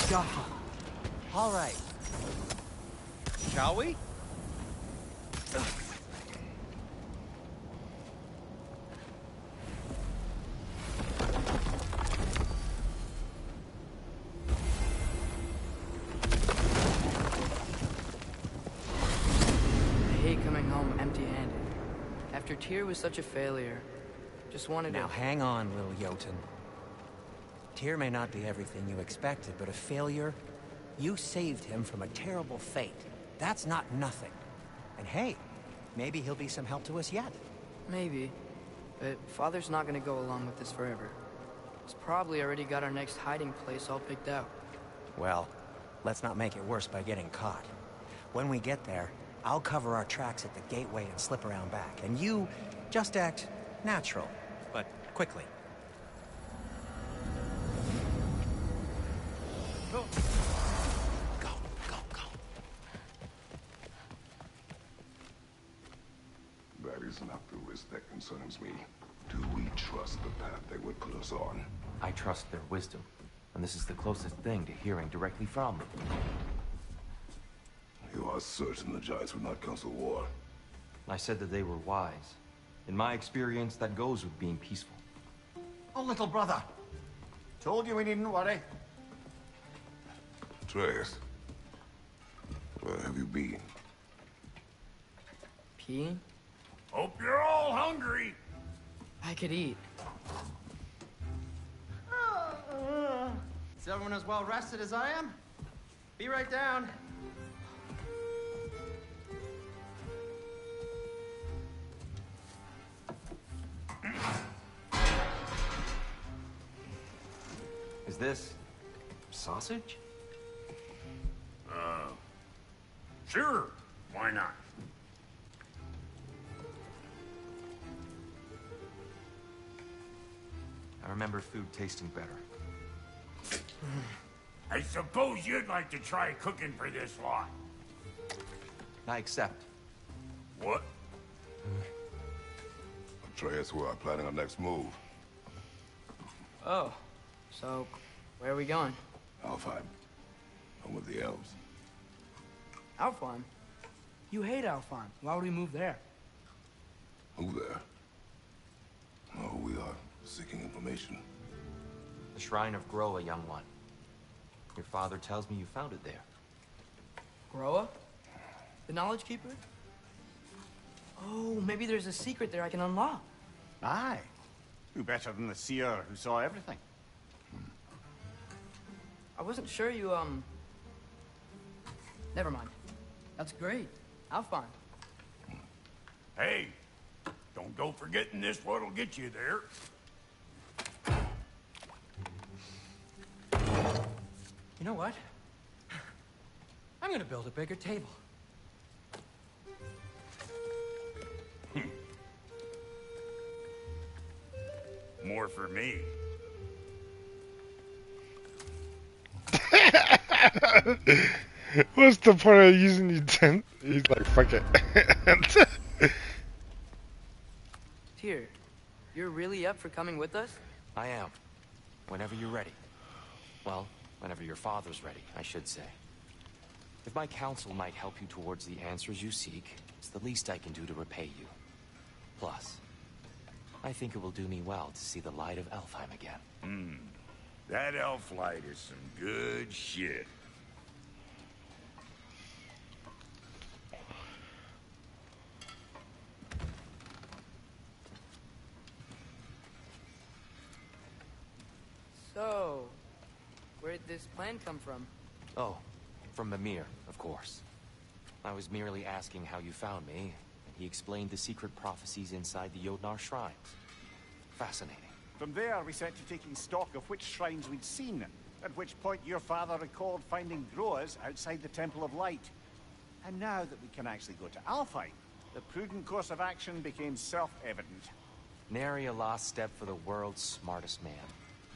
God. All right. Shall we? I hate coming home empty-handed. After Tyr was such a failure, just wanted to... Now hang on, little Jotun. Tyr may not be everything you expected, but a failure? You saved him from a terrible fate. That's not nothing. And hey, maybe he'll be some help to us yet. Maybe. But Father's not gonna go along with this forever. He's probably already got our next hiding place all picked out. Well, let's not make it worse by getting caught. When we get there, I'll cover our tracks at the gateway and slip around back. And you just act natural, but quickly. Go, go, go. That is not the risk that concerns me. Do we trust the path they would put us on? I trust their wisdom, and this is the closest thing to hearing directly from them. You are certain the Giants would not counsel war? I said that they were wise. In my experience, that goes with being peaceful. Oh, little brother. Told you we needn't worry. Atreus, where have you been? Peeing? Hope you're all hungry. I could eat. Is everyone as well rested as I am? Be right down. Is this... sausage? Sure. Why not? I remember food tasting better. I suppose you'd like to try cooking for this lot. I accept. What? Atreus, we are planning our next move. Oh. So, where are we going? Alfheim. home of the elves. Alfheim? You hate Alfheim. Why would we move there? Who there? Oh, we are seeking information. The Shrine of Groa, young one. Your father tells me you found it there. Groa? The Knowledge Keeper? Oh, maybe there's a secret there I can unlock. Aye. Who better than the seer who saw everything? I wasn't sure you, Never mind. That's great. Alfheim. Hey, don't go forgetting this what'll get you there. You know what? I'm gonna build a bigger table. More for me. What's the point of using your tent? He's like, fuck it. Tyr, you're really up for coming with us? I am. Whenever you're ready. Well, whenever your father's ready, I should say. If my counsel might help you towards the answers you seek, it's the least I can do to repay you. Plus, I think it will do me well to see the light of Alfheim again. That elf light is some good shit. So, where'd this plan come from? Oh, from Mimir, of course. I was merely asking how you found me. He explained the secret prophecies inside the Jotnar shrines. Fascinating. From there, we set to taking stock of which shrines we'd seen, at which point your father recalled finding Groas outside the Temple of Light. And now that we can actually go to Alfheim, the prudent course of action became self-evident. Nary a lost step for the world's smartest man.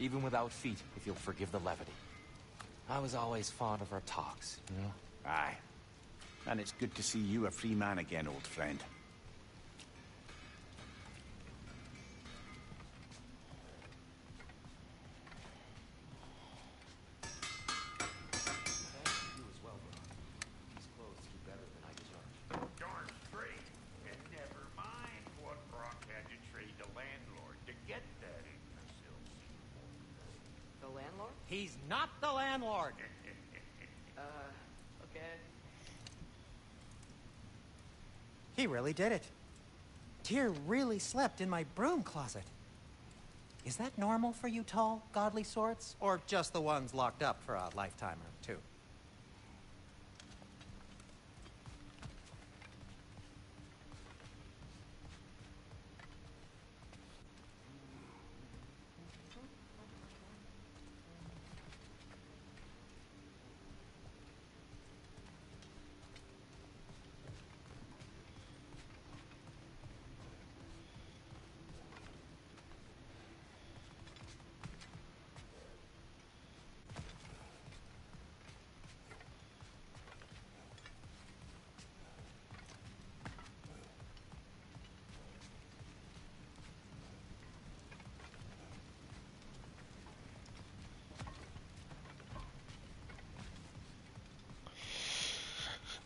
Even without feet, if you'll forgive the levity. I was always fond of our talks, you know? Aye. And it's good to see you a free man again, old friend. Darn straight. And never mind what Brock had to trade the landlord to get that imbecile. The landlord? He's not the landlord. Okay. He really did it. Tyr really slept in my broom closet. Is that normal for you tall, godly sorts? Or just the ones locked up for a lifetime or two?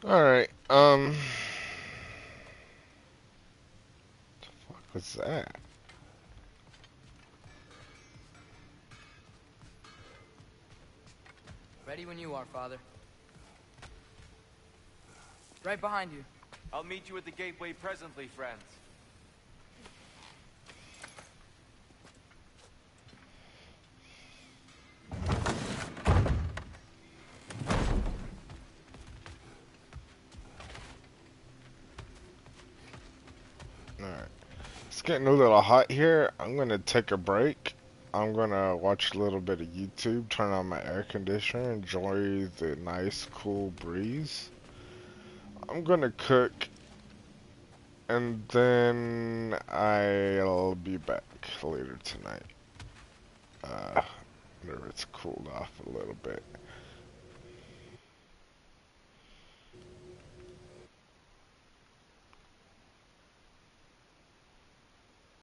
Alright, the fuck was that? Ready when you are, Father. Right behind you. I'll meet you at the gateway presently, friends. Alright. It's getting a little hot here. I'm gonna take a break. I'm gonna watch a little bit of YouTube, turn on my air conditioner, enjoy the nice cool breeze. I'm gonna cook, and then I'll be back later tonight. Whenever it's cooled off a little bit.